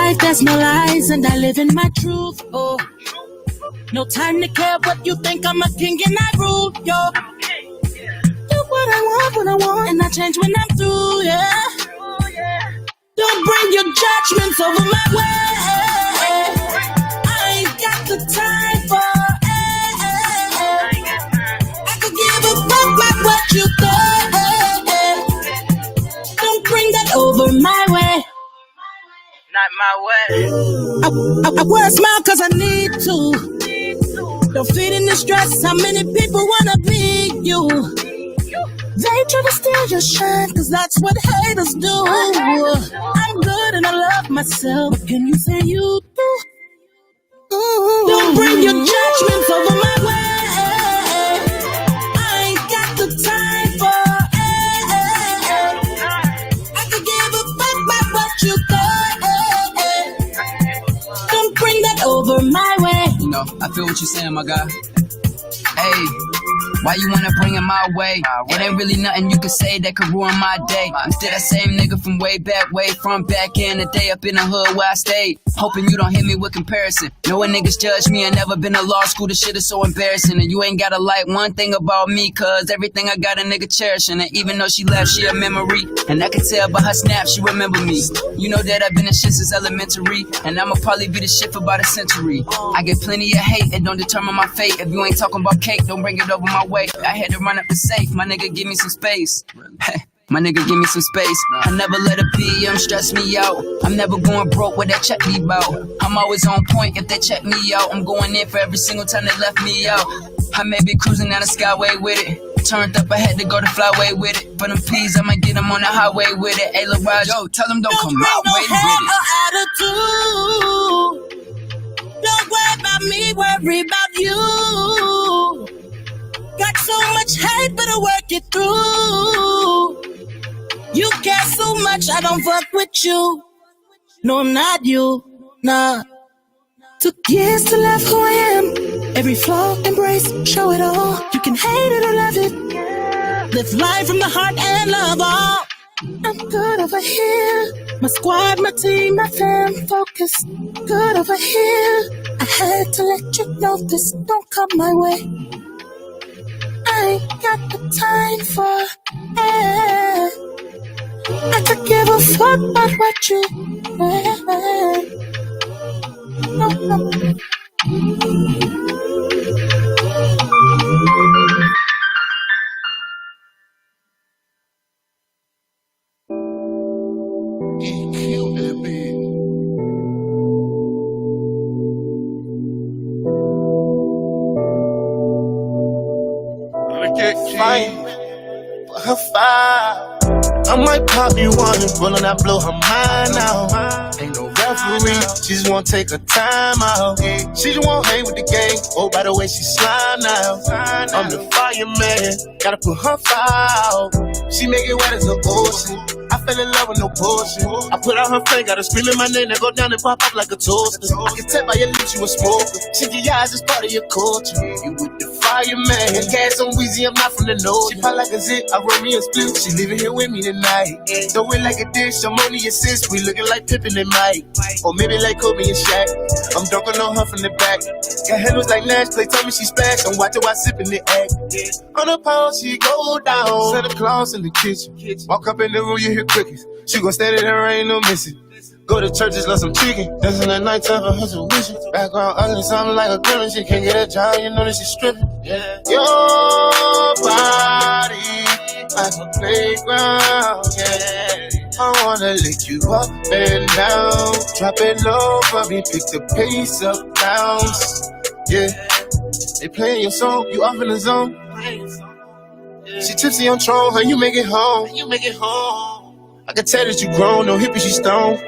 life, there's no lies, and I live in my truth. Oh, no time to care what you think. I'm a king and I rule, yo. Do what I want, and I change when I'm through, yeah. Don't bring your judgments over my way. I ain't got the time for it. I could give a fuck like what you thought. Don't bring that over my way. Not my way. I wear a smile cause I need to. Don't feed in the stress. How many people wanna be you? They try to steal your shine cause that's what haters do. I'm good and I love myself. What can you say you do? Don't bring your judgments over my way. I ain't got the time for it. I could give a fuck about what you thought. Don't bring that over my way. You know, I feel what you're saying, my guy. Hey, why you wanna bring it my way? It ain't really nothing you can say that could ruin my day. I'm still that same nigga from way from back in the day up in the hood where I stayed. Hoping you don't hit me with comparison. Knowing niggas judge me, I never been to law school, this shit is so embarrassing. And you ain't gotta like one thing about me, cause everything I got a nigga cherishing. And even though she left, she a memory. And I can tell by her snap, she remember me. You know that I've been in shit since elementary, and I'ma probably be the shit for about a century. I get plenty of hate, it don't determine my fate. If you ain't talking about cake, don't bring it over my way. I had to run up the safe, my nigga give me some space. My nigga give me some space. I never let a PM stress me out. I'm never going broke with that check me bout. I'm always on point if they check me out. I'm going in for every single time they left me out. I may be cruising down the skyway with it. Turned up, I had to go the flyway with it. For them P's, I'ma get them on the highway with it. Hey, Lil Raj, yo, tell them don't come out way with it. Don't worry about me, worry about you. Got so much hate, better work it through. You care so much, I don't fuck with you. No, I'm not you, nah. Took years to love who I am. Every flaw, embrace, show it all. You can hate it or love it. Live life from the heart and love all. I'm good over here. My squad, my team, my fam, focus. Good over here. I had to let you know this don't come my way. I ain't got the time for it. I could give a fuck about what you no. Her fire. I might pop you one and roll and I blow her mind out. Ain't no referee, she just wanna take her time out. She just won't hang with the gang. Oh, by the way, she slime now. I'm the fireman, gotta put her fire out. She make it wet as an ocean. I fell in love with no bullshit. I put out her flame, got her screaming my name, that go down and pop up like a toaster. I can tell by your lips you a smoker. Shake your eyes, it's part of your culture. You with the fireman. Gas on Weezy, I'm not from the north. She pop like a zip, I roll me a split. She leaving here with me tonight. Throw it like a dish, I'm only a sis. We looking like Pippin and Mike. Or maybe like Kobe and Shaq. I'm dunking on her from the back. Got handles like Nash, Clay told me she splash. I'm watching while sipping the act. On the pole, she go down. Santa Claus in the kitchen. Walk up in the room, you hear crickets. She gon' stand there, ain't no missing. Go to church, just love some chicken. Dancing at night time for her tuition. Background ugly, something like a grillin'. She can't get a job, you know that she stripping. Yeah. Your body like a playground, yeah. I wanna lick you up and down. Drop it low for me, pick the pace up, bounce. Yeah. They playing your song, you off in the zone. She tipsy on Tron, how you make it home? I can tell that you grown, no hippie, she stone.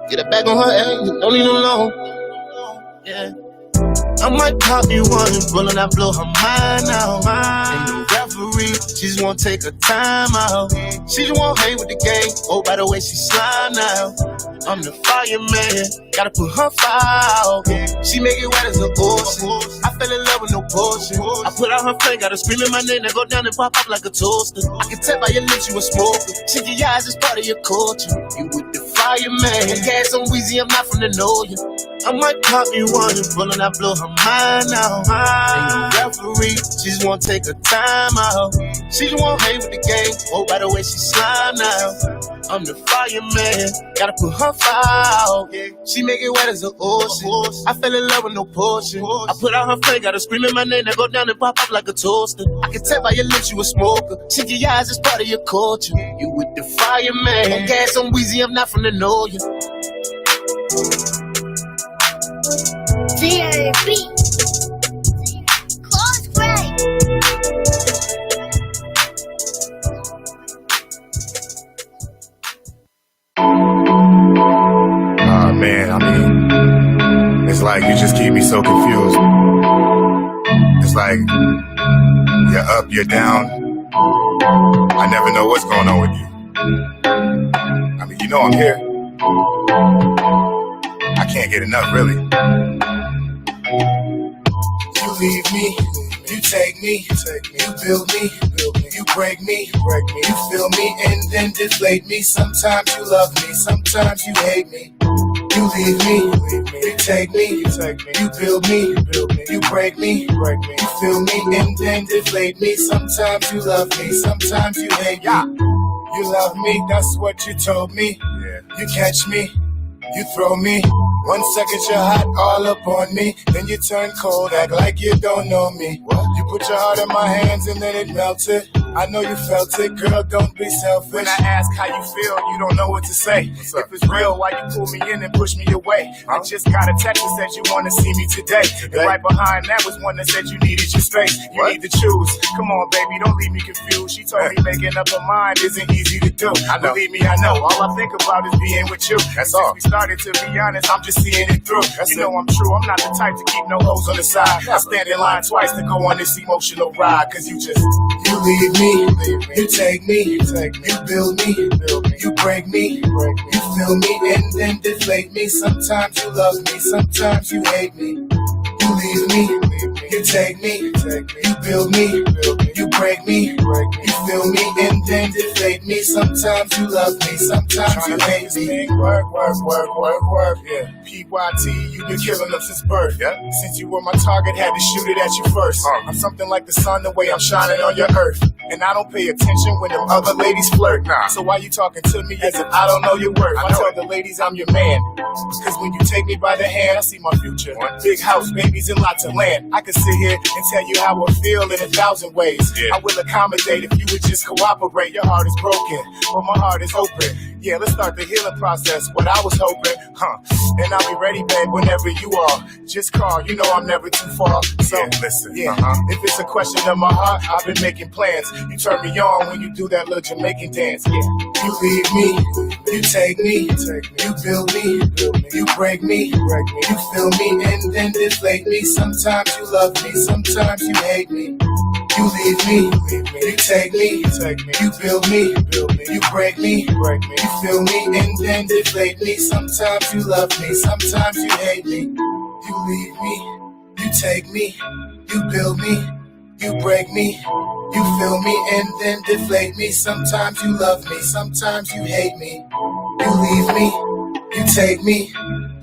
Get her back on her ass, don't need no loan. Yeah. I might pop you one and roll and I blow her mind out. Ain't no referee, she just won't take her time out. She just won't hang with the gang. Oh, by the way, she slime now. I'm the fireman, gotta put her fire out. She make it wet as an ocean. I fell in love with no bullshit. I put out her flame, got her screaming my name, that go down and pop up like a toaster. I can tell by your lips you a smoker. Shake your eyes, it's part of your culture. You with the fireman. Gas on Weezy, I'm not from the know ya. I might pop me one and roll and I blow her mind out. Ain't no referee, she just wanna take her time out. She just wanna hang with the game, oh by the way she slime now. I'm the fireman, gotta put her fire out. She make it wet as an ocean. I fell in love with no portion. I put out her flame, got her screaming my name, that go down and pop up like a toaster. I can tell by your lips you a smoker. Check your eyes, it's part of your culture. You with the fireman. Gas on Weezy, I'm not from the know ya. DRB. Close break. Man, I mean, it's like you just keep me so confused. It's like you're up, you're down. I never know what's going on with you. I mean, you know I'm here. I can't get enough, really. You leave me, you take me, you build me, you break me, you feel me, and then deflate me. Sometimes you love me, sometimes you hate me. You leave me, you take me, you build me, you break me, you feel me, and then deflate me. Sometimes you love me, sometimes you hate me. You love me, that's what you told me. You catch me, you throw me. 1 second you're hot all up on me, then you turn cold, act like you don't know me. You put your heart in my hands and then it melted. I know you felt it, girl, don't be selfish. When I ask how you feel, you don't know what to say. If it's real, why you pull me in and push me away? I just got a text that said you want to see me today. And right behind that was one that said you needed your space. You need to choose. Come on, baby, don't leave me confused. She told me making up her mind isn't easy to do. Believe me, I know. All I think about is being with you. That's all. Since we started, to be honest, I'm just seeing it through. You know I'm true. I'm not the type to keep no hoes on the side. I stand in line twice to go on this emotional ride. Cause you leave me, you take me, you build me, you break me, you feel me, and then deflate me. Sometimes you love me, sometimes you hate me. You leave me, you take me, you build me, you break me, you feel me, and then deflate me. Sometimes you love me, sometimes you hate me. Work, yeah. PYT, you been killing them since birth. Since you were my target, had to shoot it at you first. I'm something like the sun, the way I'm shining on your earth. And I don't pay attention when them other ladies flirt. So why you talking to me as if I don't know your worth? I tell the ladies I'm your man. Cause when you take me by the hand, I see my future. Big house, babies, and lots of land. I could sit here and tell you how I feel in 1,000 ways. I will accommodate if you would just cooperate. Your heart is broken, but my heart is open. Yeah, let's start the healing process. What I was hoping, and I'll be ready, babe, whenever you are. Just call, you know I'm never too far. So listen, if it's a question of my heart, I've been making plans. You turn me on when you do that little Jamaican dance. You leave me, you take me, you build me, you break me, you feel me, and then deflate me. Sometimes you love me, sometimes you hate me. You leave me, you take me, you build me, you break me, you feel me, and then deflate me. Sometimes you love me, sometimes you hate me. You leave me, you take me, you build me, you break me, you feel me, and then deflate me. Sometimes you love me, sometimes you hate me. You leave me, you take me,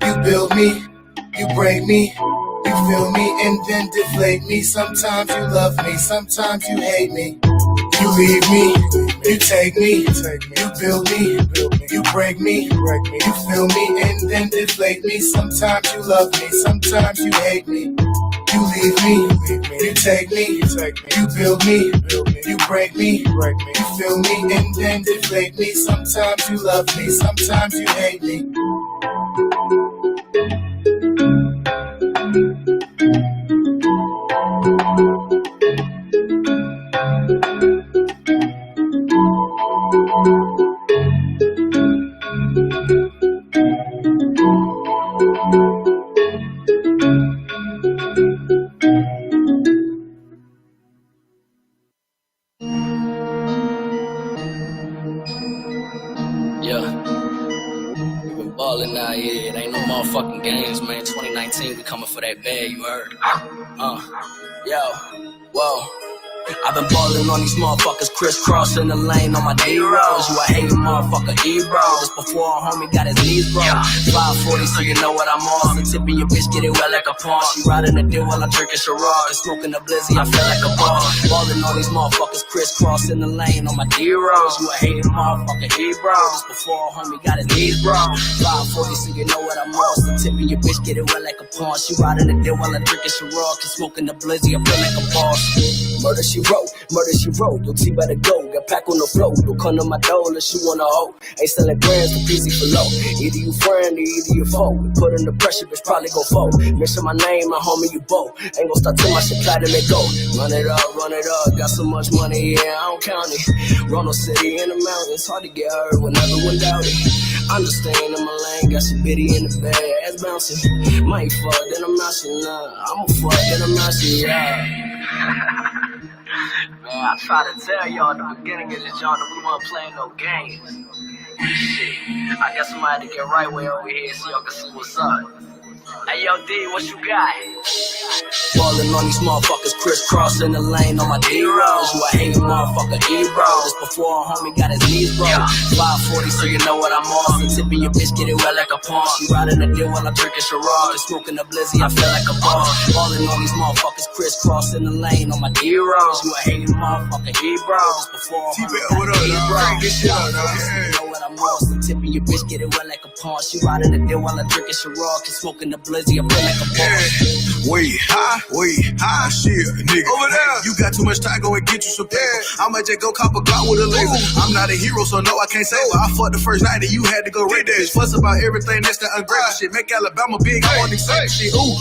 you build me, you break me, you feel me, and then deflate me. Sometimes you love me, sometimes you hate me. You leave me, you take me, you build me, you break me, you feel me, and then deflate me. Sometimes you love me, sometimes you hate me. You leave me, you take me, you build me, you break me, you feel me, and then deflate me. Sometimes you love me, sometimes you hate me. Ballin' now, yeah. It ain't no motherfucking games, man. 2019, we coming for that bag, you heard? Yo, whoa. I've been ballin' on these motherfuckers, crisscrossing the lane on my D-Rolls. You a hating motherfucker, E-bro. This before a homie got his knees broke. 540, so you know what I'm on. So tipping your bitch, get it wet like a pawn. She riding the deal while I'm drinking Ciroc. And smoking the blizzy, I feel like a ball. Ballin' on these motherfuckers, crisscrossing the lane on my D-Rolls. You a hating motherfucker, E-bro. This before a homie got his knees broke. 540, so you know what I'm on. So tipping your bitch, get it wet like a pawn. She riding the deal while I'm drinking Ciroc. And smoking the blizzy, I feel like a boss. Murder she wrote, your T better go. Got pack on the floor, don't come to my door unless she wanna hoe. Ain't selling grams for busy for low. Either you friend or either you foe. Put in the pressure, bitch probably gon' fold. Mention my name, my homie, you both. Ain't gon' start till my shit platinum and go. Run it up, got so much money, yeah, I don't count it. Ronald City in the mountains, hard to get hurt when everyone doubt it. Understand in my lane, got some bitty in the bed, ass bouncing. Might fuck, then I'm not shit, nah. I'ma fuck, then I'm not shit, yeah. Man, I try to tell y'all at the beginning of this, y'all that we weren't playing no games. Shit, I guess I'm gonna have to get right way over here so y'all can see what's up. Hey, yo, D, what you got? Ballin' on these motherfuckers, crisscrossing the lane on my D-Rolls. You a hating motherfucker, E-bro. This before a homie got his knees broke. 540, so you know what I'm on. So tipping your bitch, get it wet like a pawn. She riding the deal while I'm drinking Ciroc. And smoking the blizzy, I feel like a ball. Ballin' on these motherfuckers, crisscrossing the lane on my D-Rolls. You a hating motherfucker, E-bro. This before a homie got his knees broke. So you know what I'm on. So tipping your bitch, get it wet like a pawn. She riding the deal while I'm drinking Ciroc. And smoking the blizzy, I feel like a ball. Wait, shit, nigga. Over there, you got too much time, go and get you some paper. I might just go cop a Glock with a laser. I'm not a hero, so no, I can't say it. I fucked the first night and you had to go raid that. Fuss about everything, that's the ungrateful shit. Make Alabama big, I want exciting shit. Ooh.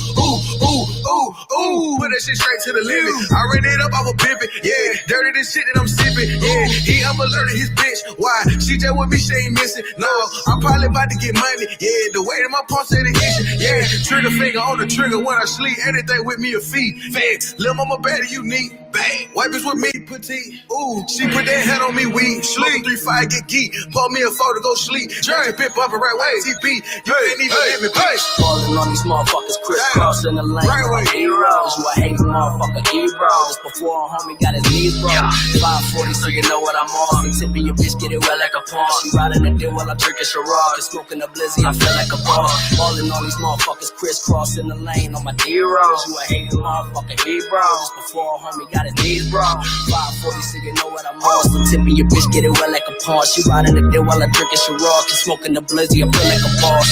Put that shit straight to the limit. I ran it up, I was pimpin'. Yeah, dirty this shit that I'm sippin'. Yeah, I'm alerted his bitch. Why? She just with me, she ain't missing. No, I'm probably about to get money. Yeah, the way that my pulse said it hit you. Yeah, trigger finger on the trigger when I sleep. Anything with me a feed. Facts. Lil' mama better, you need. Bang. White bitch with me, petite. Ooh, she put that head on me, weed. Sleep. 3-5, get geek. Pull me a photo, go sleep. Jerry, pip up the right way. TP, you ain't even live in peace. Ballin' on these motherfuckers, crisscrossing the lane. Right heroes, you a hating motherfucker, E-bro. This before a homie got his knees broke. 540, so you know what I'm on. So tipping your bitch, get it wet like a pawn. She riding the deal while I'm drinking Ciroc. And smoking the blizzy, I feel like a ball. Ballin' on these motherfuckers, crisscrossing the lane on my D-Rolls. You a hating motherfucker, E-bro. This before a homie got his knees broke. 540, so you know what I'm on. So tipping your bitch, get it wet like a pawn. She riding the deal while I'm drinking Ciroc. And smoking the blizzy, I feel like a boss.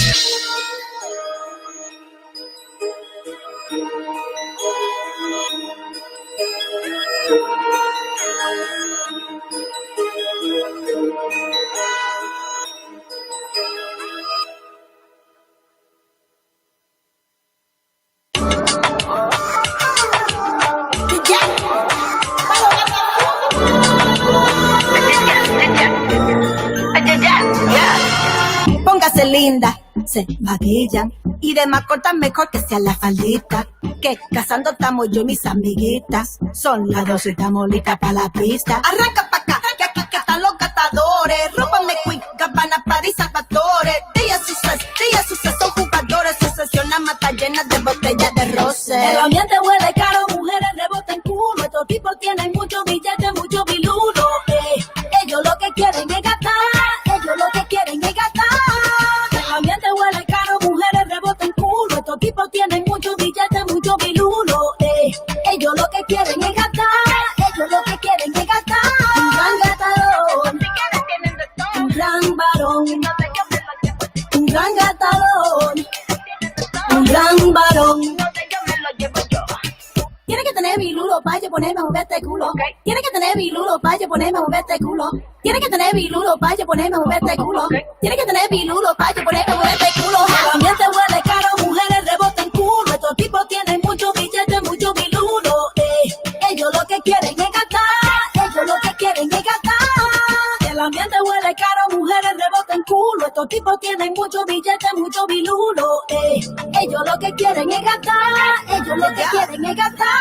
Póngase linda, se maquillan y de más cortas mejor que sea la faldita. Que cazando estamos yo y mis amiguitas. Son las 12 y estamos listas para la pista. Arranca pa' acá, que aquí que están los catadores. Rópame quick, Gabbana, París, Salvatore. Días suces son jugadores. Su sesión la mata llena de botellas de roce. El ambiente huele caro, mujeres rebotan culo. Estos tipos tienen mucho billete, mucho biludo. Ellos lo que quieren es gastar. Ellos lo que quieren es gastar. El ambiente huele caro, mujeres rebotan culo. Estos tipos tienen mucho billete, mucho bilulo. Ellos lo que quieren es gastar. Ellos lo que quieren es gastar. Un gran gastador, un gran varón, un gran gastador, un gran varón. Tiene que tener bilulo pa' yo ponerme a mover este culo. Tiene que tener bilulo pa' yo ponerme a mover este culo. Tiene que tener bilulo pa' yo ponerme a mover este culo. Tiene que tener bilulo pa' yo ponerme a mover este culo. El ambiente huele caro, mujeres rebotan culo. Estos tipos tienen mucho billete, mucho bilulo. Ellos lo que quieren es gastar. Ellos lo que quieren es gastar. El ambiente huele caro, mujeres rebotan culo. Estos tipos tienen mucho billete, mucho bilulo. Ellos lo que quieren es gastar. Ellos lo que quieren es gastar.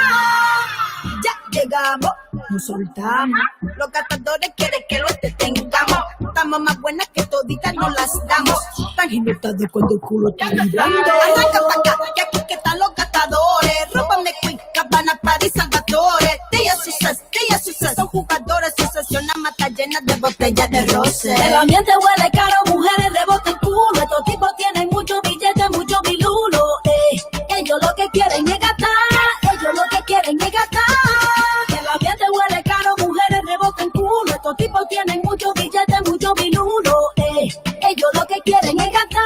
Ya llegamos, nos soltamos. Los gastadores quieren que lo detengamos. Estamos más buenas que toditas nos las damos. Tan inestados cuando el culo está vibrando. Arranca pa' acá, que aquí que están los gastadores. Rópame quick, Gabbana, París, Salvatore. Días llenas de botellas de roce. El ambiente huele caro, mujeres rebotan culo. Estos tipos tienen mucho billete, mucho bilulo. Ellos lo que quieren es gastar, ellos lo que quieren es gastar. El ambiente huele caro, mujeres rebotan culo. Estos tipos tienen mucho billete, mucho bilulo. Ellos lo que quieren es gastar,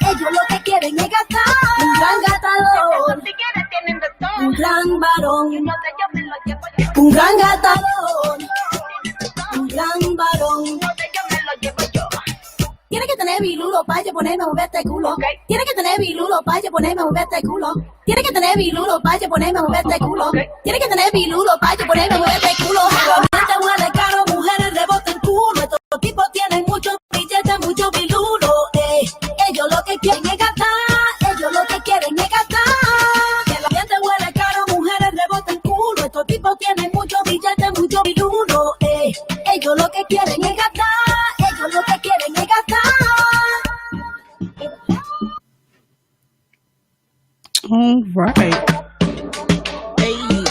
ellos lo que quieren es gastar. Un gran gastador, un gran varón, un gran gastador, un gran varón. Tiene que tener bilulo para yo ponerme a mover este culo. Tiene que tener bilulo para yo ponerme a mover este culo. Tiene que tener bilulo para yo ponerme a mover este culo. Tiene que tener bilulo para yo ponerme a mover este culo. El ambiente huele caro, mujeres rebotan culo. Estos tipos tienen mucho billete, mucho bilulo. Ellos lo que quieren es gastar, ellos lo que quieren es gastar. El ambiente huele caro, mujeres rebotan culo. Estos tipos tienen mucho billete, mucho bilulo. Ellos lo que quieren es gastar, ellos lo que quieren es gastar. All right. Hey.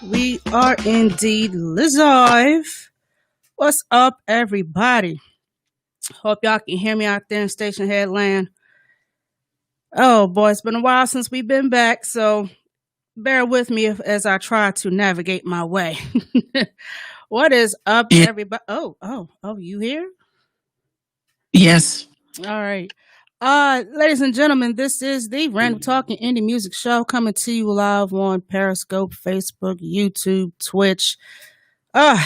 We are indeed live. What's up, everybody? Hope y'all can hear me out there in Station Headland. Oh boy, it's been a while since we've been back, so bear with me as I try to navigate my way. What is up, everybody? Oh, you here? Yes. All right. Ladies and gentlemen, this is the Random Talking Indie Music Show coming to you live on Periscope, Facebook, YouTube, Twitch,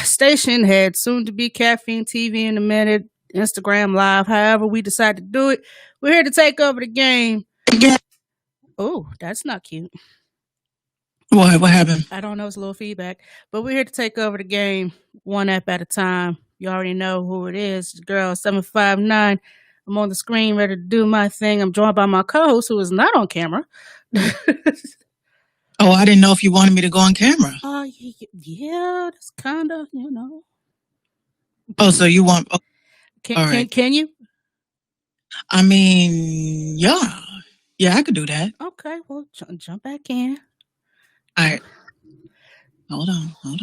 Station Head, soon to be Caffeine TV in a minute, Instagram Live, however we decide to do it. We're here to take over the game. Oh, that's not cute. What happened? I don't know, it's a little feedback, but we're here to take over the game one app at a time. You already know who it is. It's girl 759. I'm on the screen ready to do my thing. I'm joined by my co-host who is not on camera. Oh, I didn't know if you wanted me to go on camera. Yeah, that's kind of, you know. Oh, so you want... Oh, can you? I mean, yeah. Yeah, I could do that. Okay, well, jump back in. All right. Hold on. What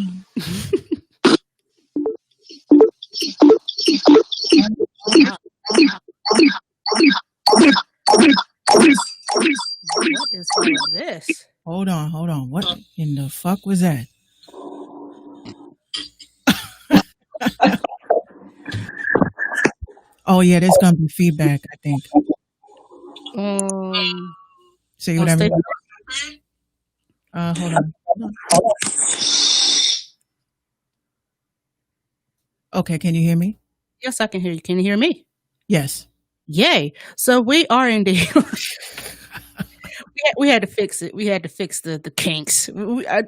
is all this? Hold on. What in the fuck was that? Oh yeah, there's gonna be feedback, I think. See what I mean? Hold on. Okay, can you hear me? Yes, I can hear you. Can you hear me? Yes. Yay. So we are indeed. We had to fix it. We had to fix the kinks. I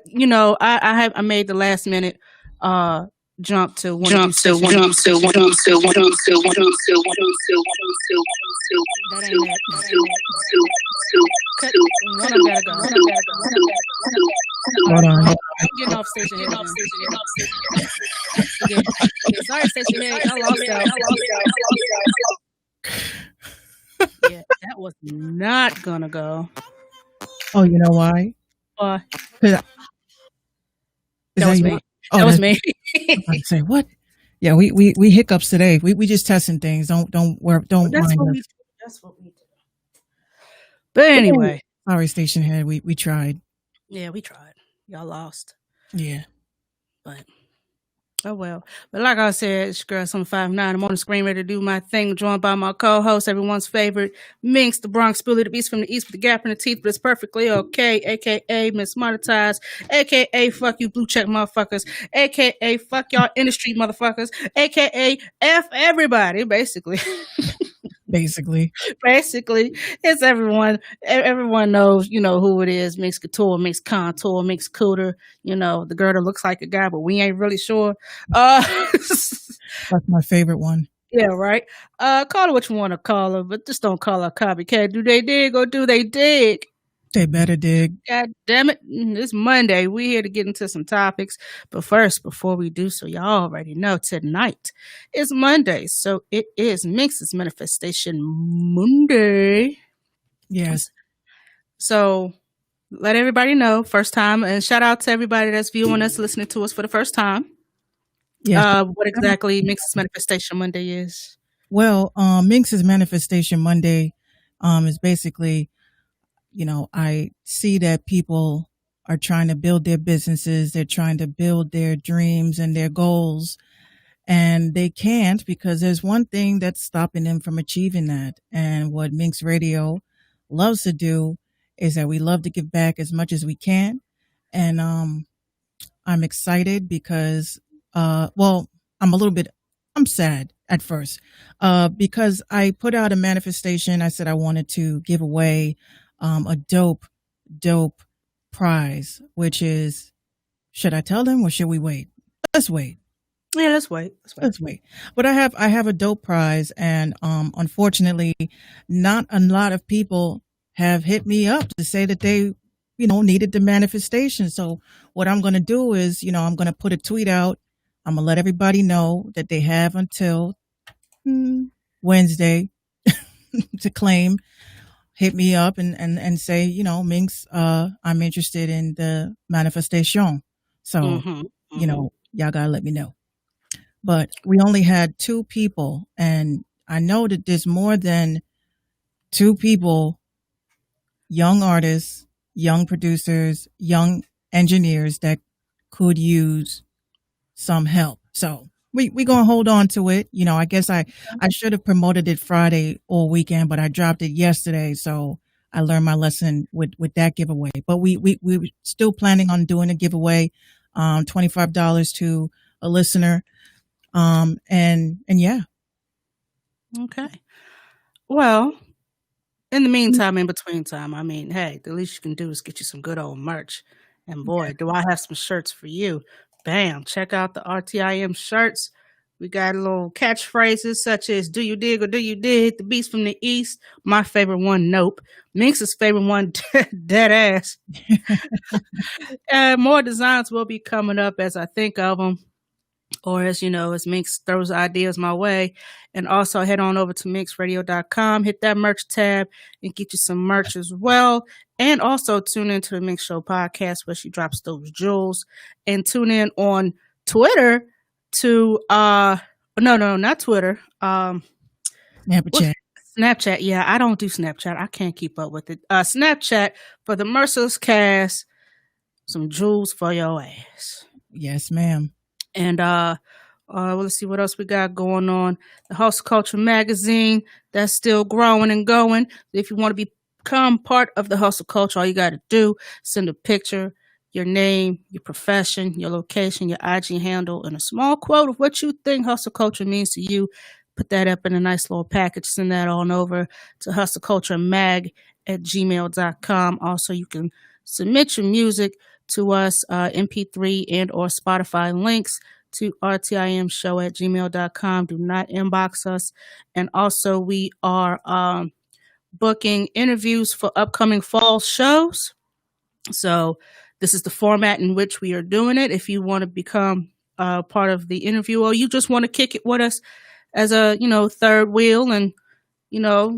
made the last minute jump to one of these Hold on. I'm getting off station here. Sorry, station here. I lost that. Yeah, that was not gonna go. Oh, you know why? Why? That was me. Oh, that was me. I say what? Yeah, we hiccups today. We just testing things. Don't work. Don't mind us. That's what we do. But anyway, sorry, station head. We tried. Yeah, we tried. Y'all lost. Yeah. But oh well. But like I said, it's your girl 759. I'm on the screen ready to do my thing, joined by my co-host, everyone's favorite, Minx, the Bronx Billy, the Beast from the East with the gap in the teeth, but it's perfectly okay, aka Miss Monetized, aka fuck you blue check motherfuckers, aka fuck y'all industry motherfuckers, aka F everybody, basically. Basically, it's everyone. Everyone knows, who it is. Mix Couture, Mix Contour, Mix Cooter. The girl that looks like a guy, but we ain't really sure. That's my favorite one. Yeah, right. Call her what you want to call her, but just don't call her copycat. Do they dig or do they dig? They better dig. God damn it. It's Monday. We're here to get into some topics. But first, before we do so, y'all already know tonight is Monday. So it is Minx's Manifestation Monday. Yes. So let everybody know, first time, and shout out to everybody that's viewing us, listening to us for the first time. Yes. What exactly Mix's Manifestation Monday is? Well, Minx's Manifestation Monday is basically, I see that people are trying to build their businesses, they're trying to build their dreams and their goals, and they can't because there's one thing that's stopping them from achieving that. And what Minx Radio loves to do is that we love to give back as much as we can. And I'm excited because, well, I'm sad at first because I put out a manifestation. I said I wanted to give away a dope prize, which is, should I tell them or should we wait? Let's wait. Yeah, let's wait. Let's wait. But I have a dope prize, and unfortunately, not a lot of people have hit me up to say that they, needed the manifestation. So what I'm going to do is, I'm going to put a tweet out. I'm going to let everybody know that they have until Wednesday to claim. Hit me up and say, Minx, I'm interested in the manifestation. So, y'all gotta let me know. But we only had 2 people, and I know that there's more than 2 people, young artists, young producers, young engineers that could use some help. So we gonna hold on to it. I guess I should have promoted it Friday all weekend, but I dropped it yesterday. So I learned my lesson with that giveaway. But we were still planning on doing a giveaway, $25 to a listener. And yeah. Okay. Well, in the meantime, in between time, I mean, hey, the least you can do is get you some good old merch. And boy, do I have some shirts for you. Bam. Check out the RTIM shirts. We got little catchphrases such as "Do you dig or do you dig?" The Beast from the East. My favorite one, nope. Minx's favorite one, dead ass. And more designs will be coming up as I think of them, or as Minx throws ideas my way. And also head on over to mixradio.com, hit that merch tab, and get you some merch as well. And also tune into the Minx Show podcast where she drops those jewels. And tune in on Twitter to no, not Twitter. Snapchat. Yeah, I don't do Snapchat. I can't keep up with it. Snapchat for the Merciless Cast. Some jewels for your ass. Yes, ma'am. And let's see what else we got going on. The Hustle Culture magazine, that's still growing and going. If you want to become part of the Hustle Culture, all you got to do, send a picture, your name, your profession, your location, your IG handle, and a small quote of what you think Hustle Culture means to you. Put that up in a nice little package. Send that on over to hustleculturemag@gmail.com. Also, you can submit your music to us, MP3 and or Spotify links to rtimshow@gmail.com. Do not inbox us. And also we are booking interviews for upcoming fall shows. So this is the format in which we are doing it. If you want to become part of the interview, or you just want to kick it with us as a, third wheel and,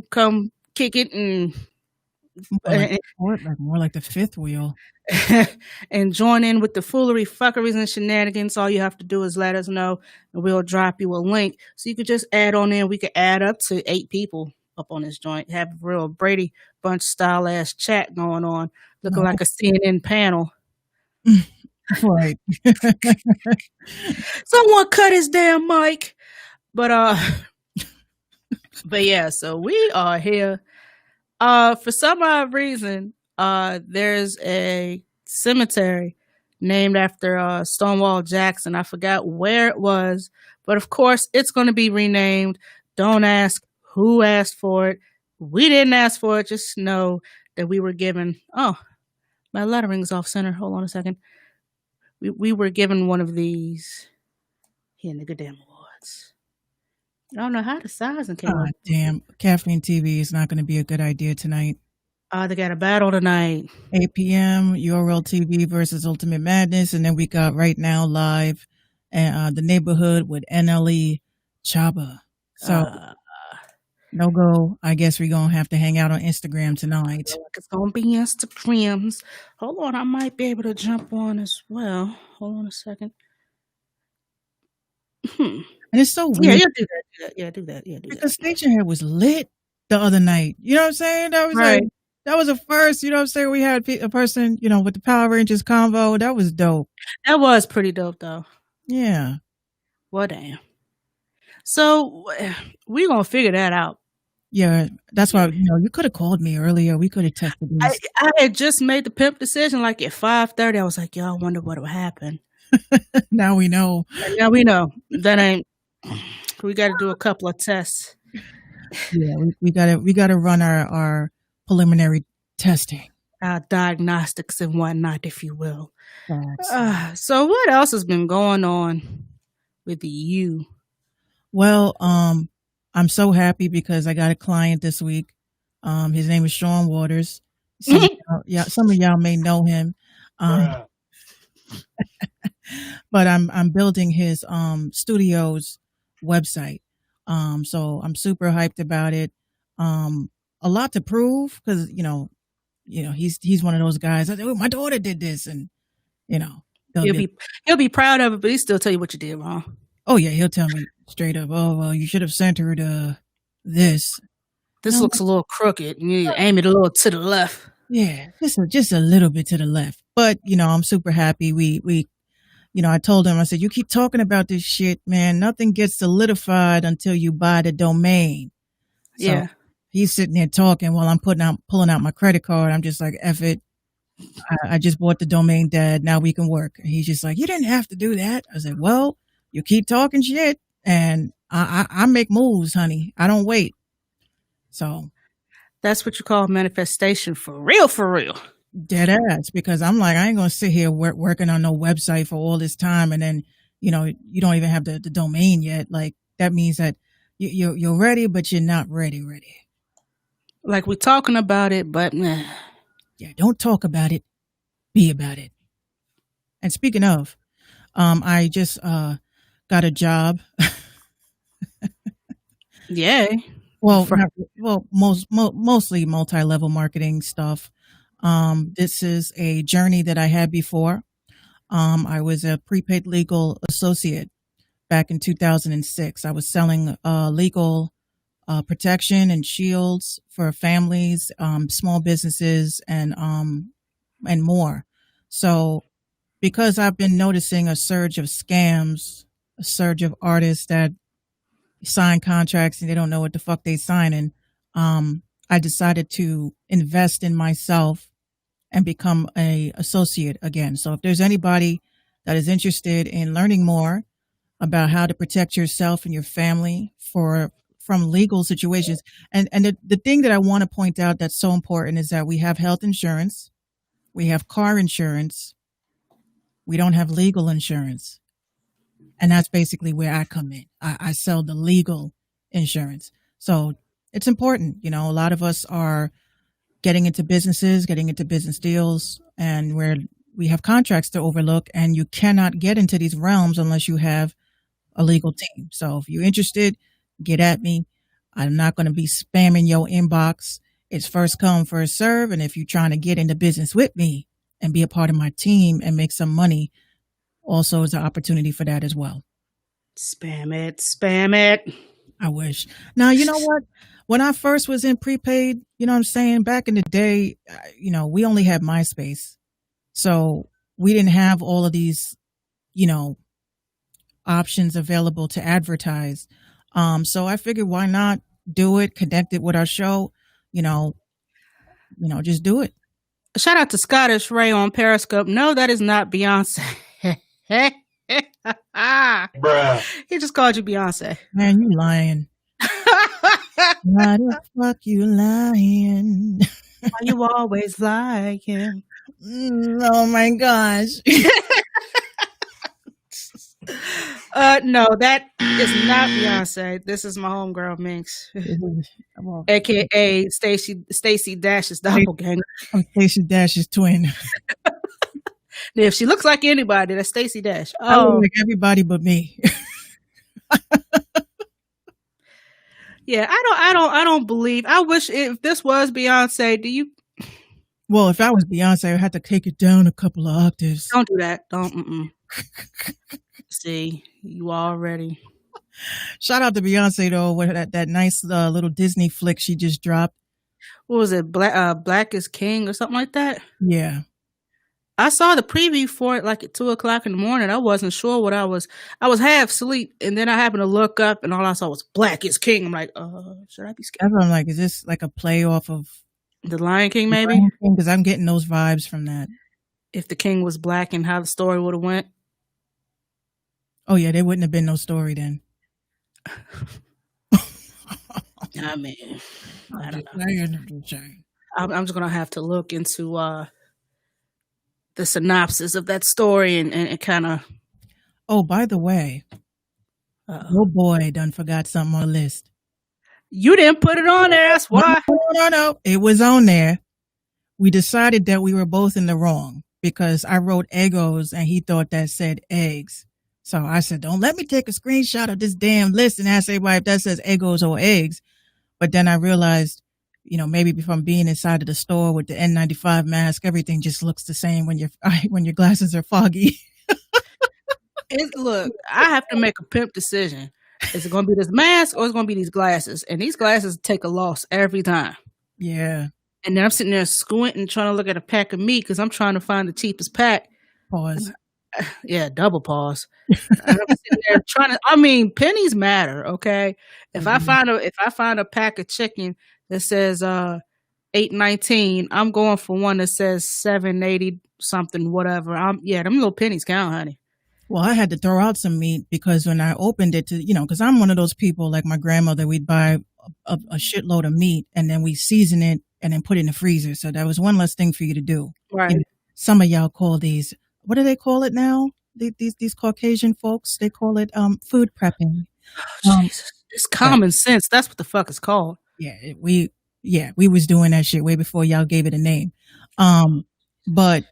come kick it and more like the fifth wheel. And join in with the foolery, fuckeries, and shenanigans. All you have to do is let us know, and we'll drop you a link. So you could just add on in. We could add up to 8 people up on this joint. Have a real Brady Bunch style ass chat going on, looking like a CNN panel. Right. Someone cut his damn mic. But yeah, so we are here. For some odd reason, there's a cemetery named after Stonewall Jackson. I forgot where it was, but of course it's going to be renamed. Don't ask who asked for it. We didn't ask for it. Just know that we were given. Oh, my lettering's off center. Hold on a second. We were given one of these here in the Goddamn Awards. I don't know how the sizing came up. Damn, Caffeine TV is not going to be a good idea tonight. They got a battle tonight. 8 p.m. URL TV versus Ultimate Madness. And then we got Right Now Live and The Neighborhood with NLE Chaba. So, no go. I guess we're going to have to hang out on Instagram tonight. It's going to be Instagrams. Hold on. I might be able to jump on as well. Hold on a second. And it's so weird. Yeah, you'll do that. Yeah, do that. Yeah, do The that. station head was lit the other night. You know what I'm saying? That was Right. like, that was a first. You know what I'm saying? We had a person, you know, with the Power Rangers convo. That was dope. That was pretty dope, though. Yeah. Well, damn. So we gonna figure that out. Yeah, that's why, you know, you could have called me earlier. We could have tested these. I had just made the pimp decision like at 5:30. I was like, yo, I wonder what will happen. Now we know. And now we know. That ain't. We got to do a couple of tests. Yeah, we gotta run our preliminary testing. Our diagnostics and whatnot, if you will. Facts. So what else has been going on with you? Well, I'm so happy because I got a client this week. His name is Sean Waters. Some of y'all may know him. But I'm building his studio's website. So I'm super hyped about it. A lot to prove because you know he's one of those guys. I said, oh, my daughter did this, and you know he'll be proud of it, but he still tell you what you did wrong. Oh yeah, he'll tell me straight up. Oh well, you should have sent her to this. This looks a little crooked. You need to aim it a little to the left. Yeah, just a little bit to the left. But you know, I'm super happy. We you know, I told him, I said, you keep talking about this shit, man. Nothing gets solidified until you buy the domain. So Yeah. he's sitting there talking while I'm pulling out my credit card. I'm just like, F it. I just bought the domain, Dad. Now we can work. And he's just like, you didn't have to do that. I said, well, you keep talking shit and I make moves, honey. I don't wait. So that's what you call manifestation for real, for real. Dead ass, because I'm like, I ain't gonna sit here working on no website for all this time, and then you know you don't even have the domain yet. Like that means that you're ready, but you're not ready. Like we're talking about it, but nah. Yeah, don't talk about it, be about it. And speaking of, I just got a job. Yay! Well, mostly multi-level marketing stuff. This is a journey that I had before. I was a prepaid legal associate back in 2006. I was selling legal protection and shields for families, small businesses, and more. So because I've been noticing a surge of scams, a surge of artists that sign contracts and they don't know what the fuck they signing, I decided to invest in myself and become a associate again. So if there's anybody that is interested in learning more about how to protect yourself and your family from legal situations, and the thing that I want to point out that's so important is that we have health insurance, we have car insurance, we don't have legal insurance. And that's basically where I come in. I sell the legal insurance. So it's important. You know, a lot of us are getting into businesses, getting into business deals, and where we have contracts to overlook, and you cannot get into these realms unless you have a legal team. So if you're interested, get at me. I'm not going to be spamming your inbox. It's first come, first serve. And if you're trying to get into business with me and be a part of my team and make some money, also is an opportunity for that as well. Spam it. I wish. Now, you know what? When I first was in prepaid, you know what I'm saying? Back in the day, you know, we only had MySpace. So we didn't have all of these, you know, options available to advertise. So I figured why not do it, connect it with our show, you know, just do it. Shout out to Scottish Ray on Periscope. No, that is not Beyonce. Bruh. He just called you Beyonce. Man, you lying. Why the fuck you lying? Why you always lying? Oh my gosh. No, that is not Beyonce. This is my homegirl Minx, aka Stacey Dash's doppelganger. I'm Stacey Dash's twin. If she looks like anybody, that's Stacey Dash. I look like everybody but me. Yeah, I don't believe. I wish if this was Beyonce, Well, if I was Beyonce, I'd have to take it down a couple of octaves. Don't do that. Don't. See, you already. Shout out to Beyonce though, with that nice little Disney flick she just dropped. What was it? Black is King or something like that? Yeah. I saw the preview for it like at 2:00 in the morning. I wasn't sure what I was half asleep, and then I happened to look up, and all I saw was Black is King. I'm like, should I be scared? That's what I'm like, is this like a play off of The Lion King, maybe? Because I'm getting those vibes from that. If the king was black and how the story would have went. Oh yeah, there wouldn't have been no story then. I mean, I don't know. I'm just gonna have to look into the synopsis of that story and kind of. Oh, by the way, your boy done forgot something on the list. You didn't put it on there. That's why. No. It was on there. We decided that we were both in the wrong because I wrote Eggos and he thought that said eggs. So I said, don't let me take a screenshot of this damn list and ask everybody if that says Eggos or eggs. But then I realized, maybe from being inside of the store with the N95 mask, everything just looks the same when your glasses are foggy. Look, I have to make a pimp decision. Is it going to be this mask or is it going to be these glasses? And these glasses take a loss every time. Yeah. And then I'm sitting there squinting, trying to look at a pack of meat because I'm trying to find the cheapest pack. Pause. Yeah, double pause. And I'm sitting there trying to. Pennies matter. Okay, if I find a pack of chicken that says $8.19, I'm going for one that says $7.80 something, whatever. Them little pennies count, honey. Well, I had to throw out some meat because when I opened it to, because I'm one of those people like my grandmother, we'd buy a shitload of meat and then we season it and then put it in the freezer. So that was one less thing for you to do. Right. Some of y'all call these, what do they call it now? These Caucasian folks, they call it food prepping. Jesus. It's common sense. That's what the fuck it's called. Yeah, we was doing that shit way before y'all gave it a name. But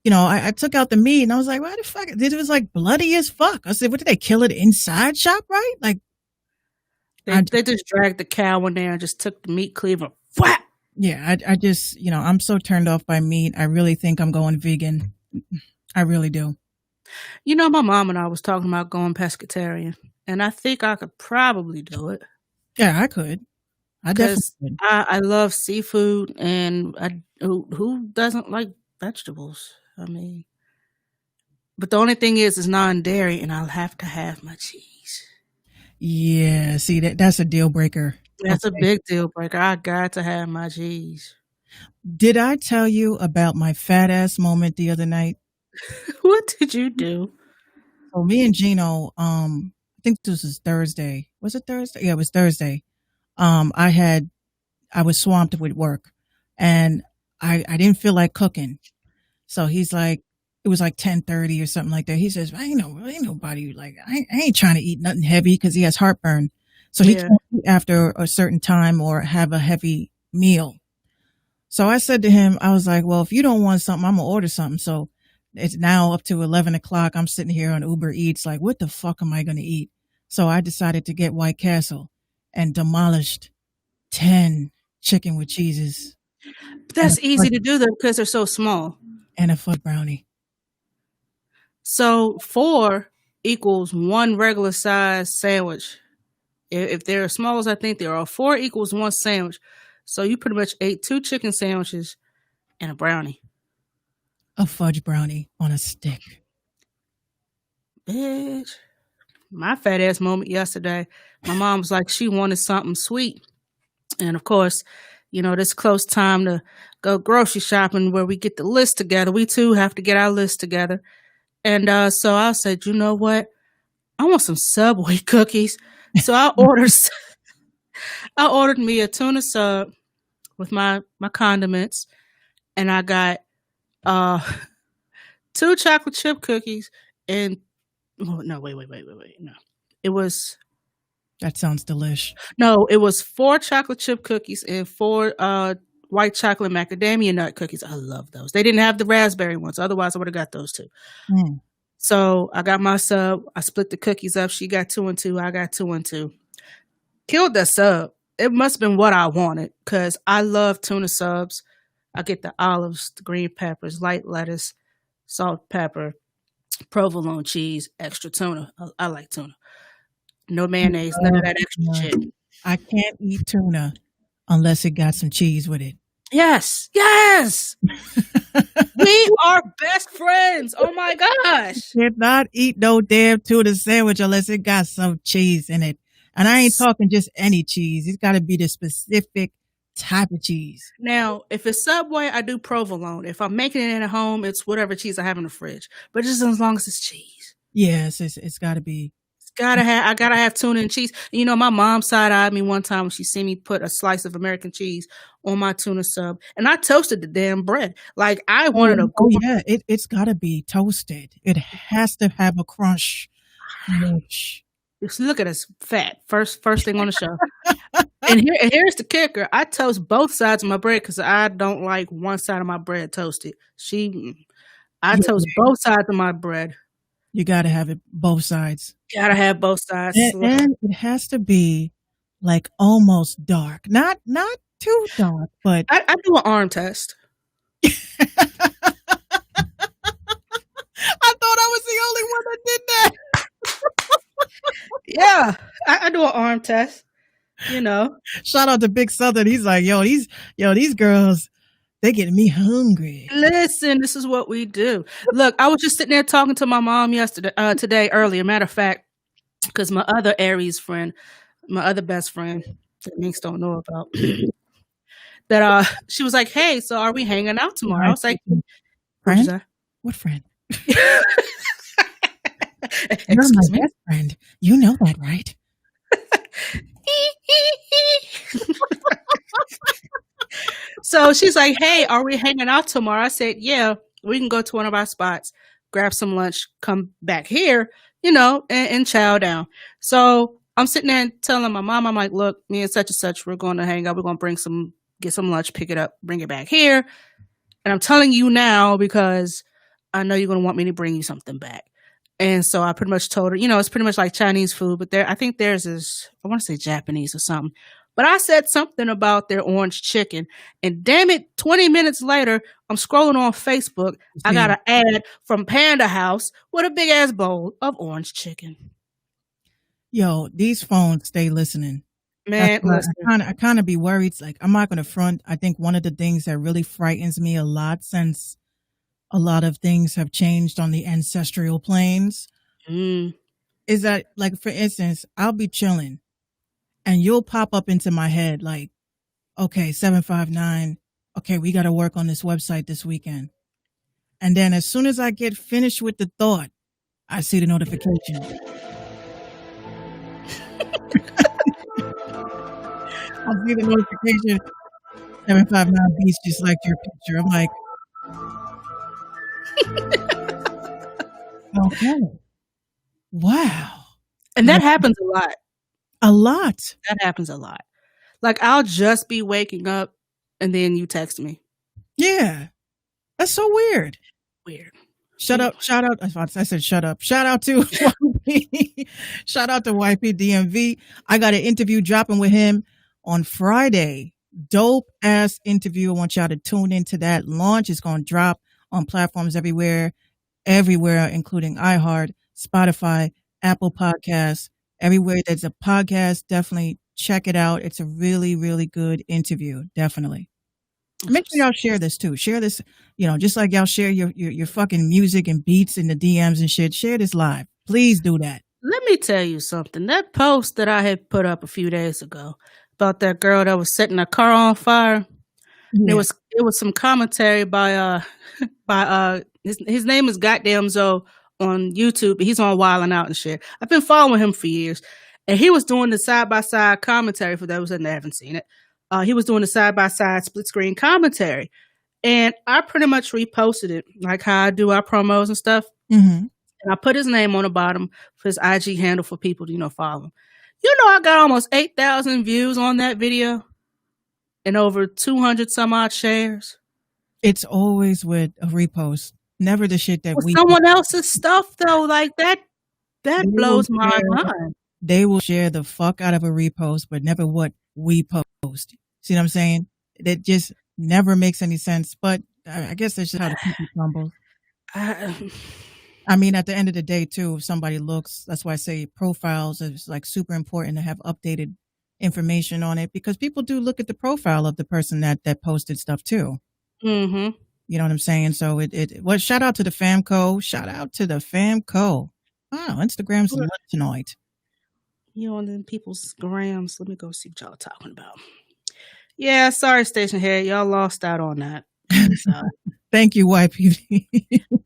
I took out the meat and I was like, why the fuck? It was like bloody as fuck. I said, what did they kill it inside shop, right? Like they just dragged the cow in there and just took the meat cleaver. Whap! Yeah, I just, I'm so turned off by meat. I really think I'm going vegan. I really do. My mom and I was talking about going pescatarian, and I think I could probably do it. Yeah, I could. I definitely could. I love seafood, and who doesn't like vegetables? But the only thing is it's non-dairy, and I'll have to have my cheese. Yeah, see, that's a deal breaker. That's a big deal breaker. I got to have my cheese. Did I tell you about my fat ass moment the other night? What did you do? So me and Gino, I think this was Thursday. Was it Thursday? Yeah, it was Thursday. I was swamped with work and I didn't feel like cooking. So he's like, it was like 10:30 or something like that. He says, ain't nobody like, I ain't trying to eat nothing heavy because he has heartburn. So he can't eat after a certain time or have a heavy meal. So I said to him, I was like, well, if you don't want something, I'm going to order something. So it's now up to 11 o'clock. I'm sitting here on Uber Eats like, what the fuck am I going to eat? So I decided to get White Castle and demolished 10 chicken with cheeses. But that's easy to do though because they're so small. And a fudge brownie. So 4 equals 1 regular size sandwich. If they're as small as I think they are, 4 equals 1 sandwich. So you pretty much ate 2 chicken sandwiches and a brownie. A fudge brownie on a stick. Bitch. My fat ass moment yesterday, my mom was like, she wanted something sweet. And of course, this close time to go grocery shopping where we get the list together. We too have to get our list together. And so I said, you know what? I want some Subway cookies. So I ordered me a tuna sub with my condiments. And I got 2 chocolate chip cookies and wait. No. It was that sounds delish. No, it was 4 chocolate chip cookies and 4 white chocolate macadamia nut cookies. I love those. They didn't have the raspberry ones. Otherwise I would have got those too. So I got my sub. I split the cookies up. She got 2 and 2. I got 2 and 2. Killed the sub. It must have been what I wanted because I love tuna subs. I get the olives, the green peppers, light lettuce, salt, pepper, provolone cheese, extra tuna. I like tuna. No mayonnaise, none of that extra shit. I can't eat tuna unless it got some cheese with it. Yes. We are best friends. Oh my gosh. Cannot eat no damn tuna sandwich unless it got some cheese in it. And I ain't talking just any cheese. It's got to be the specific type of cheese. Now, if it's Subway, I do provolone. If I'm making it at home, it's whatever cheese I have in the fridge. But just as long as it's cheese. Yes, it's got to be. I gotta have tuna and cheese. You know, my mom side-eyed me one time when she seen me put a slice of American cheese on my tuna sub, and I toasted the damn bread. Like I wanted to. Oh yeah, it's got to be toasted. It has to have a crunch. Just look at us, fat. First thing on the show. and here's the kicker: I toast both sides of my bread because I don't like one side of my bread toasted. I toast both sides of my bread. You got to have it both sides. Gotta have both sides. And it has to be like almost dark. Not too dark, but I do an arm test. I thought I was the only one that did that. Yeah, I do an arm test. You know. Shout out to Big Southern. He's like, these girls, they're getting me hungry. Listen, this is what we do. Look, I was just sitting there talking to my mom today earlier. Matter of fact, because my other Aries friend, my other best friend, that Minx don't know about, that she was like, "Hey, so are we hanging out tomorrow?" I was like, "Friend? What friend?" You're my best friend. You know that, right? So she's like, "Hey, are we hanging out tomorrow?" I said, "Yeah, we can go to one of our spots, grab some lunch, come back here, and chow down." So I'm sitting there and telling my mom, I'm like, "Look, me and such and such, we're going to hang out. We're going to get some lunch, pick it up, bring it back here. And I'm telling you now because I know you're going to want me to bring you something back." And so I pretty much told her, it's pretty much like Chinese food, but I think theirs is, I want to say Japanese or something. But I said something about their orange chicken. And damn it, 20 minutes later, I'm scrolling on Facebook. I got an ad from Panda House with a big ass bowl of orange chicken. Yo, these phones stay listening. Man, listen. I kind of be worried. Like, I'm not going to front. I think one of the things that really frightens me a lot, since a lot of things have changed on the ancestral planes, is that, like, for instance, I'll be chilling and you'll pop up into my head like, okay, 759, okay, we got to work on this website this weekend. And then as soon as I get finished with the thought, I see the notification. I see the notification, 759 Beats just like your picture. I'm like, okay. Wow. And that happens a lot. A lot. That happens a lot. Like, I'll just be waking up and then you text me. Yeah. That's so weird. Weird. Shout out. I said shut up. Shout out to YP. Shout out to YP DMV. I got an interview dropping with him on Friday. Dope ass interview. I want y'all to tune into that launch. It's going to drop on platforms everywhere, including iHeart, Spotify, Apple Podcasts, everywhere there's a podcast. Definitely check it out. It's a really, really good interview. Definitely. Make sure y'all share this too. Share this, just like y'all share your fucking music and beats in the DMs and shit. Share this live. Please do that. Let me tell you something. That post that I had put up a few days ago about that girl that was setting a car on fire. Yeah. It was some commentary by his name is Goddamn Zoe on YouTube. He's on Wildin' Out and shit. I've been following him for years, and he was doing the side by side commentary for those that haven't seen it. He was doing the side by side split screen commentary, and I pretty much reposted it like how I do our promos and stuff. Mm-hmm. And I put his name on the bottom for his IG handle for people to follow him. I got almost 8,000 views on that video and over 200 some odd shares. It's always with a repost, never the shit that we someone else's stuff though. Like that blows my mind. They will share the fuck out of a repost, but never what we post. See what I'm saying? That just never makes any sense. But I guess that's just how the cookie crumbles. I mean, at the end of the day, too, if somebody looks, that's why I say profiles is like super important to have updated information on it, because people do look at the profile of the person that posted stuff too. Mm-hmm. You know what I'm saying? So well, shout out to the Famco. Shout out to the Famco. Wow, Instagram's lit tonight. You on them people's grams. Let me go see what y'all talking about. Yeah, sorry, station head. Y'all lost out on that. So, thank you, YPD.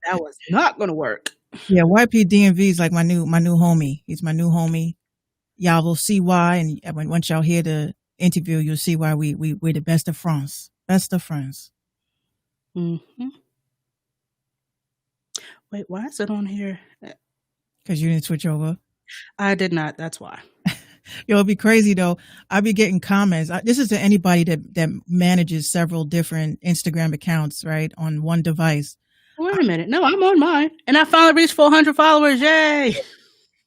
That was not going to work. Yeah, YPDMV is like my new homie. He's my new homie. Y'all will see why, and once y'all hear the interview, you'll see why we're the best of France. Best of France. Mm-hmm. Wait, why is it on here? Because you didn't switch over. I did not. That's why. Yo, it'd be crazy though. I'd be getting comments. This is to anybody that manages several different Instagram accounts, right, on one device. Wait a minute. No, I'm on mine, and I finally reached 400 followers. Yay!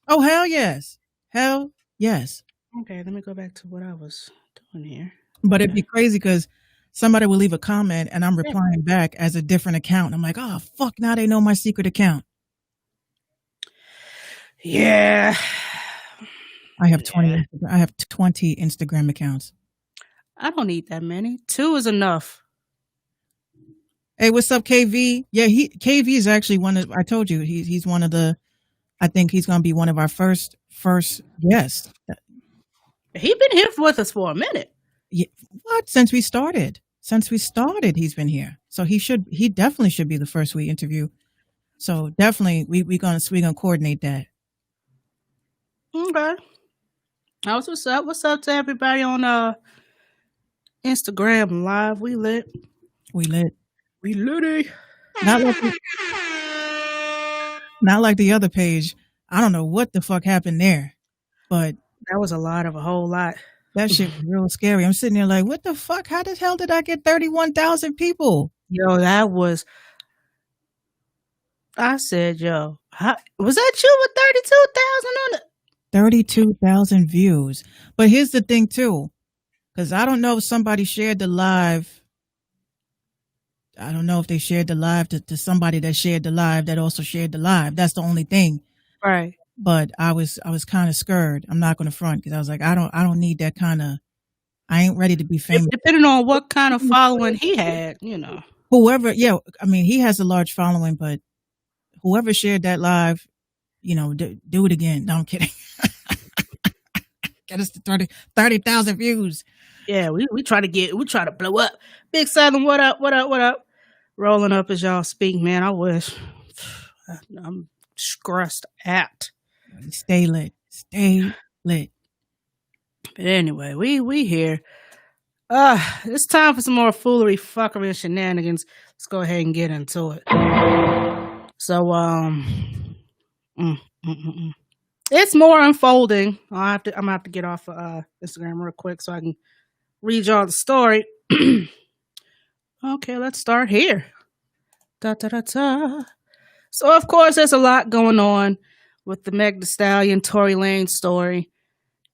Oh, hell yes. Hell yes. Okay, let me go back to what I was doing here. But it'd be crazy because somebody will leave a comment and I'm replying back as a different account. I'm like, oh, fuck, now they know my secret account. Yeah. I have 20 Instagram accounts. I don't need that many. 2 is enough. Hey, what's up, KV? Yeah, KV is actually one of, I told you, he's one of the, I think he's going to be one of our first guests. He's been here with us for a minute. Yeah, what? Since we started, he's been here. So he definitely should be the first we interview. So definitely, we're gonna coordinate that. Okay. What's up? What's up to everybody on Instagram Live? We lit. We lit. We litty. Not like the other page. I don't know what the fuck happened there, but that was a whole lot. That shit was real scary. I'm sitting there like, what the fuck? How the hell did I get 31,000 people? Yo, that was. I said, yo, was that you with 32,000 on it? 32,000 views. But here's the thing too, because I don't know if somebody shared the live. I don't know if they shared the live to somebody that shared the live that also shared the live. That's the only thing. Right. But I was kind of scared. I'm not going to front because I was like, I don't need that kind of. I ain't ready to be famous. Depending on what kind of following he had, you know. Whoever, yeah, I mean, he has a large following, but whoever shared that live, you know, do it again. No, I'm kidding. Get us to 30,000 views. Yeah, we try to blow up. Big Southern, what up? Rolling up as y'all speak, man. I wish. I'm stressed out. Stay lit. But anyway, we here. It's time for some more foolery, fuckery, and shenanigans. Let's go ahead and get into it. So, it's more unfolding. I'm gonna have to get off of Instagram real quick so I can read y'all the story. Okay, let's start here. So, of course, there's a lot going on with the Meg Thee Stallion, Tory Lanez story,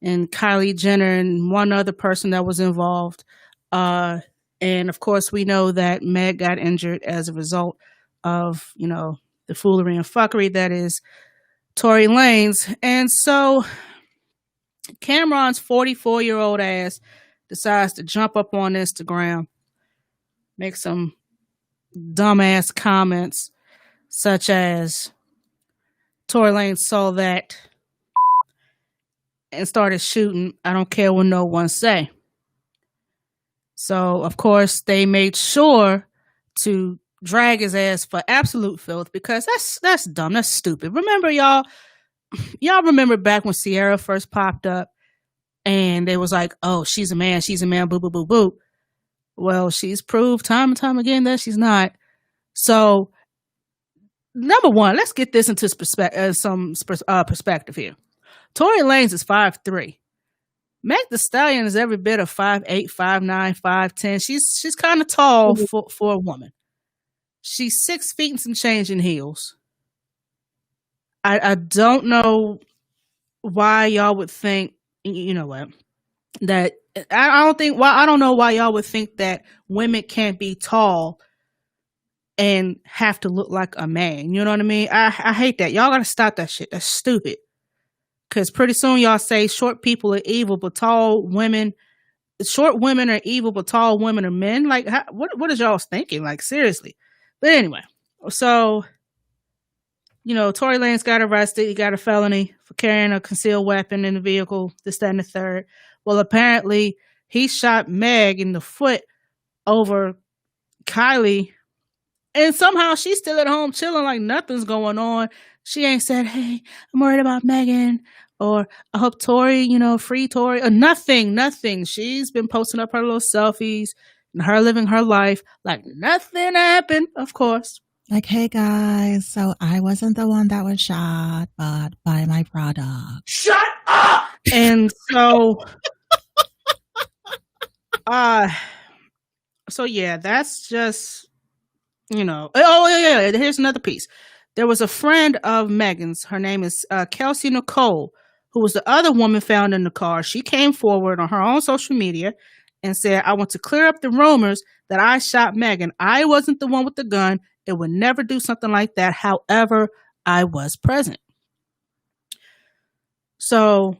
and Kylie Jenner and one other person that was involved. And, of course, we know that Meg got injured as a result of, you know, the foolery and fuckery that is Tory Lanez. And so Cameron's 44-year-old ass decides to jump up on Instagram, make some dumbass comments such as Tory Lanez saw that and started shooting. I don't care what no one say. So, of course, they made sure to drag his ass for absolute filth because that's dumb. That's stupid. Remember, y'all remember back when Sierra first popped up and they was like, oh, she's a man, boo, boo, boo, boo. Well, she's proved time and time again that she's not. So, number one, let's get this into some perspective here. Tory Lanez is 5'3". Meg Thee Stallion is every bit of 5'8", 5'9", 5'10". She's kind of tall for a woman. She's 6 feet and some change in heels. I don't know why y'all would think, you know what, that I don't think why. I don't know why y'all would think that women can't be tall and have to look like a man. You know what I mean? I hate that. Y'all gotta stop that shit. That's stupid. Because pretty soon y'all say short people are evil, but short women are evil, but tall women are men. Like, what is y'all thinking? Like, seriously. But anyway, so, Tory Lanez got arrested. He got a felony for carrying a concealed weapon in the vehicle, this, that, and the third. Well, apparently he shot Meg in the foot over Kylie, and somehow she's still at home chilling like nothing's going on. She ain't said, hey, I'm worried about Megan, or I hope Tory, free Tory, or nothing. She's been posting up her little selfies and her living her life like nothing happened, of course. Like, hey guys, so I wasn't the one that was shot, but buy my product. Shut up! And so, so yeah, that's just, Oh, yeah. Here's another piece. There was a friend of Megan's. Her name is Kelsey Nicole, who was the other woman found in the car. She came forward on her own social media and said, I want to clear up the rumors that I shot Megan. I wasn't the one with the gun. It would never do something like that. However, I was present. So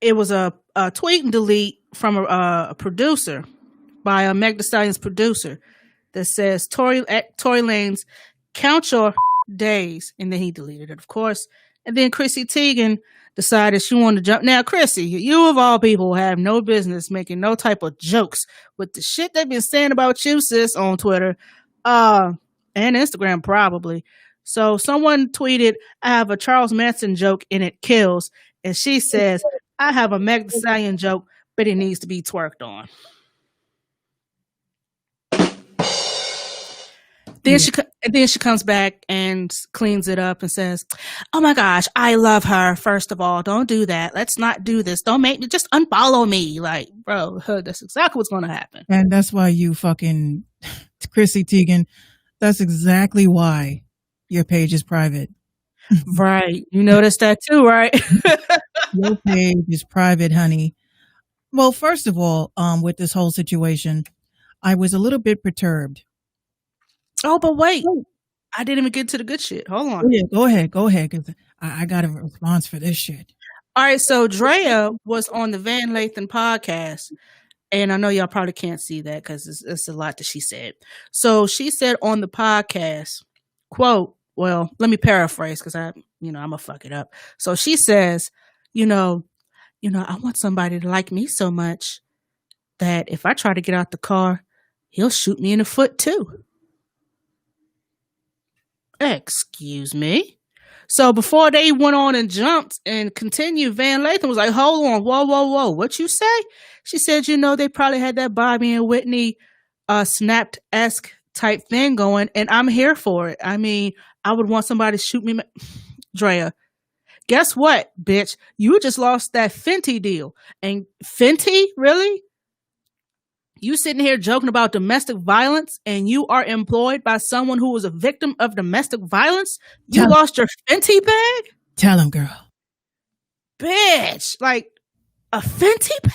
it was a tweet and delete from a producer by a Meg Thee Stallion's producer that says, Tory Lanez, count your days. And then he deleted it, of course. And then Chrissy Teigen decided she wanted to jump. Now, Chrissy, you of all people have no business making no type of jokes with the shit they've been saying about you, sis, on Twitter and Instagram, probably. So someone tweeted, I have a Charles Manson joke and it kills. And she says, I have a Meg Thee Stallion joke, but it needs to be twerked on. Then she comes back and cleans it up and says, oh my gosh, I love her. First of all, don't do that. Let's not do this. Don't make me, just unfollow me. Like, bro, that's exactly what's going to happen. And that's why you fucking, Chrissy Teigen, that's exactly why your page is private. Right. You noticed that too, right? Your page is private, honey. Well, first of all, with this whole situation, I was a little bit perturbed. Oh, but wait. I didn't even get to the good shit. Hold on. Yeah, go ahead, because I got a response for this shit. All right, so Drea was on the Van Lathan podcast, and I know y'all probably can't see that because it's a lot that she said. So she said on the podcast, quote, well, let me paraphrase because I'm going to fuck it up. So she says, I want somebody to like me so much that if I try to get out the car, he'll shoot me in the foot too. Excuse me. So before they went on and jumped and continued, Van Lathan was like, hold on, whoa. What you say? She said, they probably had that Bobby and Whitney Snapped-esque type thing going, and I'm here for it. I mean, I would want somebody to shoot me. Drea, guess what, bitch? You just lost that Fenty deal. And Fenty, really? You sitting here joking about domestic violence and you are employed by someone who was a victim of domestic violence? You lost your Fenty bag? Tell him, girl. Bitch, like a Fenty bag?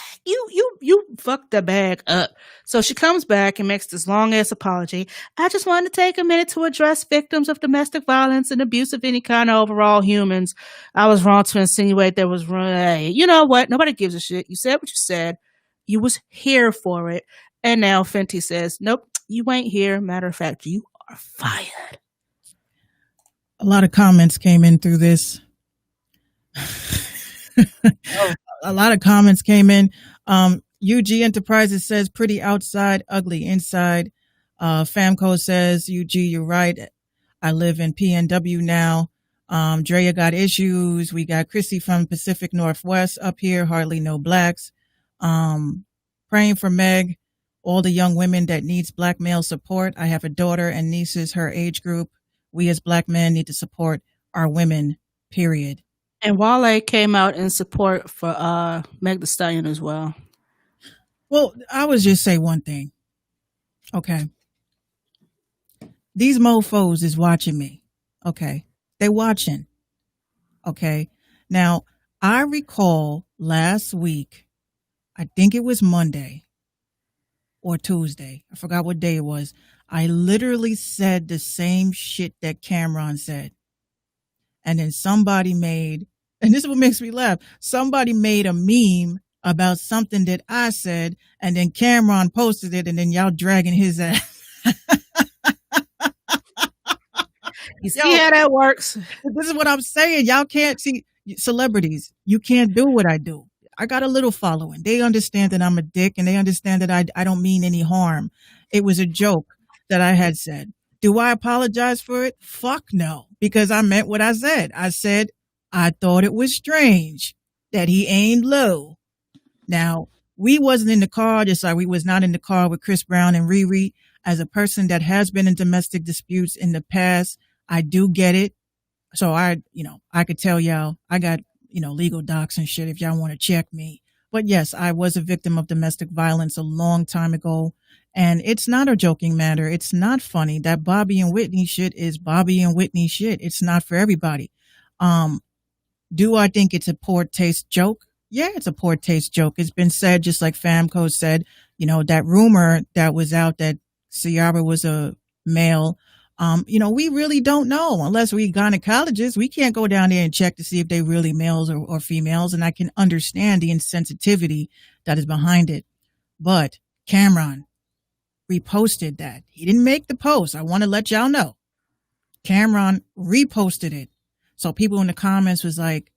You fucked the bag up. So she comes back and makes this long ass apology. I just wanted to take a minute to address victims of domestic violence and abuse of any kind of overall humans. I was wrong to insinuate there was wrong. You know what? Nobody gives a shit. You said what you said. You was here for it. And now Fenty says, nope, you ain't here. Matter of fact, you are fired. A lot of comments came in through this. A lot of comments came in. UG Enterprises says, pretty outside, ugly inside. Famco says, UG, you're right. I live in PNW now. Drea got issues. We got Chrissy from Pacific Northwest up here. Hardly no blacks. Praying for Meg, all the young women that needs black male support. I have a daughter and nieces, her age group. We as black men need to support our women, period. And Wale came out in support for Meg Thee Stallion as well. Well, I would just say one thing. Okay. These mofos is watching me. Okay. They watching. Okay. Now, I recall last week, I think it was Monday or Tuesday. I forgot what day it was. I literally said the same shit that Cameron said. And then somebody made, and this is what makes me laugh, somebody made a meme about something that I said, and then Cameron posted it, and then y'all dragging his ass. You see how that works? This is what I'm saying. Y'all can't see celebrities. You can't do what I do. I got a little following. They understand that I'm a dick, and they understand that I don't mean any harm. It was a joke that I had said. Do I apologize for it? Fuck no, because I meant what I said. I said I thought it was strange that he aimed low. Now, we wasn't in the car, just like we was not in the car with Chris Brown and Riri. As a person that has been in domestic disputes in the past, I do get it. So I could tell y'all, I got, legal docs and shit if y'all want to check me. But yes, I was a victim of domestic violence a long time ago. And it's not a joking matter. It's not funny. That Bobby and Whitney shit is Bobby and Whitney shit. It's not for everybody. Do I think it's a poor taste joke? Yeah, it's a poor taste joke. It's been said, just like Famco said, that rumor that was out that Ciara was a male. We really don't know unless we gynecologists. We can't go down there and check to see if they really males or females. And I can understand the insensitivity that is behind it. But Cameron reposted that. He didn't make the post. I want to let y'all know. Cameron reposted it. So people in the comments was like,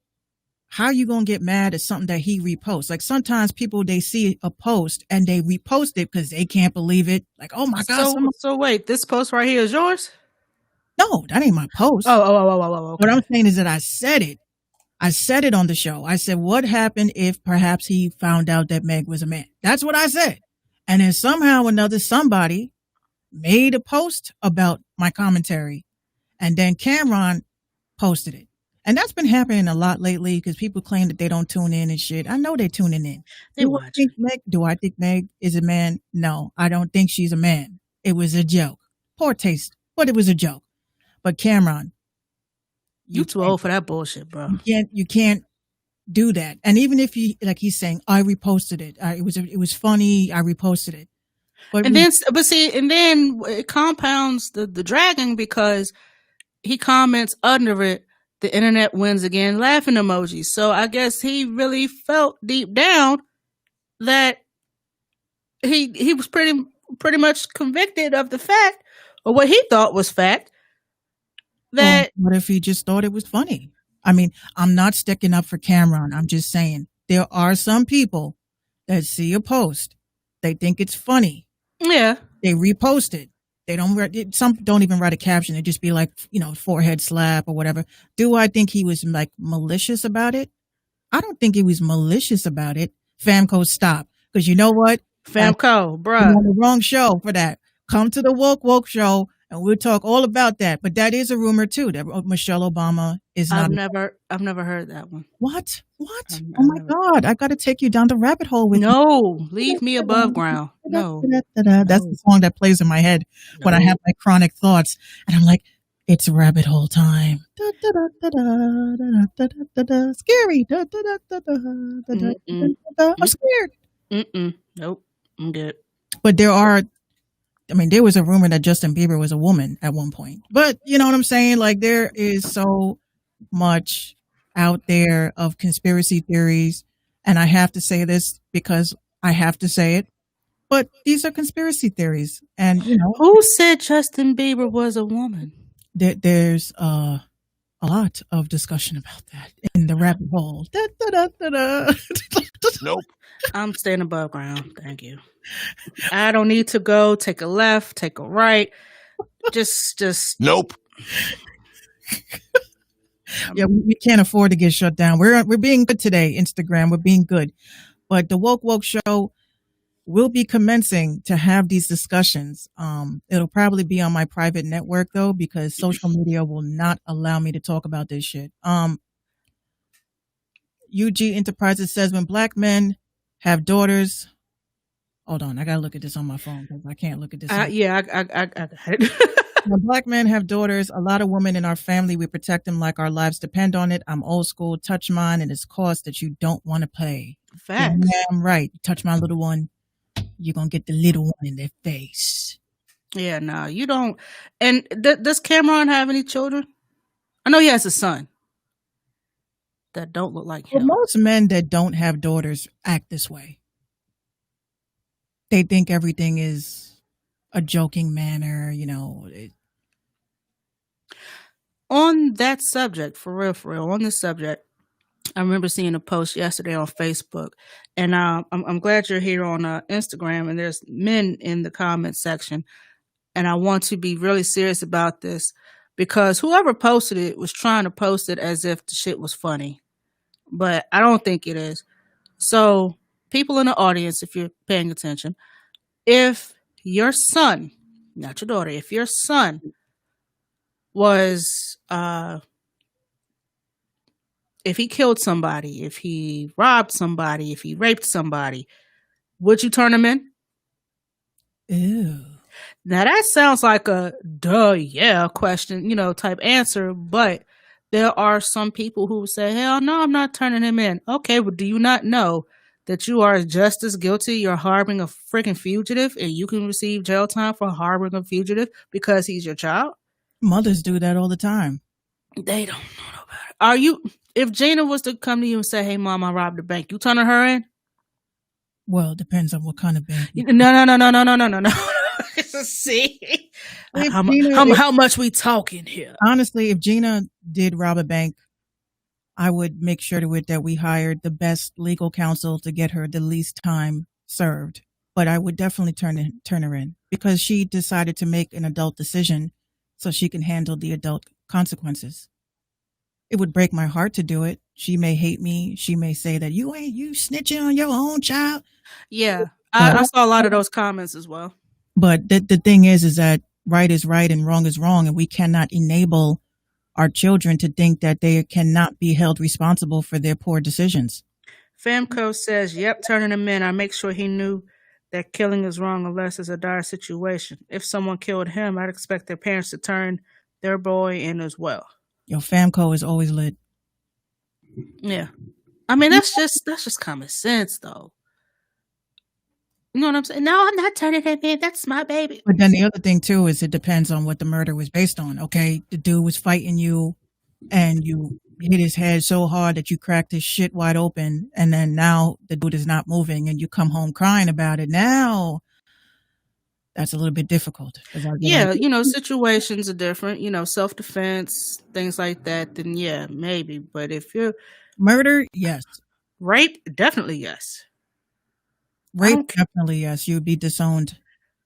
how are you going to get mad at something that he reposts? Like sometimes people, they see a post and they repost it because they can't believe it. Like, oh my God. So wait, this post right here is yours? No, that ain't my post. Oh. Okay. What I'm saying is that I said it. I said it on the show. I said, what happened if perhaps he found out that Meg was a man? That's what I said. And then somehow or another, somebody made a post about my commentary. And then Cameron posted it. And that's been happening a lot lately because people claim that they don't tune in and shit. I know they're tuning in. Do I think Meg is a man? No, I don't think she's a man. It was a joke. Poor taste, but it was a joke. But Cameron, you too old for that bullshit, bro. You can't do that. And even if he's saying, I reposted it. It was funny. I reposted it. But then it compounds the dragging because he comments under it, the internet wins again, laughing emojis. So I guess he really felt deep down that he was pretty much convicted of the fact, or what he thought was fact, that. What if he just thought it was funny? I mean, I'm not sticking up for Cameron. I'm just saying there are some people that see a post, they think it's funny. Yeah. They repost it. Some don't even write a caption. It just be like, forehead slap or whatever. Do I think he was like malicious about it? I don't think he was malicious about it. Famco, stop. Because you know what? Famco, bruh. I'm on the wrong show for that. Come to the Woke show and we'll talk all about that. But that is a rumor too, that Michelle Obama is not. I've never heard that one. What? Oh my God. I got to take you down the rabbit hole with you. Leave me above ground. No. That's the song that plays in my head when I have my chronic thoughts. And I'm like, it's rabbit hole time. Scary. I'm scared. Nope. I'm good. But there was a rumor that Justin Bieber was a woman at one point. But you know what I'm saying? Like there is so much out there of conspiracy theories. And I have to say this because I have to say it. But these are conspiracy theories. And, who said Justin Bieber was a woman? There's a lot of discussion about that in the rabbit hole. Nope. I'm staying above ground. Thank you. I don't need to go take a left, take a right. Just. Nope. Yeah, we can't afford to get shut down. We're being good today, Instagram. We're being good. But the Woke Show will be commencing to have these discussions. It'll probably be on my private network though, because social media will not allow me to talk about this shit. UG Enterprises says when black men have daughters. Hold on, I gotta look at this on my phone because I can't look at this. I got it. When black men have daughters, a lot of women in our family, we protect them like our lives depend on it. I'm old school, touch mine, and it's cost that you don't want to pay. Facts. Damn right. Touch my little one, you're gonna get the little one in their face. Yeah, no, you don't. And does Cameron have any children? I know he has a son that don't look like Well, him. most men that don't have daughters act this way. They think everything is a joking manner, you know. On that subject, for real, on this subject, I remember seeing a post yesterday on Facebook, and I'm glad you're here on Instagram, and there's men in the comment section, and I want to be really serious about this because whoever posted it was trying to post it as if the shit was funny, but I don't think it is. So, people in the audience, if you're paying attention, if your son, not your daughter, if your son was if he killed somebody, if he robbed somebody, if he raped somebody, would you turn him in? Ew. Now that sounds like a duh yeah question, type answer, but there are some people who say, hell no, I'm not turning him in. Okay, but do you not know that you are just as guilty? You're harboring a freaking fugitive and you can receive jail time for harboring a fugitive because he's your child? Mothers do that all the time. They don't know about it. If Gina was to come to you and say, hey mom, I robbed a bank, you turning her in? Well, it depends on what kind of bank. No. See, how much we talking here? Honestly, if Gina did rob a bank, I would make sure that we hired the best legal counsel to get her the least time served. But I would definitely turn her in because she decided to make an adult decision so she can handle the adult consequences. It would break my heart to do it. She may hate me. She may say that you snitching on your own child. Yeah, I saw a lot of those comments as well. But the thing is that right is right and wrong is wrong, and we cannot enable our children to think that they cannot be held responsible for their poor decisions. Famco says, yep, turning him in. I make sure he knew that killing is wrong unless it's a dire situation. If someone killed him, I'd expect their parents to turn their boy in as well. Yo, Famco is always lit. Yeah. I mean, that's just common sense, though. You know what I'm saying? No, I'm not turning him in. That's my baby. But then the other thing, too, is it depends on what the murder was based on. Okay, the dude was fighting you and you hit his head so hard that you cracked his shit wide open. And then now the dude is not moving and you come home crying about it. Now that's a little bit difficult. Yeah, situations are different, self-defense, things like that, then yeah, maybe. But if you're... Murder, yes. Rape, definitely yes. Rape, definitely yes. You'd be disowned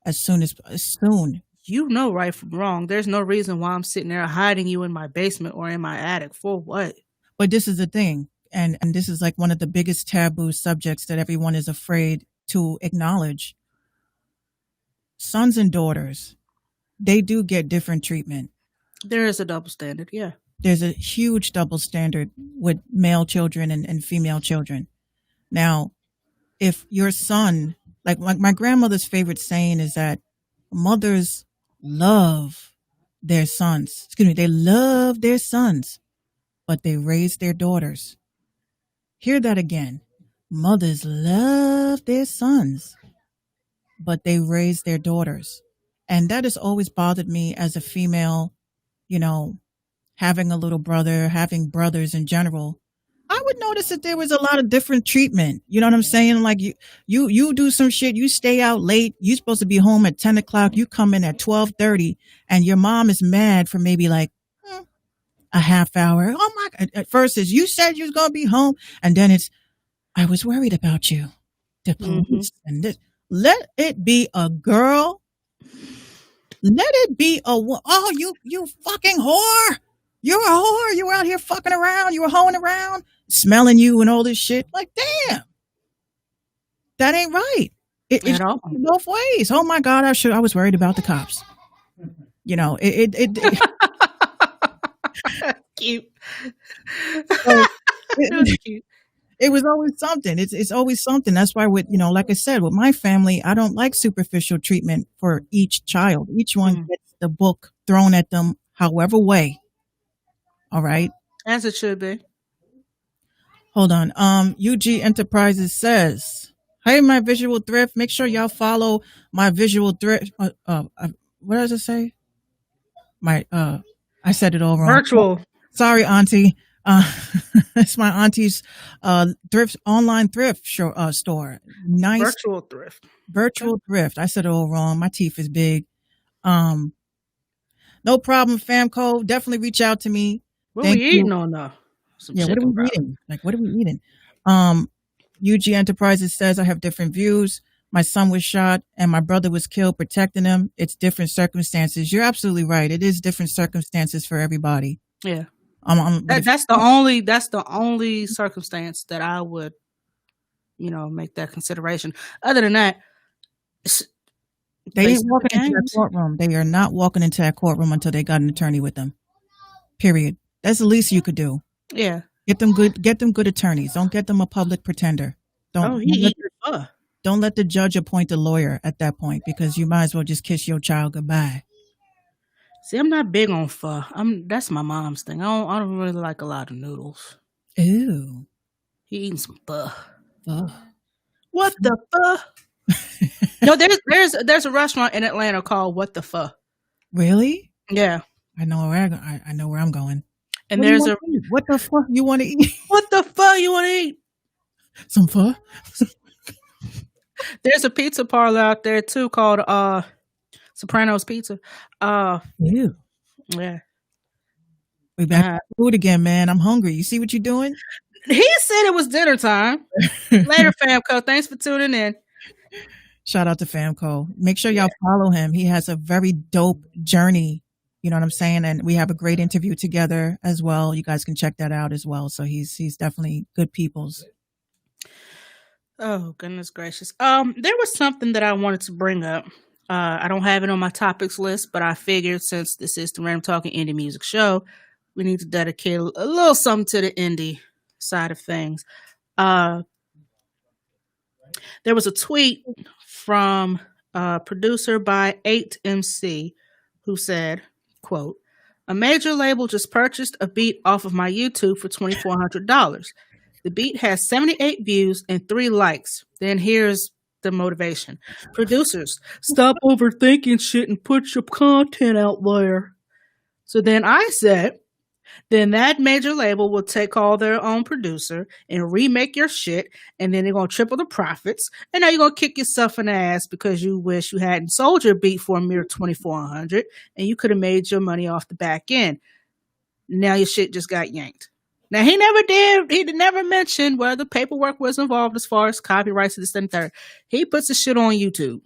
as soon. You know right from wrong. There's no reason why I'm sitting there hiding you in my basement or in my attic. For what? But this is the thing, and this is like one of the biggest taboo subjects that everyone is afraid to acknowledge. Sons and daughters, they do get different treatment. There is a double standard, yeah. There's a huge double standard with male children and female children. Now, if your son, like my grandmother's favorite saying is that mothers love their sons. They love their sons, but they raise their daughters. Hear that again. Mothers love their sons, but they raise their daughters. And that has always bothered me as a female, having a little brother, having brothers in general. I would notice that there was a lot of different treatment. You know what I'm saying? Like you do some shit, you stay out late, you're supposed to be home at 10 o'clock, you come in at 12:30 and your mom is mad for maybe like a half hour. Oh my God. At first it's, you said you was going to be home. And then it's, I was worried about you. The police and this. Let it be a girl. Let it be you fucking whore. You're a whore. You were out here fucking around. You were hoeing around, smelling you and all this shit. Like, damn. That ain't right. It's both ways. Oh my God. I was worried about the cops. Cute. It was always something. It's always something. That's why like I said, with my family, I don't like superficial treatment for each child. Each one gets the book thrown at them however way. All right. As it should be. Hold on. UG Enterprises says, "Hey, my visual thrift. Make sure y'all follow my visual thrift. What does it say? I said it all wrong. Virtual. Sorry, Auntie. It's my auntie's online thrift store. Nice Virtual thrift. virtual thrift. I said it all wrong. My teeth is big. No problem, Famco. Definitely reach out to me. What are we eating on though? Yeah, what are we eating? Like, what are we eating? UG Enterprises says, I have different views. My son was shot and my brother was killed protecting him. It's different circumstances. You're absolutely right. It is different circumstances for everybody. Yeah. That's the only circumstance that I would, make that consideration. Other than that, they ain't walking into that courtroom. They are not walking into that courtroom until they got an attorney with them. Period. That's the least you could do. Yeah. Get them good attorneys. Don't get them a public pretender. Don't let the judge appoint a lawyer at that point, because you might as well just kiss your child goodbye. See, I'm not big on pho. That's my mom's thing. I don't really like a lot of noodles. Ew. He eating some pho. Pho. What the pho? No, there's a restaurant in Atlanta called What the Pho. Really? Yeah. I know where I'm going. And there's what the fuck you want to eat? What the fuck you want to eat? Some pho? There's a pizza parlor out there too called Soprano's Pizza. Ew. Yeah. We back to food again, man. I'm hungry. You see what you're doing? He said it was dinner time. Later, Famco. Thanks for tuning in. Shout out to Famco. Make sure y'all follow him. He has a very dope journey. You know what I'm saying? And we have a great interview together as well. You guys can check that out as well. So he's definitely good people's. Oh, goodness gracious. There was something that I wanted to bring up. I don't have it on my topics list, but I figured since this is the Random Talking Indie Music Show, we need to dedicate a little something to the indie side of things. There was a tweet from a producer by 8MC who said, quote, "A major label just purchased a beat off of my YouTube for $2,400. The beat has 78 views and 3 likes. Then here's the motivation. Producers, stop overthinking shit and put your content out there." So then I said, then that major label will take all their own producer and remake your shit, and then they're going to triple the profits, and now you're going to kick yourself in the ass because you wish you hadn't sold your beat for a mere $2,400 and you could have made your money off the back end. Now your shit just got yanked. Now he never mentioned where the paperwork was involved as far as copyrights, this and third. He puts the shit on YouTube.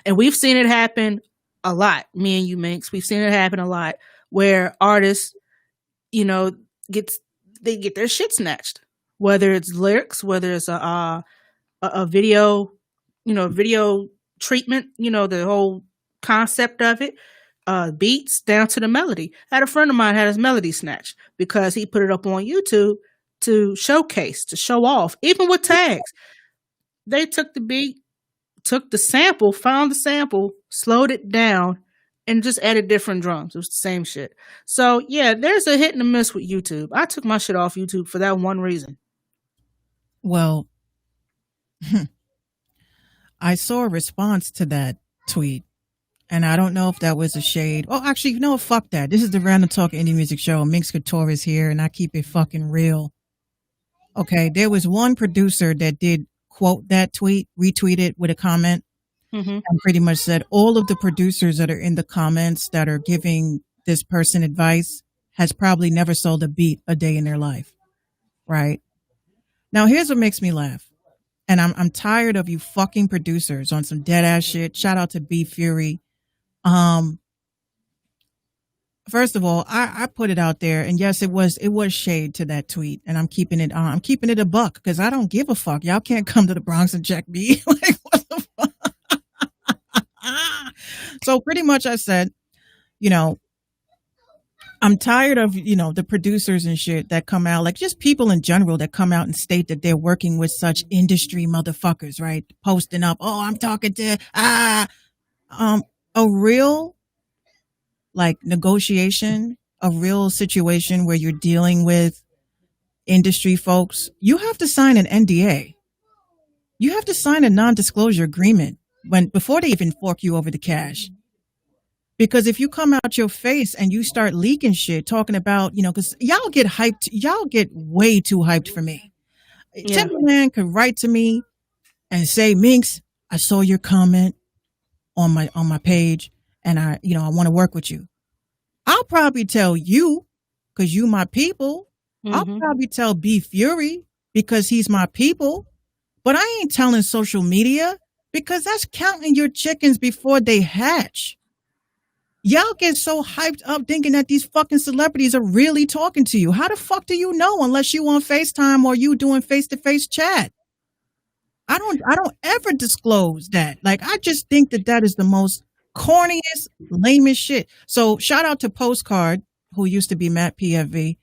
And we've seen it happen a lot. Me and you, Minx, we've seen it happen a lot where artists, get their shit snatched. Whether it's lyrics, whether it's a video, video treatment, the whole concept of it, beats down to the melody. I had a friend of mine had his melody snatched because he put it up on YouTube to showcase, to show off, even with tags. They took the beat, took the sample, found the sample, slowed it down, and just added different drums. It was the same shit. So yeah, there's a hit and a miss with YouTube. I took my shit off YouTube for that one reason. Well, I saw a response to that tweet, and I don't know if that was a shade. Oh, actually, fuck that. This is the Random Talk Indie Music Show. Minx Couture is here, and I keep it fucking real. Okay, there was one producer that did quote that tweet, retweet it with a comment, and pretty much said all of the producers that are in the comments that are giving this person advice has probably never sold a beat a day in their life. Right? Now, here's what makes me laugh. And I'm tired of you fucking producers on some dead ass shit. Shout out to B Fury. First of all, I put it out there, and yes, it was shade to that tweet, and I'm keeping it a buck because I don't give a fuck. Y'all can't come to the Bronx and check me. Like, what the fuck? So pretty much I said, I'm tired of, the producers and shit that come out, like just people in general that come out and state that they're working with such industry motherfuckers, right? Posting up, oh, I'm talking to, a real like negotiation, a real situation where you're dealing with, industry folks, you have to sign an NDA. You have to sign a non-disclosure agreement before they even fork you over the cash. Because if you come out your face and you start leaking shit, talking about, because y'all get hyped, y'all get way too hyped for me. Yeah. Timberland could write to me and say, Minx, I saw your comment on my page, and I want to work with you. I'll probably tell you, because you my people. I'll probably tell B Fury because he's my people. But I ain't telling social media because that's counting your chickens before they hatch. Y'all get so hyped up thinking that these fucking celebrities are really talking to you. How the fuck do you know unless you on FaceTime or you doing face-to-face chat? I don't ever disclose that. Like, I just think that is the most corniest, lamest shit. So shout out to Postcard, who used to be Matt PFV.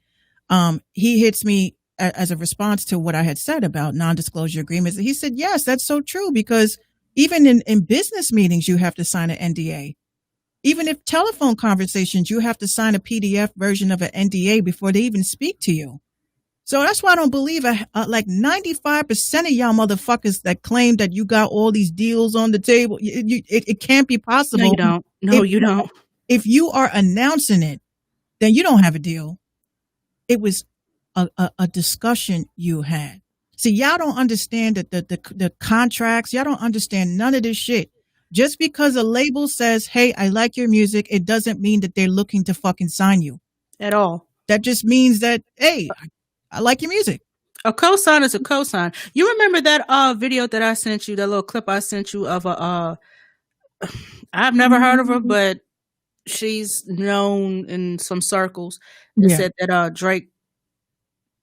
He hits me as a response to what I had said about non-disclosure agreements. He said, yes, that's so true, because even in business meetings, you have to sign an NDA. Even if telephone conversations, you have to sign a PDF version of an NDA before they even speak to you. So that's why I don't believe like 95% of y'all motherfuckers that claim that you got all these deals on the table. It can't be possible. No, you don't. No, you don't. If you are announcing it, then you don't have a deal. It was a discussion you had. See, y'all don't understand that the contracts. Y'all don't understand none of this shit. Just because a label says, hey, I like your music, it doesn't mean that they're looking to fucking sign you. At all. That just means that, hey, I like your music. A cosign is a cosign. You remember that video that I sent you, that little clip I sent you of I've never heard of her, but she's known in some circles. It said that Drake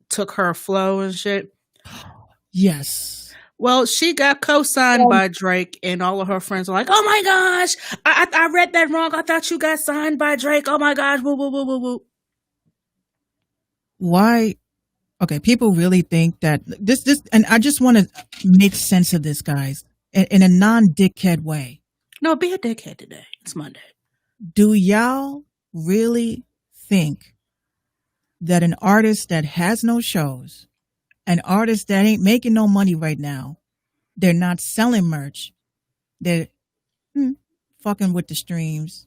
took her flow and shit. Yes. Well, she got co-signed by Drake, and all of her friends are like, "Oh my gosh, I read that wrong. I thought you got signed by Drake. Oh my gosh, woo woo woo woo woo." Why? Okay, people really think that this, and I just want to make sense of this, guys, in a non-dickhead way. No, be a dickhead today. It's Monday. Do y'all really think that an artist that has no shows, an artist that ain't making no money right now, they're not selling merch, they're fucking with the streams,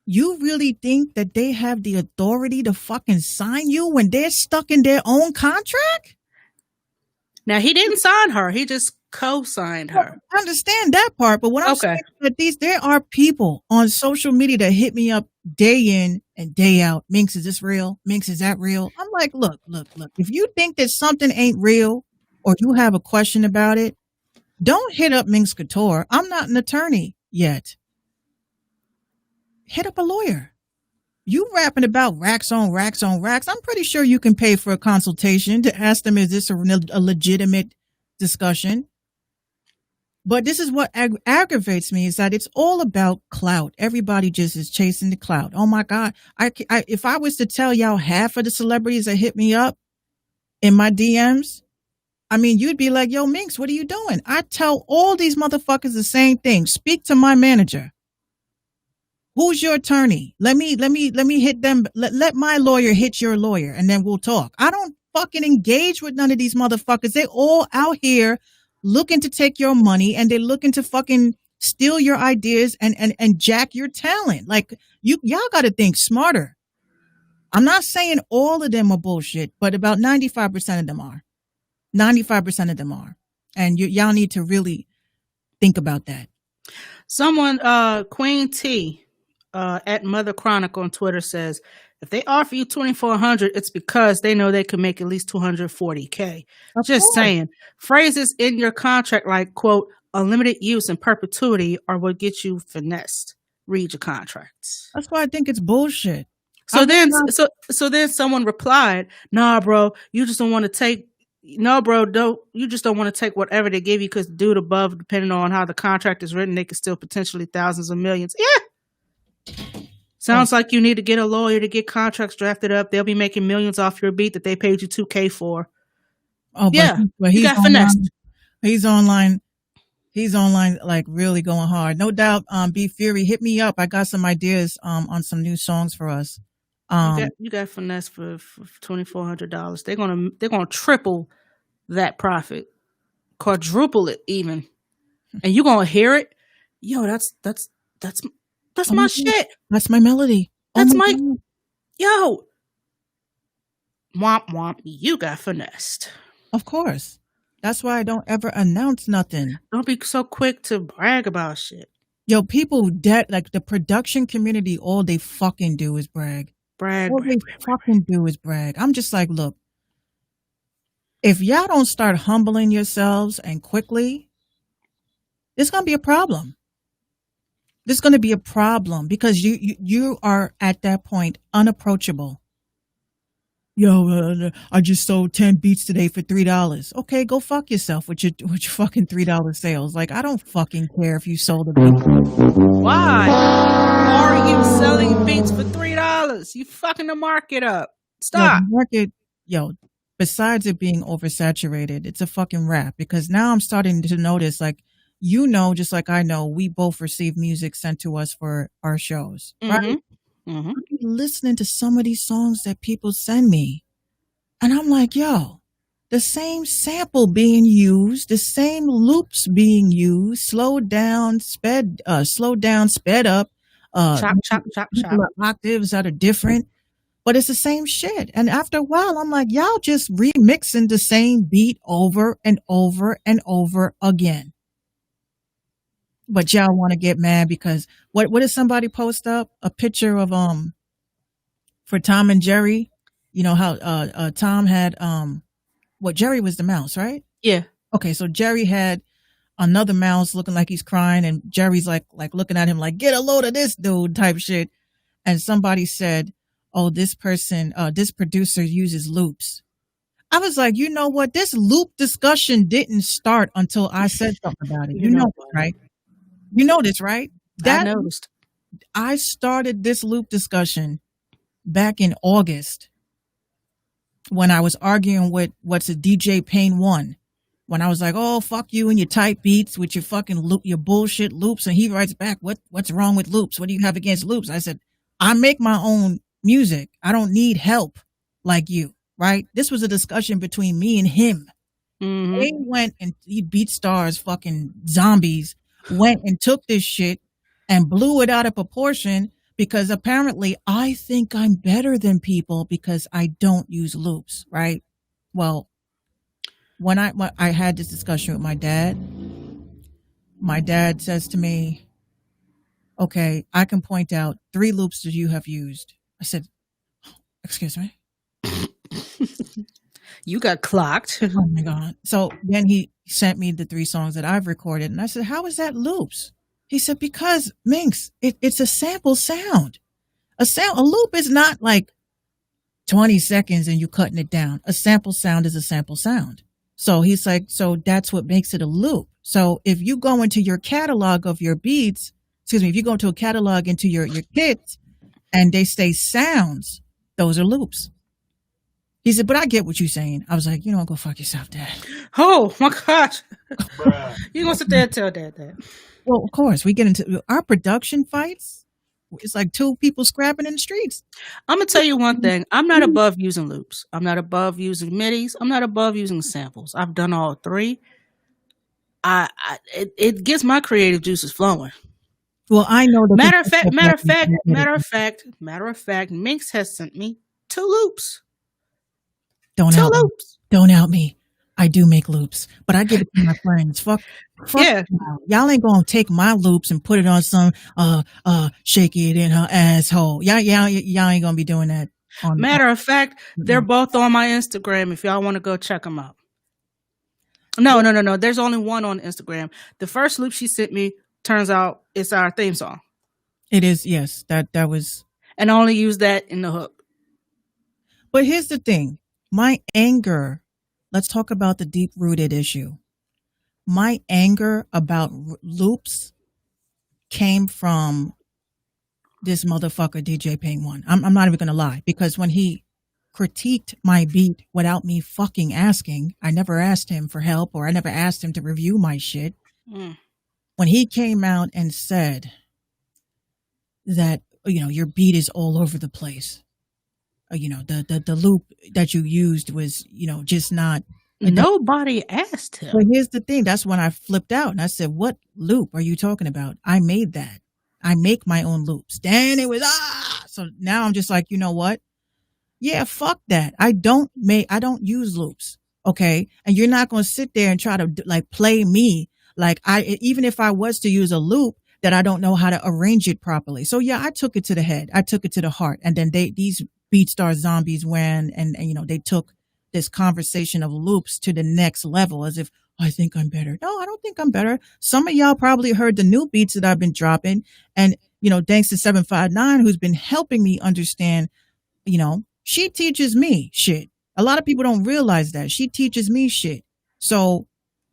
you really think that they have the authority to fucking sign you when they're stuck in their own contract? Now, he didn't sign her. He just co-signed her. I understand that part, but what I'm saying is that there are people on social media that hit me up day in and day out. Minx, is this real? Minx, is that real? I'm like, look. If you think that something ain't real or you have a question about it, don't hit up Minx Couture. I'm not an attorney yet. Hit up a lawyer. You rapping about racks on racks on racks. I'm pretty sure you can pay for a consultation to ask them, is this a legitimate discussion? But this is what aggravates me, is that it's all about clout. Everybody just is chasing the clout. Oh my God. If I was to tell y'all half of the celebrities that hit me up in my DMs, I mean, you'd be like, yo, Minx, what are you doing? I tell all these motherfuckers the same thing. Speak to my manager. Who's your attorney? Let me hit them. Let my lawyer hit your lawyer, and then we'll talk. I don't fucking engage with none of these motherfuckers. They all out here looking to take your money, and they're looking to fucking steal your ideas and jack your talent. Like, y'all got to think smarter. I'm not saying all of them are bullshit, but about 95% of them are. 95% of them are. And y'all need to really think about that. Someone, Queen T, at Mother Chronic on Twitter says, if they offer you $2,400, it's because they know they can make at least $240K. Just saying. Phrases in your contract like, quote, unlimited use and perpetuity are what gets you finessed. Read your contracts. That's why I think it's bullshit. So then someone replied, nah, bro, you just don't want to take. No, bro, you just don't want to take whatever they give you, because the dude above, depending on how the contract is written, they could steal potentially thousands of millions. Yeah. Sounds like you need to get a lawyer to get contracts drafted up. They'll be making millions off your beat that they paid you $2K for. Oh, yeah. But he got finessed. He's online, like really going hard. No doubt. B Fury, hit me up. I got some ideas on some new songs for us. You got finesse for $2,400. They're gonna triple that profit, quadruple it even, and you're gonna hear it. Yo, that's my shit. That's my melody. That's my God. Yo. Womp womp. You got finessed. Of course. That's why I don't ever announce nothing. Don't be so quick to brag about shit. Yo, people like the production community, all they fucking do is brag. All they fucking do is brag. I'm just like, look, if y'all don't start humbling yourselves and quickly, there's gonna be a problem. There's gonna be a problem because you are at that point unapproachable. Yo, I just sold 10 beats today for $3. Okay, go fuck yourself with your fucking $3 sales. Like, I don't fucking care if you sold a beat. Why are you selling beats for $3? You fucking the market up. Stop. Besides it being oversaturated, it's a fucking rap because now I'm starting to notice, like, just like I know, we both receive music sent to us for our shows, right? Mm-hmm. I'm listening to some of these songs that people send me, and I'm like, yo, the same sample being used, the same loops being used, slowed down, sped up, chop, octaves that are different, but it's the same shit. And after a while, I'm like, y'all just remixing the same beat over and over and over again. But y'all want to get mad because what did somebody post up? A picture of for Tom and Jerry. You know how Tom had Jerry was the mouse, right? Yeah. Okay, so Jerry had another mouse looking like he's crying, and Jerry's like looking at him like, get a load of this dude type shit. And somebody said, oh, this producer uses loops. I was like, you know what? This loop discussion didn't start until I said something about it. You know this, right? You know this, right? I noticed. I started this loop discussion back in August when I was arguing with what's a DJ Payne 1. When I was like, oh, fuck you and your type beats with your fucking loop, your bullshit loops. And he writes back, what's wrong with loops? What do you have against loops? I said, I make my own music. I don't need help like you, right? This was a discussion between me and him. Mm-hmm. They went and he BeatStars fucking zombies went and took this shit and blew it out of proportion because apparently I think I'm better than people because I don't use loops, right? Well, when I had this discussion with my dad says to me, okay, I can point out 3 loops that you have used. I said, excuse me? You got clocked. Oh my God. So then he sent me the 3 songs that I've recorded. And I said, how is that loops? He said, because Minx, it's a sample sound. A loop is not like 20 seconds and you cutting it down. A sample sound is a sample sound. So he's like, so that's what makes it a loop. So if you go into your catalog of your beats, if you go into a catalog into your kits and they say sounds, those are loops. He said, but I get what you're saying. I was like, you know, go fuck yourself, Dad. Oh, my gosh. You going to sit there and tell Dad that? Well, of course. We get into our production fights. It's like 2 people scrapping in the streets. I'm going to tell you one thing. I'm not above using loops. I'm not above using midis. I'm not above using samples. I've done all 3. It gets my creative juices flowing. Well, I know that. Matter of fact, Minx has sent me 2 loops. Don't out me. I do make loops, but I give it to my friends. Fuck yeah. Y'all ain't gonna take my loops and put it on some shake it in her asshole. Y'all ain't gonna be doing that. Matter of fact, they're both on my Instagram. If y'all want to go check them out. No. There's only one on Instagram. The first loop she sent me turns out it's our theme song. It is, yes. That was, and I only use that in the hook. But here's the thing. My anger, let's talk about the deep-rooted issue. My anger about loops came from this motherfucker, DJ Payne 1. I'm not even going to lie, because when he critiqued my beat without me fucking asking, I never asked him for help or I never asked him to review my shit. When he came out and said that, you know, your beat is all over the place. the loop that you used was, just not. Nobody asked him. But here's the thing. That's when I flipped out and I said, what loop are you talking about? I made that. I make my own loops. Then it was, So now I'm just like, you know what? Yeah, fuck that. I don't use loops. Okay. And you're not going to sit there and try to like play me. Like even if I was to use a loop that I don't know how to arrange it properly. So yeah, I took it to the head. I took it to the heart. And then these BeatStar zombies went and they took this conversation of loops to the next level as if I think I'm better. No, I don't think I'm better. Some of y'all probably heard the new beats that I've been dropping. And, thanks to 759, who's been helping me understand, she teaches me shit. A lot of people don't realize that. She teaches me shit. So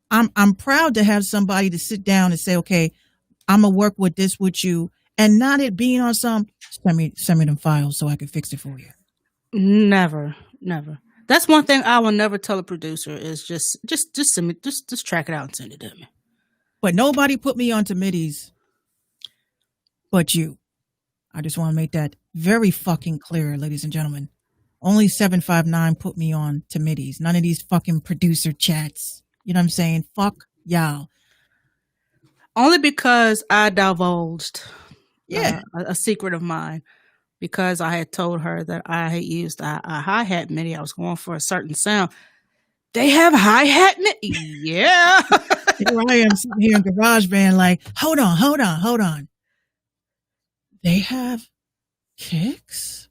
I'm proud to have somebody to sit down and say, okay, I'm going to work with this with you. And not it being on some, send me them files so I can fix it for you. Never. That's one thing I will never tell a producer is just send me, just track it out and send it to me. But nobody put me onto midis but you. I just want to make that very fucking clear, ladies and gentlemen. Only 759 put me on to midis. None of these fucking producer chats. You know what I'm saying? Fuck y'all. Only because I divulged a secret of mine. Because I had told her that I had used a hi-hat MIDI. I was going for a certain sound. They have hi-hat MIDI. Yeah. Here I am sitting here in GarageBand like, hold on. They have kicks?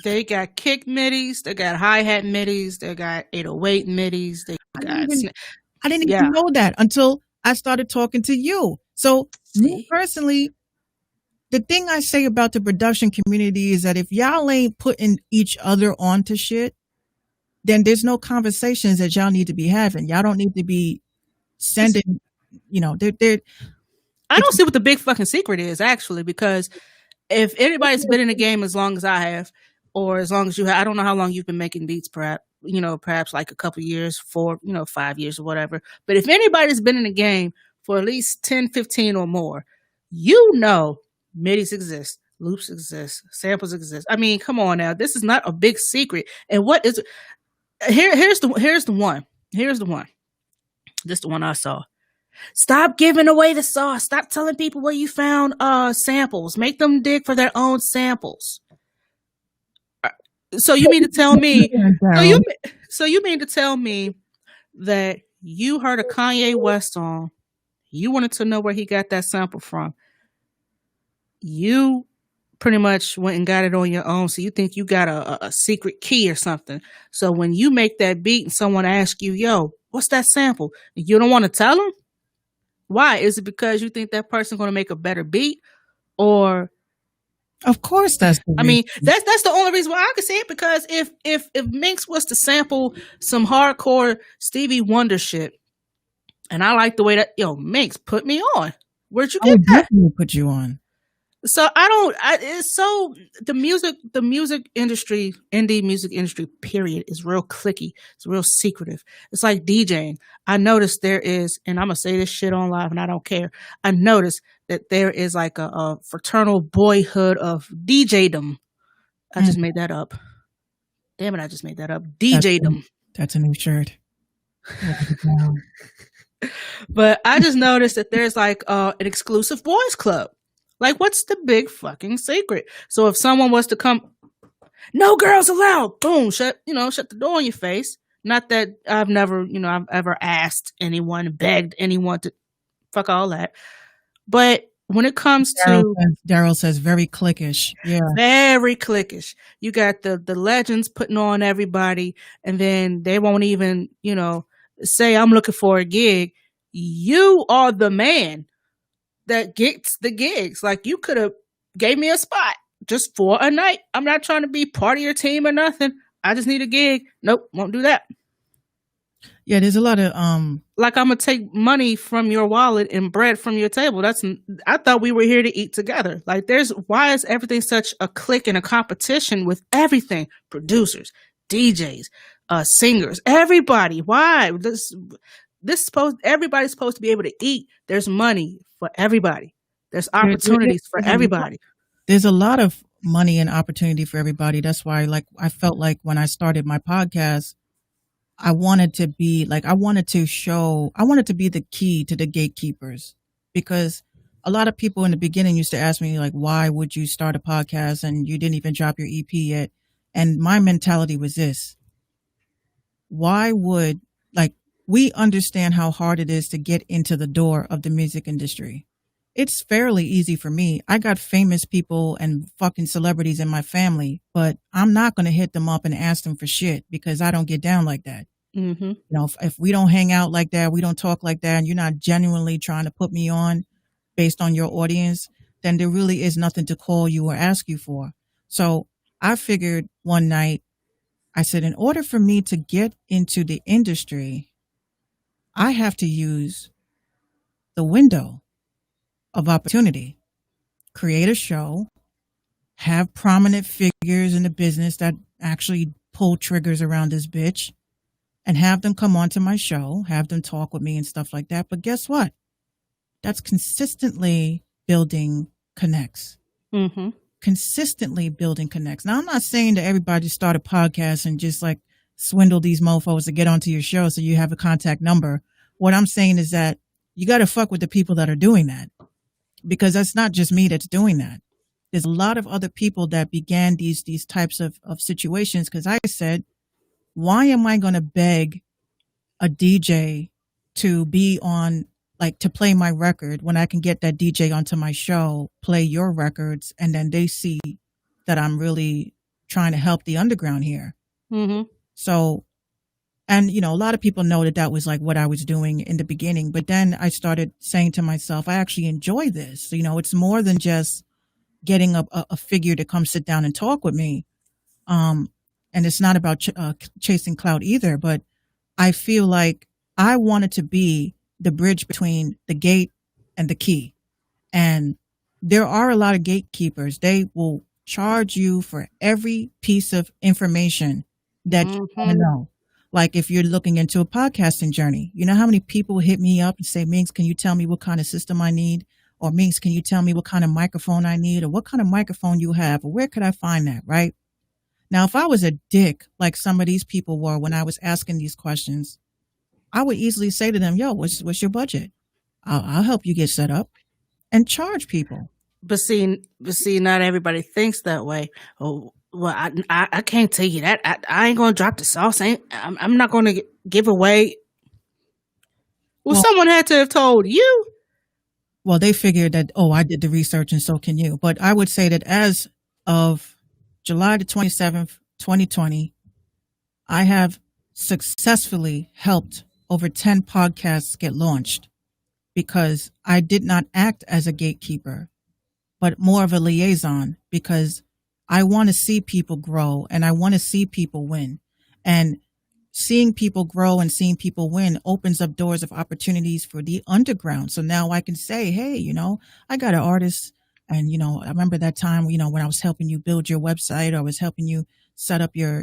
They got kick MIDIs. They got hi-hat MIDIs. They got 808 MIDIs. I didn't even know that until I started talking to you. So me personally, the thing I say about the production community is that if y'all ain't putting each other onto shit, then there's no conversations that y'all need to be having. Y'all don't need to be sending, I don't see what the big fucking secret is, actually, because if anybody's been in the game as long as I have, or as long as you have, I don't know how long you've been making beats, perhaps like a couple years, 5 years or whatever. But if anybody's been in the game for at least 10, 15 or more, MIDIs exist, loops exist, samples exist. I mean, come on now. This is not a big secret. And what is here's the one. This is the one I saw. Stop giving away the sauce. Stop telling people where you found samples. Make them dig for their own samples. So you mean to tell me so you mean to tell me that you heard a Kanye West song, you wanted to know where he got that sample from. You pretty much went and got it on your own. So you think you got a secret key or something. So when you make that beat and someone asks you, yo, what's that sample? You don't want to tell them? Why? Is it because you think that person's going to make a better beat? Or... Of course that's the reason. I mean, that's the only reason why I can say it, because if Minx was to sample some hardcore Stevie Wonder shit, and I like the way that, Minx, put me on. Where'd you get that? Put you on. So the music industry, indie music industry, period, is real cliquey. It's real secretive. It's like DJing. I noticed there is, and I'm going to say this shit on live and I don't care. I noticed that there is like a fraternal boyhood of DJdom. I just made that up. Damn it, I just made that up. DJdom. That's a new shirt. But I just noticed that there's like an exclusive boys club. Like, what's the big fucking secret? So if someone was to come, no girls allowed, boom, shut the door in your face. Not that I've ever asked anyone, begged anyone to fuck all that. But when it comes to... Daryl says very cliquish. Yeah. Very cliquish. You got the legends putting on everybody, and then they won't even, say, I'm looking for a gig. You are the man that gets the gigs. Like, you could have gave me a spot just for a night. I'm not trying to be part of your team or nothing. I just need a gig. Nope, won't do that. Yeah, there's a lot of like, I'm gonna take money from your wallet and bread from your table. I thought we were here to eat together. Like, why is everything such a clique and a competition with everything? Producers, DJs, singers, everybody. Why? Everybody's supposed to be able to eat. There's money for everybody. There's opportunities for everybody. There's a lot of money and opportunity for everybody. That's why, like, I felt like when I started my podcast, I wanted to be I wanted to be the key to the gatekeepers, because a lot of people in the beginning used to ask me, like, why would you start a podcast and you didn't even drop your EP yet? And my mentality was this: why would, we understand how hard it is to get into the door of the music industry. It's fairly easy for me. I got famous people and fucking celebrities in my family, but I'm not going to hit them up and ask them for shit, because I don't get down like that. Mm-hmm. You know, if we don't hang out like that, we don't talk like that, and you're not genuinely trying to put me on based on your audience, then there really is nothing to call you or ask you for. So I figured one night, I said, in order for me to get into the industry, I have to use the window of opportunity, create a show, have prominent figures in the business that actually pull triggers around this bitch, and have them come onto my show, have them talk with me and stuff like that. But guess what? That's consistently building connects. Mm-hmm. Consistently building connects. Now, I'm not saying that everybody start a podcast and just swindle these mofos to get onto your show so you have a contact number. What I'm saying is that you got to fuck with the people that are doing that, because that's not just me that's doing that. There's a lot of other people that began these types of situations, because I said, why am I going to beg a DJ to be on, to play my record, when I can get that DJ onto my show, play your records, and then they see that I'm really trying to help the underground here. Mm-hmm. So, and, a lot of people know that was what I was doing in the beginning. But then I started saying to myself, I actually enjoy this. It's more than just getting a figure to come sit down and talk with me. And it's not about chasing clout either, but I feel like I wanted to be the bridge between the gate and the key. And there are a lot of gatekeepers. They will charge you for every piece of information that you want to know. Like if you're looking into a podcasting journey, you know how many people hit me up and say, Minx, can you tell me what kind of system I need? Or Minx, can you tell me what kind of microphone I need? Or what kind of microphone you have? Or where could I find that? Right? Now, if I was a dick like some of these people were when I was asking these questions, I would easily say to them, yo, what's your budget? I'll help you get set up, and charge people. But see, not everybody thinks that way. Oh, well, I can't tell you that. I ain't gonna drop the sauce. I'm not gonna give away. Well, someone had to have told you. Well, they figured that, I did the research and so can you. But I would say that as of July the 27th, 2020, I have successfully helped over 10 podcasts get launched, because I did not act as a gatekeeper, but more of a liaison, because I want to see people grow and I want to see people win. And seeing people grow and seeing people win opens up doors of opportunities for the underground. So now I can say, hey, I got an artist, and, I remember that time, when I was helping you build your website, or I was helping you set up your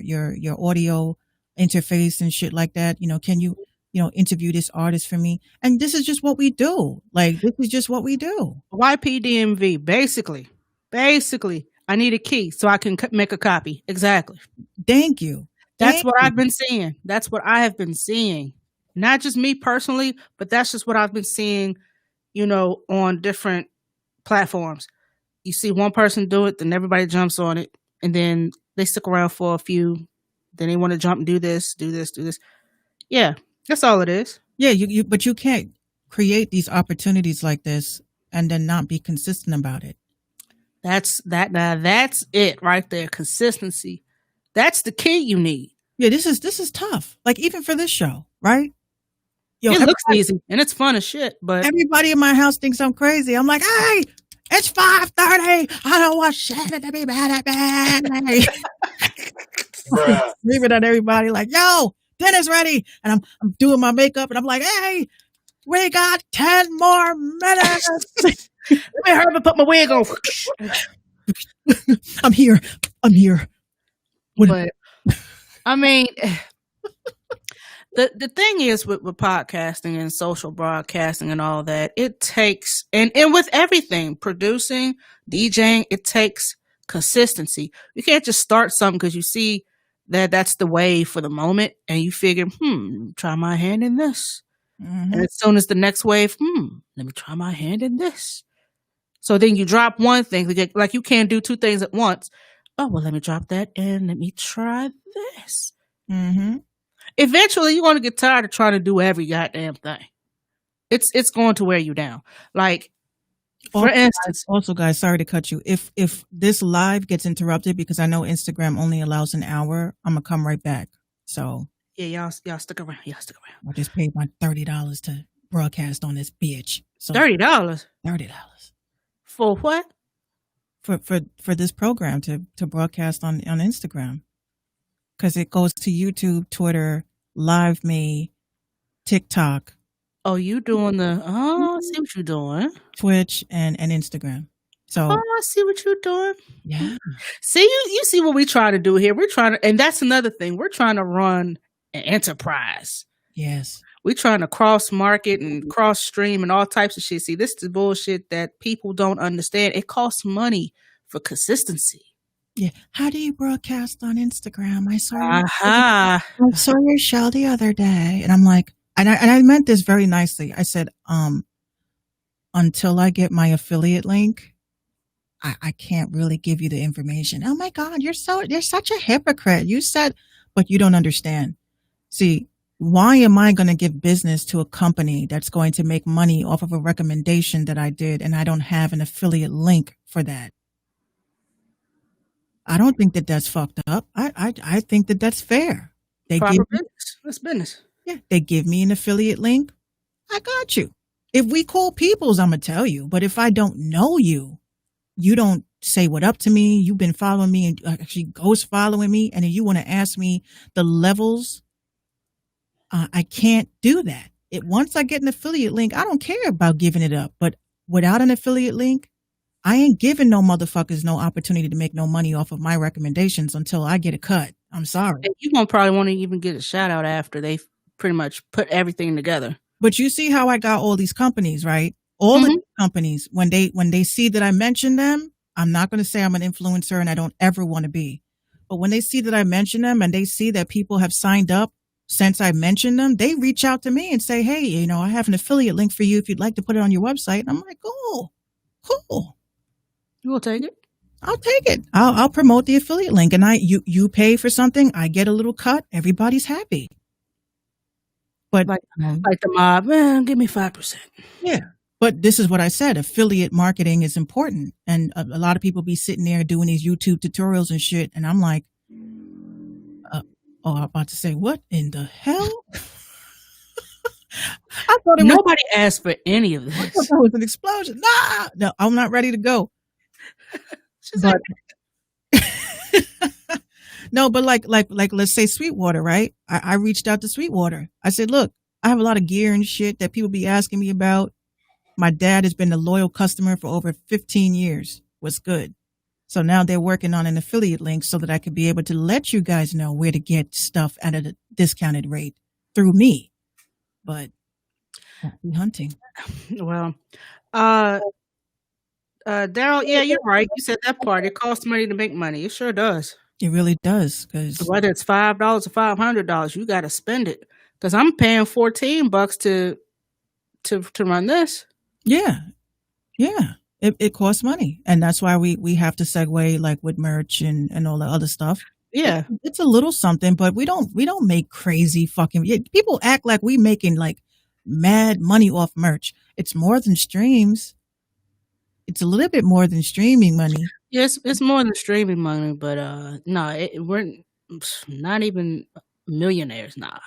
audio interface and shit like that. Can you, interview this artist for me? And this is just what we do. This is just what we do. YPDMV, basically, I need a key so I can make a copy. Exactly. Thank you. That's what I've been seeing. That's what I have been seeing. Not just me personally, but that's just what I've been seeing, on different platforms. You see one person do it, then everybody jumps on it, and then they stick around for a few. Then they want to jump and do this. Yeah, that's all it is. Yeah, but you can't create these opportunities like this and then not be consistent about it. That's it right there. Consistency. That's the key you need. Yeah, this is tough. Even for this show, right? It looks easy and it's fun as shit, but everybody in my house thinks I'm crazy. I'm like, hey, it's 5:30. I don't want shit to be mad at me. Screaming at everybody like, yo, dinner's ready. And I'm doing my makeup and I'm like, hey, we got 10 more minutes. Let me hurry up and put my wig on. I'm here. But I mean, the thing is with podcasting and social broadcasting and all that, it takes, and with everything, producing, DJing, it takes consistency. You can't just start something because you see that that's the wave for the moment, and you figure, try my hand in this. And as soon as the next wave, let me try my hand in this. So then you drop one thing, like you can't do two things at once. Oh, well, let me drop that and let me try this. Eventually, you're going to get tired of trying to do every goddamn thing. It's going to wear you down. Like, for instance, also, guys, sorry to cut you. If this live gets interrupted because I know Instagram only allows an hour, I'm gonna come right back. So yeah, y'all stick around. Y'all stick around. I just paid my $30 to broadcast on this bitch. So $30. $30 for what? For this program to broadcast on Instagram, because it goes to YouTube, Twitter, LiveMe, TikTok. Oh, you doing I see what you're doing. Twitch and Instagram. So I see what you're doing. Yeah. See, you see what we try to do here. We're trying to, and that's another thing. We're trying to run an enterprise. Yes. We're trying to cross market and cross stream and all types of shit. See, this is the bullshit that people don't understand. It costs money for consistency. Yeah. How do you broadcast on Instagram? I saw your show the other day, and I'm like, and I meant this very nicely. I said, until I get my affiliate link, I can't really give you the information. Oh my God, you're such a hypocrite. You said, but you don't understand. See, why am I going to give business to a company that's going to make money off of a recommendation that I did, and I don't have an affiliate link for that? I don't think that that's fucked up. I think that that's fair. Business. That's business. Yeah, they give me an affiliate link. I got you. If we cool peoples, I'm going to tell you. But if I don't know you, you don't say what up to me. You've been following me and actually ghost following me. And then you want to ask me the levels. I can't do that. Once I get an affiliate link, I don't care about giving it up. But without an affiliate link, I ain't giving no motherfuckers no opportunity to make no money off of my recommendations until I get a cut. I'm sorry. And you won't probably want to even get a shout out after they've pretty much put everything together. But you see how I got all these companies, right? All the companies, when they see that I mention them, I'm not going to say I'm an influencer and I don't ever want to be. But when they see that I mention them and they see that people have signed up since I mentioned them, they reach out to me and say, hey, I have an affiliate link for you if you'd like to put it on your website. And I'm like, oh, cool. You will take it? I'll take it. I'll promote the affiliate link, and you pay for something, I get a little cut. Everybody's happy. But like the mob, man, give me 5%. Yeah. But this is what I said. Affiliate marketing is important. And a lot of people be sitting there doing these YouTube tutorials and shit. And I'm like, I'm about to say, what in the hell? I thought nobody asked for any of this. I thought that was an explosion. No, I'm not ready to go. But no, but like let's say Sweetwater, right? I reached out to Sweetwater. I said, look, I have a lot of gear and shit that people be asking me about. My dad has been a loyal customer for over 15 years. What's good? So now they're working on an affiliate link so that I could be able to let you guys know where to get stuff at a discounted rate through me. But hunting. Well, Daryl, yeah, you're right. You said that part. It costs money to make money. It sure does. It really does. Because whether it's $5 or $500, you got to spend it. Because I'm paying $14 to run this. Yeah. It costs money, and that's why we have to segue like with merch and all the other stuff. Yeah, it's a little something, but we don't make crazy fucking. People act like we making like mad money off merch. It's more than streams. It's a little bit more than streaming money. Yes, it's more than streaming money, but no, we're not even millionaires, nah.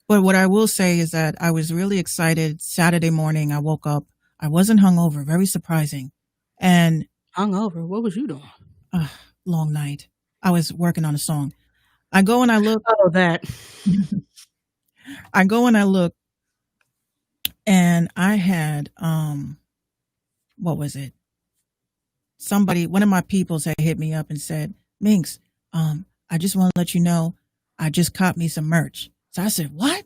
But what I will say is that I was really excited. Saturday morning, I woke up. I wasn't hungover, very surprising. And hungover? What was you doing? Long night. I was working on a song. I go and I look. Oh, that. I go and I look, and I had what was it? One of my peoples had hit me up and said, Minx, I just want to let you know, I just caught me some merch. So I said, what?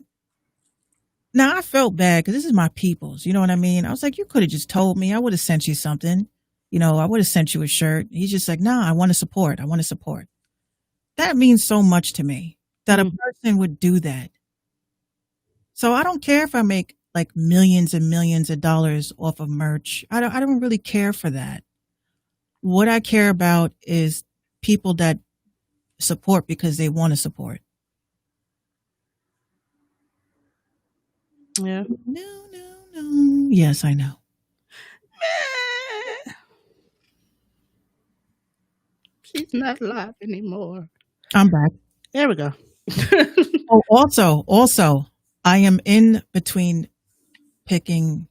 Now, I felt bad because this is my peoples. You know what I mean? I was like, you could have just told me. I would have sent you something. I would have sent you a shirt. He's just like, nah, I want to support. I want to support. That means so much to me that a person would do that. So I don't care if I make like millions and millions of dollars off of merch. I don't really care for that. What I care about is people that support because they want to support. Yeah. No. Yes, I know. She's not live anymore. I'm back. There we go. Also, I am in between picking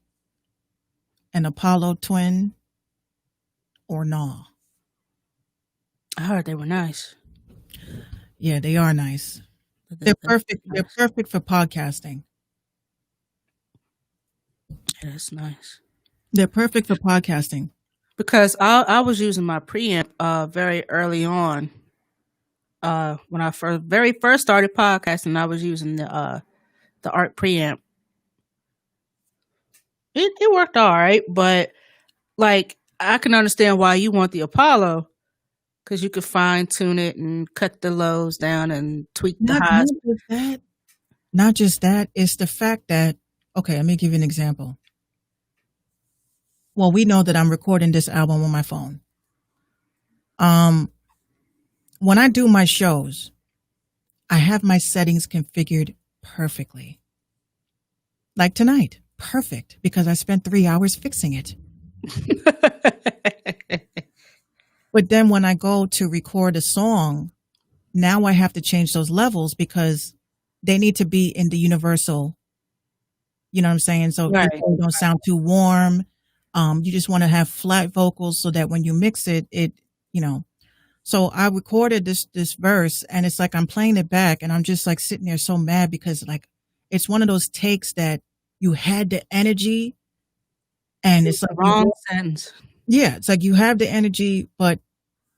an Apollo twin or nah. I heard they were nice. Yeah, they are nice. They're perfect. They're perfect for podcasting. Yeah, that's nice. They're perfect for podcasting. Because I was using my preamp very early on. When I very first started podcasting, I was using the ARC preamp. It worked all right, but like I can understand why you want the Apollo, because you could fine tune it and cut the lows down and tweak the highs. Not just that. It's the fact that, okay, let me give you an example. Well, we know that I'm recording this album on my phone. When I do my shows, I have my settings configured perfectly. Like tonight, perfect, because I spent 3 hours fixing it. But then when I go to record a song, now I have to change those levels because they need to be in the universal. You know what I'm saying? So Right. People don't sound too warm. You just want to have flat vocals so that when you mix it, So I recorded this verse, and it's like I'm playing it back, and I'm just like sitting there so mad because like it's one of those takes that you had the energy, and it's like wrong sentence. Yeah, it's like you have the energy, but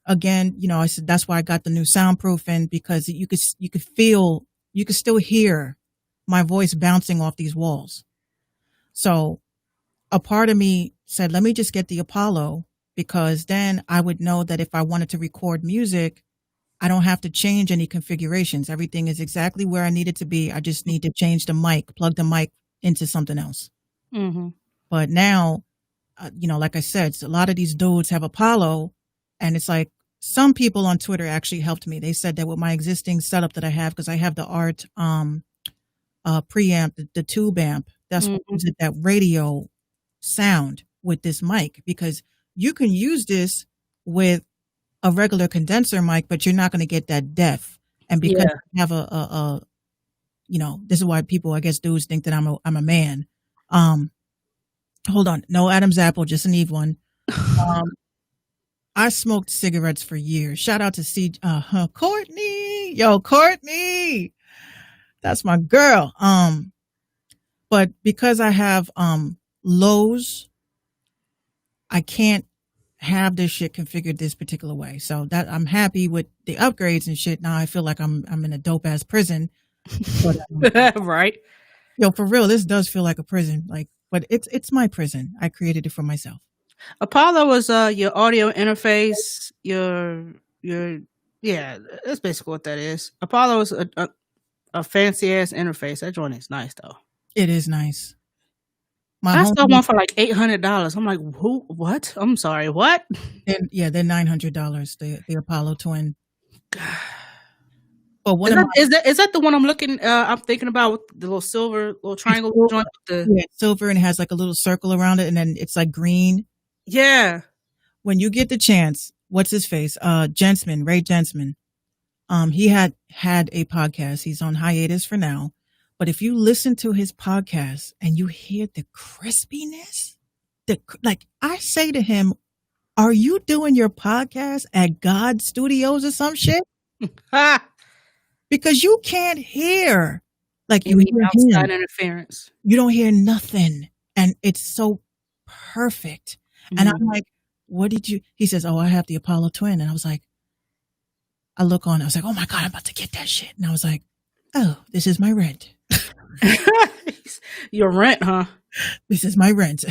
again, I said that's why I got the new soundproofing, because you could still hear my voice bouncing off these walls. So a part of me said, let me just get the Apollo, because then I would know that if I wanted to record music, I don't have to change any configurations. Everything is exactly where I need it to be. I just need to change the mic, plug the mic into something else. Mm-hmm. But now, like I said, a lot of these dudes have Apollo, and it's like some people on Twitter actually helped me. They said that with my existing setup that I have, because I have the ART preamp, the tube amp, that's what gives it that radio sound with this mic, because you can use this with a regular condenser mic, but you're not going to get that depth. And because I have this is why people, I guess, dudes think that I'm a man. Hold on. No Adam's apple, just an Eve one. I smoked cigarettes for years. Shout out to Courtney. Yo, Courtney. That's my girl. But because I have lows, I can't have this shit configured this particular way. So that I'm happy with the upgrades and shit. Now I feel like I'm in a dope ass prison. But, right. Yo, for real, this does feel like a prison. But it's my prison. I created it for myself. Apollo was your audio interface. That's basically what that is. Apollo is a fancy ass interface. That joint is nice though. It is nice. I saw one for like $800. I'm like, who? What? I'm sorry, what? And yeah, they're $900. The Apollo twin. But is that the one I'm thinking about with the little silver, little triangle joint? It's silver and it has like a little circle around it, and then it's like green. Yeah. When you get the chance, what's his face? Ray Jensman. He had a podcast. He's on hiatus for now. But if you listen to his podcast and you hear the crispiness, I say to him, are you doing your podcast at God Studios or some shit? Because you can't hear you hear outside interference. You don't hear nothing, and it's so perfect. Mm-hmm. And I'm like, what did you? He says, oh, I have the Apollo twin, and I was like, I look on, I was like, oh my God, I'm about to get that shit, and I was like, oh, this is my rent. Your rent, huh? This is my rent.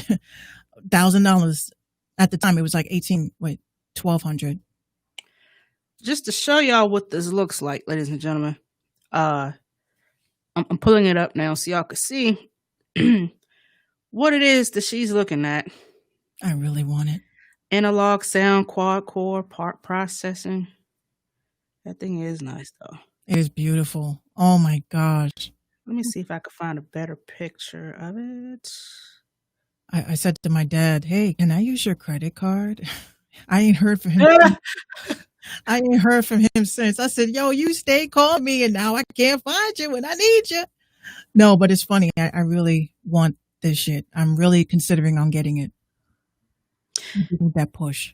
$1,000. At the time, it was like 1,200. Just to show y'all what this looks like, ladies and gentlemen. I'm pulling it up now so y'all can see what it is that she's looking at. I really want it. Analog sound, quad core, part processing. That thing is nice though. It is beautiful. Oh my gosh. Let me see if I can find a better picture of it. I said to my dad, hey, can I use your credit card? I ain't heard from him. I ain't heard from him since. I said, yo, you stay calling me and now I can't find you when I need you. No, but it's funny. I really want this shit. I'm really considering on getting it. Give me that push.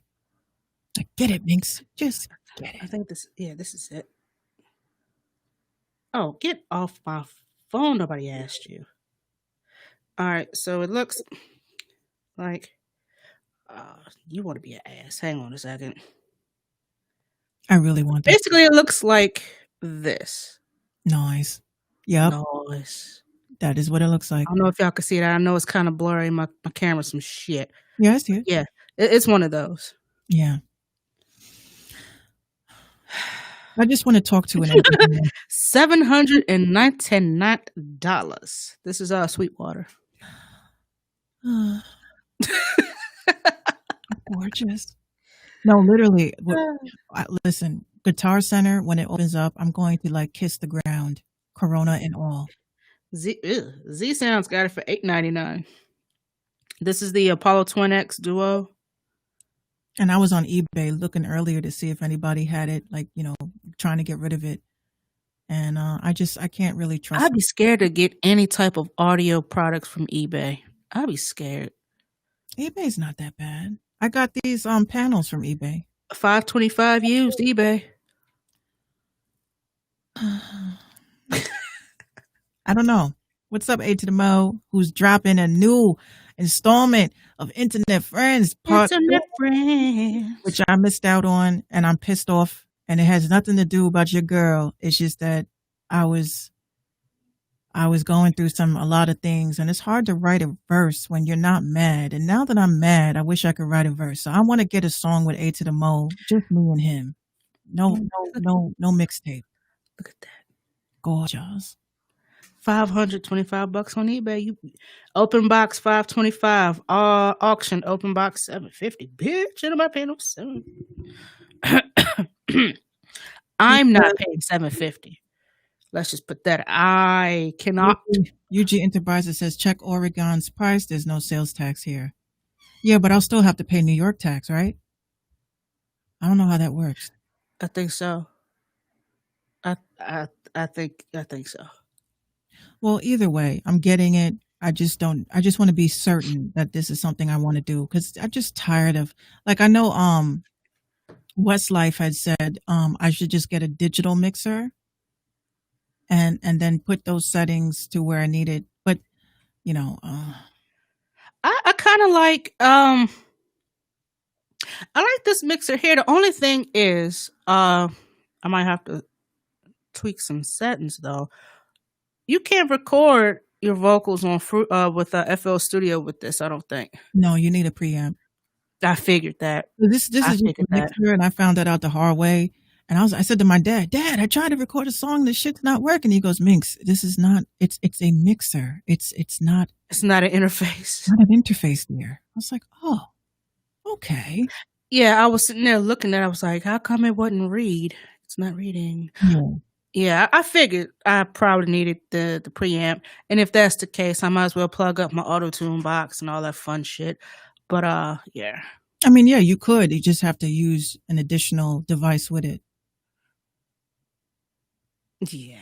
Like, get it, Minx. Just get it. I think this is it. Oh, get off my phone. Nobody asked you. All right, so it looks like you want to be an ass. Hang on a second. I really want that. Basically, it looks like this. Nice. Yep. Nice. That is what it looks like. I don't know if y'all can see that. I know it's kind of blurry. My camera's some shit. Yeah, I see it. Yeah, it's one of those. Yeah. I just want to talk to an engineer. $799. This is Sweetwater. Gorgeous. No, literally. Listen, Guitar Center, when it opens up, I'm going to like kiss the ground, Corona and all. Z Sound's got it for $8.99. This is the Apollo Twin X Duo. And I was on eBay looking earlier to see if anybody had it, like, you know, trying to get rid of it. And I can't really trust I'd be scared to get any type of audio products from eBay. I'd be scared. eBay's not that bad. I got these panels from eBay. $5.25 used eBay. I don't know. What's up, A to the Mo, who's dropping a new installment of Internet Friends Part 2, which I missed out on, and I'm pissed off. And it has nothing to do about your girl. It's just that I was going through a lot of things, and it's hard to write a verse when you're not mad. And now that I'm mad, I wish I could write a verse. So I want to get a song with A to the Mo, just me and him. No mixtape. Look at that. Gorgeous. $525 on eBay. Open box $525. Auction open box $750. Bitch, ain't nobody paying no $7. I'm not paying $750. Let's just put that. I cannot. UG Enterprises says check Oregon's price. There's no sales tax here. Yeah, but I'll still have to pay New York tax, right? I don't know how that works. I think so. I think so. Well, either way, I'm getting it. I just want to be certain that this is something I want to do, because I'm just tired of, like, I know Westlife had said I should just get a digital mixer and then put those settings to where I need it. But you know, I kind of like I like this mixer here. The only thing is I might have to tweak some settings though. You can't record your vocals on with FL Studio with this, I don't think. No, you need a preamp. I figured that. This is just a mixer, and I found that out the hard way. And I said to my dad, I tried to record a song. This shit's not working. He goes, Minx, this is not. It's a mixer. It's not. It's not an interface. Not an interface there. I was like, oh, okay. Yeah, I was sitting there looking at it. I was like, how come it wouldn't read? It's not reading. Yeah, I figured I probably needed the preamp. And if that's the case, I might as well plug up my auto-tune box and all that fun shit. But yeah. I mean, yeah, you could. You just have to use an additional device with it. Yeah.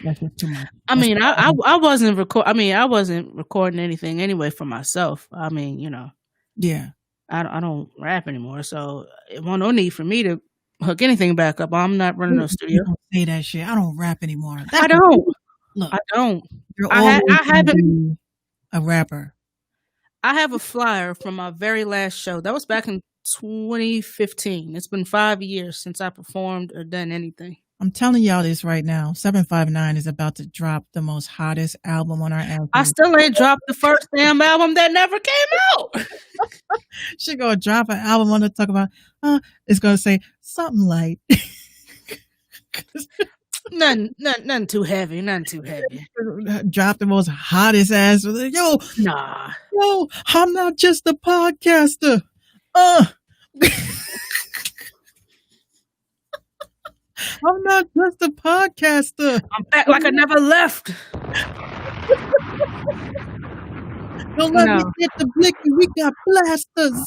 That's just too much. I mean, I wasn't I wasn't recording anything anyway for myself. I mean, you know. Yeah. I don't rap anymore, so it wasn't no need for me to hook anything back up. I'm not running no studio. Don't say that shit. I don't rap anymore. I don't. Look, I don't. I haven't a rapper. I have a flyer from my very last show. That was back in 2015. It's been 5 years since I performed or done anything. I'm telling y'all this right now. 759 is about to drop the most hottest album on our album. I still ain't dropped the first damn album that never came out. She gonna drop an album on to talk about. It's gonna say something light. Nothing too heavy. Nothing too heavy. Drop the most hottest ass. Yo, nah. Yo, I'm not just a podcaster. I'm not just a podcaster. I'm back like I never left. Don't let me get the blicky. We got blasters.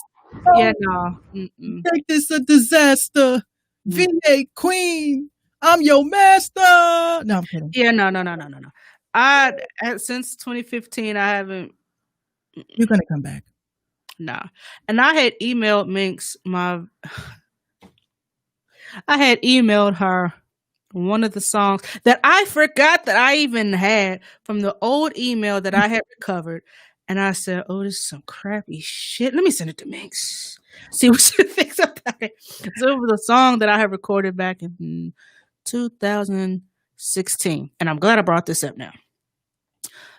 Yeah, no. Make this a disaster. V8 Queen. I'm your master. No, I'm kidding. Yeah, no. Since 2015, I haven't. You're gonna come back. Nah. And I had emailed Minx I had emailed her one of the songs that I forgot that I even had from the old email that I had recovered. And I said, oh, this is some crappy shit. Let me send it to Minx. See what she thinks about it. So it was a song that I had recorded back in 2016. And I'm glad I brought this up now.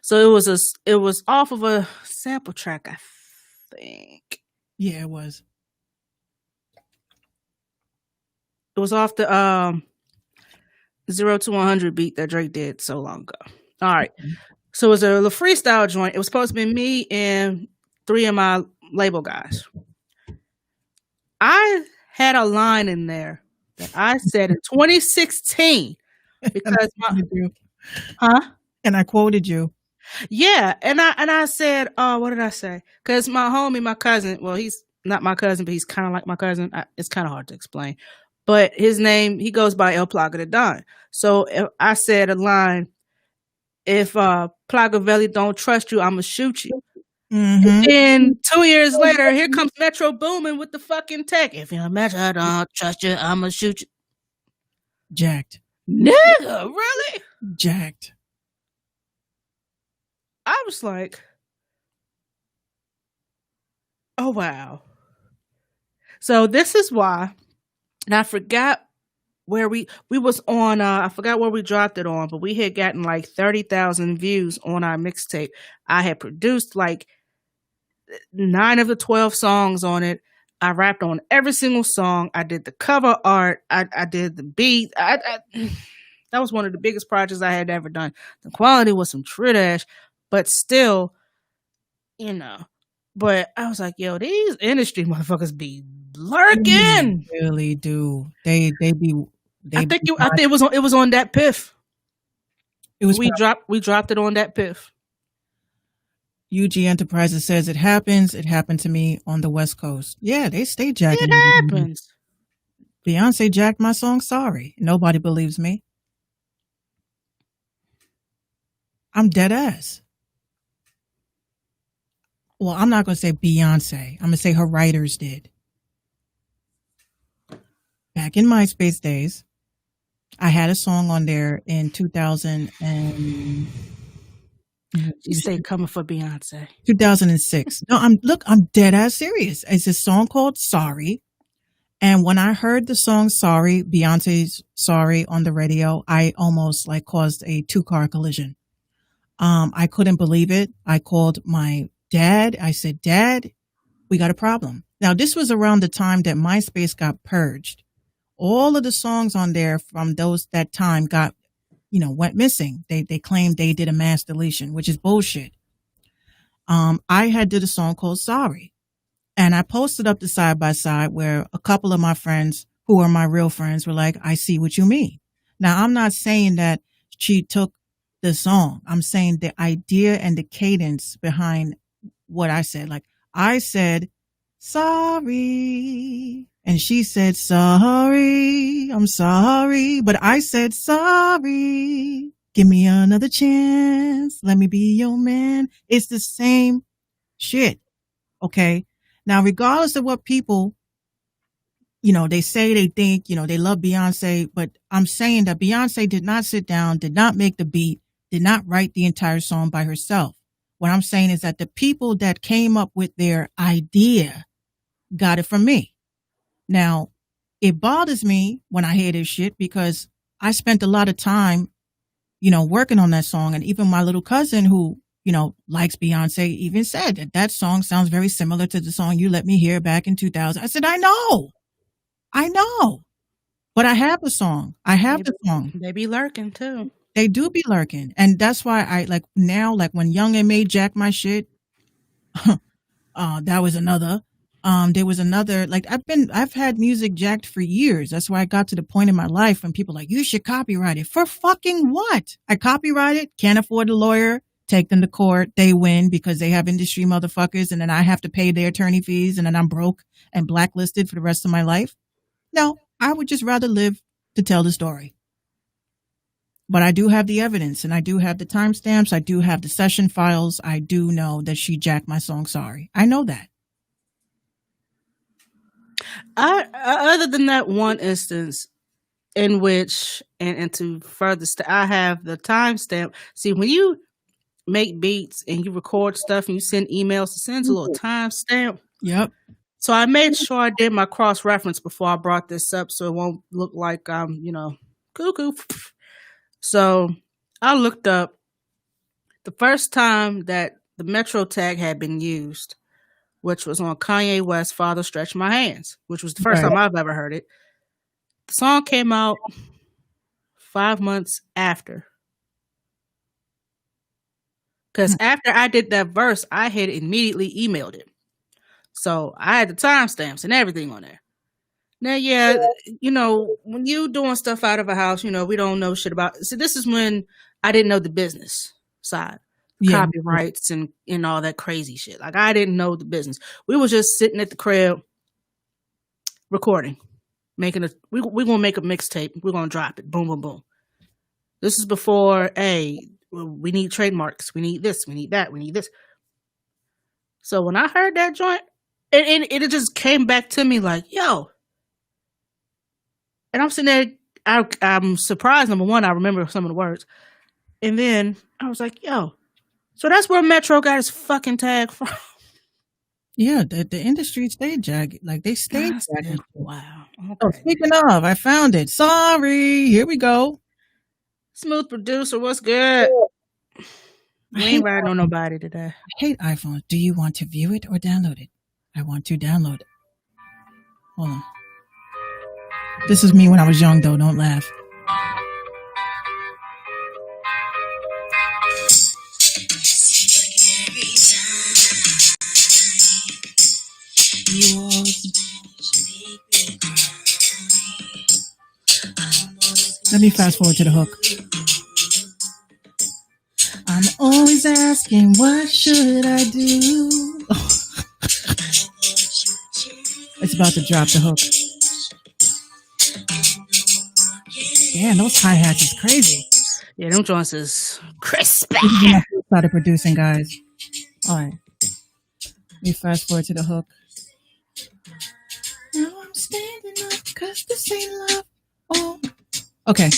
So it was off of a sample track, I think. Yeah, it was. It was off the 0 to 100 beat that Drake did so long ago. All right. So it was a little freestyle joint. It was supposed to be me and 3 of my label guys. I had a line in there that I said in 2016 because And I quoted you. Yeah, and I said, what did I say? Because my homie, my cousin, well, he's not my cousin, but he's kind of like my cousin. It's kind of hard to explain. But his name, he goes by El Plaga de Don. So I said a line, if Plagavelli don't trust you, I'm going to shoot you. Mm-hmm. And 2 years later, here comes Metro Boomin with the fucking tech. If you imagine I don't trust you, I'm going to shoot you. Jacked. Nigga, really? Jacked. I was like, oh, wow. So this is why, and I forgot where we was on, I forgot where we dropped it on, but we had gotten like 30,000 views on our mixtape. I had produced like 9 of the 12 songs on it. I rapped on every single song. I did the cover art. I did the beat. That was one of the biggest projects I had ever done. The quality was some trash, but still, you know. But I was like, yo, these industry motherfuckers be lurking. They really do. They be. I think it was on that piff. We dropped it on that piff. UG Enterprises says it happens. It happened to me on the West Coast. Yeah, they stay jacking. It happens. Beyonce jacked my song Sorry. Nobody believes me. I'm dead ass. Well, I'm not going to say Beyonce. I'm going to say her writers did. Back in MySpace days, I had a song on there in 2000 and... You say coming for Beyonce. 2006. No, I'm dead ass serious. It's a song called Sorry. And when I heard the song Sorry, Beyonce's Sorry on the radio, I almost like caused a 2-car collision. I couldn't believe it. I called my dad. I said, Dad, we got a problem. Now, this was around the time that MySpace got purged. All of the songs on there from that time went missing. They claimed they did a mass deletion, which is bullshit. I had did a song called Sorry, and I posted up the side by side where a couple of my friends who are my real friends were like, I see what you mean. Now, I'm not saying that she took the song. I'm saying the idea and the cadence behind what I said. Like I said, sorry. And she said, sorry, I'm sorry. But I said, sorry, give me another chance. Let me be your man. It's the same shit. Okay. Now, regardless of what people, they say they think, they love Beyonce, but I'm saying that Beyonce did not sit down, did not make the beat, did not write the entire song by herself. What I'm saying is that the people that came up with their idea got it from me. Now, it bothers me when I hear this shit because I spent a lot of time, working on that song. And even my little cousin who, likes Beyonce even said that song sounds very similar to the song you let me hear back in 2000. I said, I know. But I have the song. The song. They be lurking too. They do be lurking. And that's why I like now, like when Young M.A. jacked my shit, that was another. There was another, like I've had music jacked for years. That's why I got to the point in my life when people are like, you should copyright it. For fucking what? I copyright it, can't afford a lawyer, take them to court, they win because they have industry motherfuckers, and then I have to pay their attorney fees, and then I'm broke and blacklisted for the rest of my life. No, I would just rather live to tell the story. But I do have the evidence, and I do have the timestamps. I do have the session files. I do know that she jacked my song Sorry. I know that. Other than that one instance in which, and to further, I have the timestamp. See, when you make beats and you record stuff and you send emails, it sends a little timestamp. Yep. So I made sure I did my cross reference before I brought this up, so it won't look like I'm, cuckoo. So I looked up the first time that the Metro tag had been used, which was on Kanye West's Father Stretch My Hands, which was the first time I've ever heard it. The song came out 5 months after. Because after I did that verse, I had immediately emailed it. So I had the timestamps and everything on there. Now, when you doing stuff out of a house, we don't know shit about. So this is when I didn't know the business side, copyrights and all that crazy shit. Like I didn't know the business. We were just sitting at the crib, recording, we're gonna make a mixtape. We're gonna drop it. Boom, boom, boom. This is before, we need trademarks. We need this. We need that. We need this. So when I heard that joint, and it just came back to me like, yo. And I'm sitting there, I'm surprised. Number one, I remember some of the words. And then I was like, yo, so that's where Metro got his fucking tag from. Yeah, the industry stayed jagged. Like they stayed jagged. Wow. Okay. Oh, speaking of, I found it. Sorry. Here we go. Smooth producer, what's good? We ain't riding on nobody today. I hate iPhones. Do you want to view it or download it? I want to download it. Hold on. This is me when I was young, though. Don't laugh. Let me fast forward to the hook. I'm always asking, what should I do? It's about to drop the hook. Damn, those hi-hats is crazy. Yeah, them joints is crisp. This is when I first started producing, guys. All right. Let me fast forward to the hook. Now I'm standing up because this ain't love. Oh. Okay.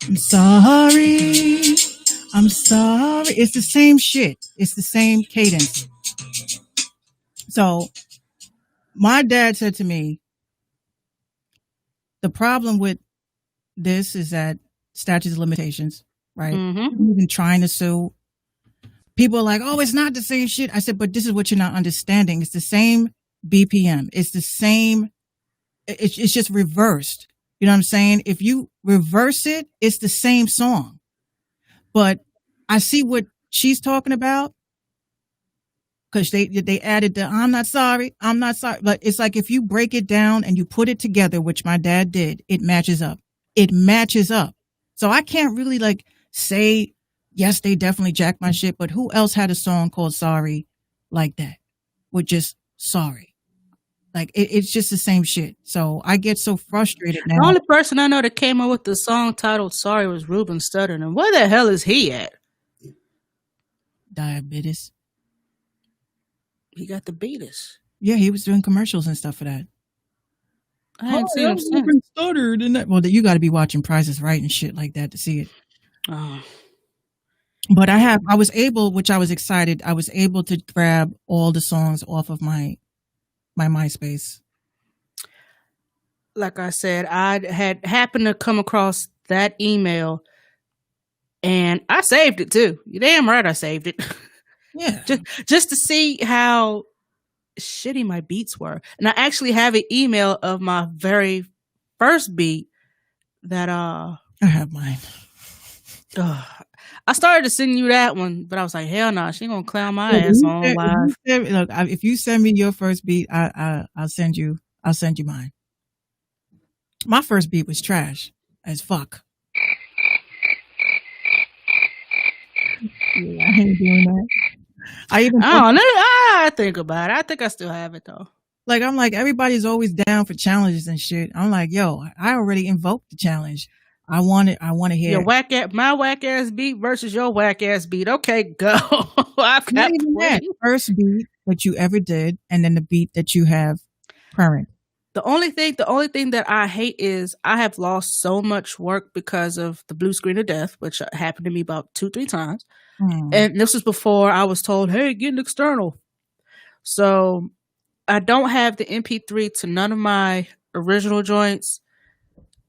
I'm sorry. I'm sorry. It's the same shit. It's the same cadence. So my dad said to me, the problem with this is that statutes of limitations, right? Mm-hmm. Even trying to sue. People are like, oh, it's not the same shit. I said, but this is what you're not understanding. It's the same BPM. It's the same. It's just reversed. You know what I'm saying? If you reverse it, it's the same song. But I see what she's talking about because they added the I'm not sorry. But it's like if you break it down and you put it together, which my dad did, it matches up. It matches up. So I can't really like say, yes, they definitely jacked my shit. But who else had a song called Sorry like that? With just sorry. Like, it's just the same shit. So I get so frustrated now. The only person I know that came up with the song titled Sorry was Ruben Studdard. And where the hell is he at? Diabetes. He got the beaters. Yeah, he was doing commercials and stuff for that. I haven't seen him since. Ruben Studdard and that. Well, you got to be watching Price is Right and shit like that to see it. Oh. But I was able, which I was excited, I was able to grab all the songs off of my MySpace. Like I said, I had happened to come across that email, and I saved it too. You're damn right, I saved it. Yeah, just to see how shitty my beats were. And I actually have an email of my very first beat that I have mine. I started to send you that one, but I was like, hell no, she ain't gonna clown my ass on live. Look, if you send me your first beat, I'll send you mine. My first beat was trash as fuck. Yeah, I ain't doing that. I don't know. I think about it. I think I still have it though. Like, I'm like, everybody's always down for challenges and shit. I'm like, yo, I already invoked the challenge. I want to hear my whack ass beat versus your whack ass beat. Okay, go. I've got not even that first beat that you ever did, and then the beat that you have current. The only thing that I hate is I have lost so much work because of the blue screen of death, which happened to me about 2-3 times. And this was before I was told, hey, get an external. So I don't have the MP3 to none of my original joints.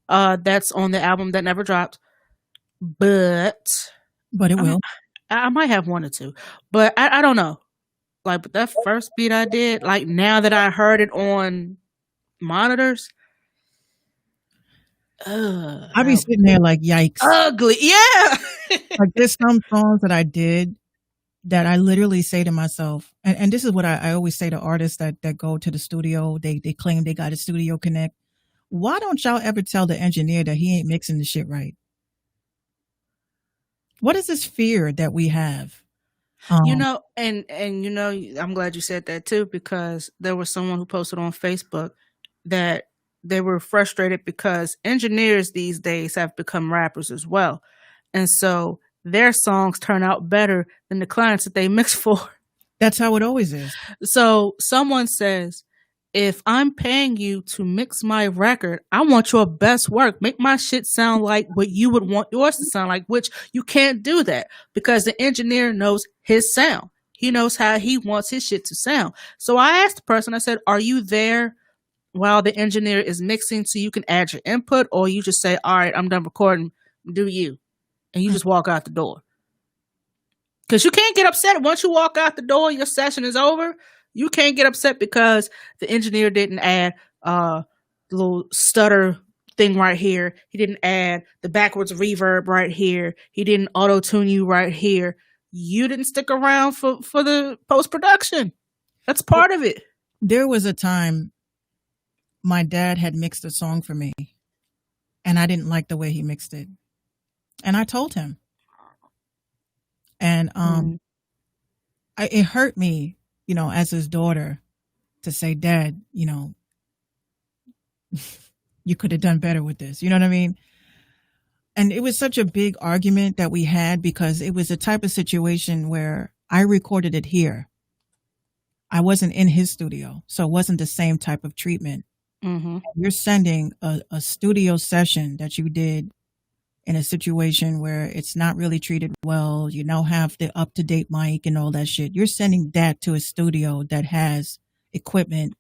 That's on the album that never dropped. But it will. I might have 1 or 2. But I don't know. Like, but that first beat I did, like, now that I heard it on monitors, I be sitting there like, yikes. Ugly. Yeah. Like, there's some songs that I did that I literally say to myself, and this is what I always say to artists that go to the studio, they claim they got a studio connect. Why don't y'all ever tell the engineer that he ain't mixing the shit right? What is this fear that we have? You know, and you know, I'm glad you said that too, because there was someone who posted on Facebook that they were frustrated because engineers these days have become rappers as well. And so their songs turn out better than the clients that they mix for. That's how it always is. So someone says, if I'm paying you to mix my record, I want your best work. Make my shit sound like what you would want yours to sound like, which you can't do that because the engineer knows his sound. He knows how he wants his shit to sound. So I asked the person, I said, are you there while the engineer is mixing so you can add your input, or you just say, all right, I'm done recording, do you? And you just walk out the door. Because you can't get upset once you walk out the door, your session is over. You can't get upset because the engineer didn't add the little stutter thing right here. He didn't add the backwards reverb right here. He didn't auto-tune you right here. You didn't stick around for the post-production. That's part of it. There was a time my dad had mixed a song for me, and I didn't like the way he mixed it. And I told him. And it hurt me, you know, as his daughter, to say, Dad, you know, you could have done better with this. You know what I mean? And it was such a big argument that we had because it was a type of situation where I recorded it here. I wasn't in his studio, so it wasn't the same type of treatment. Mm-hmm. You're sending a studio session that you did in a situation where it's not really treated well. You now have the up-to-date mic and all that shit. You're sending that to a studio that has equipment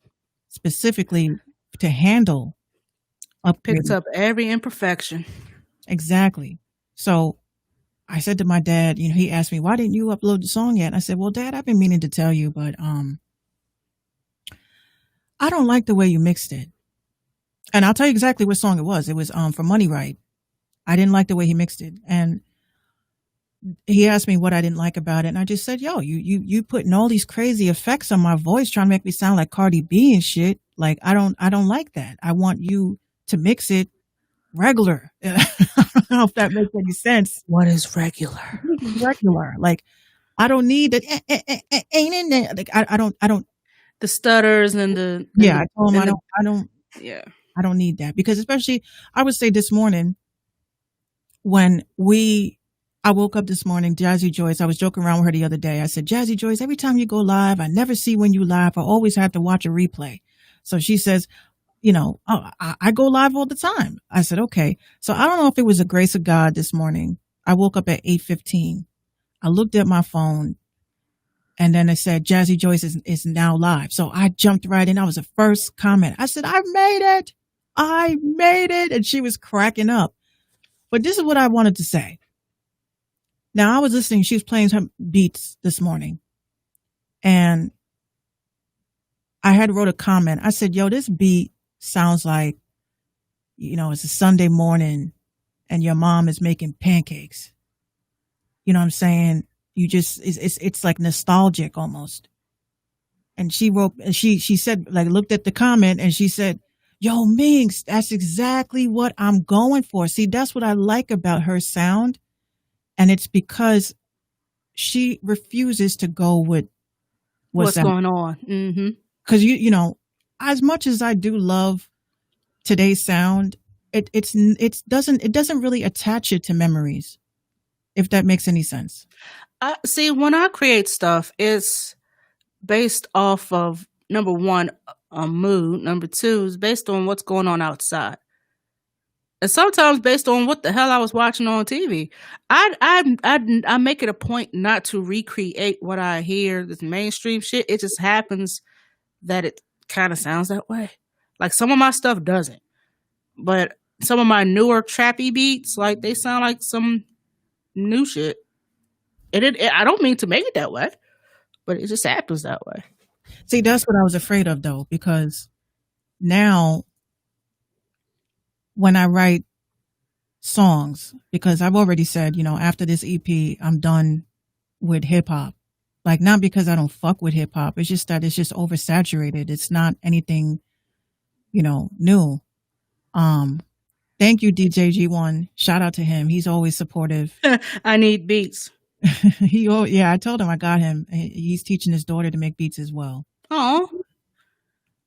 specifically to handle Picks up every imperfection. Exactly. So I said to my dad, you know, he asked me, why didn't you upload the song yet? And I said, well, Dad, I've been meaning to tell you, but I don't like the way you mixed it. And I'll tell you exactly what song it was. It was for Money Right. I didn't like the way he mixed it. And he asked me what I didn't like about it. And I just said, yo, you putting all these crazy effects on my voice trying to make me sound like Cardi B and shit. Like, I don't like that. I want you to mix it regular. I don't know if that makes any sense. What is regular? Regular. Like, I don't need that. Ain't in there. Like, I don't. The stutters and the. Yeah. I told him I don't. Yeah. I don't need that because especially I would say this morning when I woke up this morning, Jazzy Joyce, I was joking around with her the other day. I said, Jazzy Joyce, every time you go live, I never see when you live. I always have to watch a replay. So she says, you know, I go live all the time. I said, okay. So I don't know if it was the grace of God this morning. I woke up at 8:15 I looked at my phone, and then it said Jazzy Joyce is now live. So I jumped right in. I was the first comment. I said, I made it. I made it. And she was cracking up. But this is what I wanted to say. Now, I was listening. She was playing some beats this morning. And I had wrote a comment. I said, yo, this beat sounds like, it's a Sunday morning and your mom is making pancakes. You know what I'm saying? You just, it's like nostalgic almost. And she wrote, she said, like, looked at the comment and she said, yo, Minx, that's exactly what I'm going for. See, that's what I like about her sound. And it's because she refuses to go with what's going on. Mm-hmm. Because as much as I do love today's sound, it doesn't really attach it to memories, if that makes any sense. See, when I create stuff, it's based off of, number one, a mood. Number two is based on what's going on outside. And sometimes based on what the hell I was watching on TV. I make it a point not to recreate what I hear, this mainstream shit. It just happens that it kind of sounds that way. Like some of my stuff doesn't. But some of my newer trappy beats, like they sound like some new shit. And I don't mean to make it that way, but it just happens that way. See, that's what I was afraid of, though, because now when I write songs, because I've already said, after this EP, I'm done with hip hop. Like, not because I don't fuck with hip hop. It's just that it's just oversaturated. It's not anything, new. Thank you, DJ G1. Shout out to him. He's always supportive. I need beats. I told him I got him. He's teaching his daughter to make beats as well. Oh.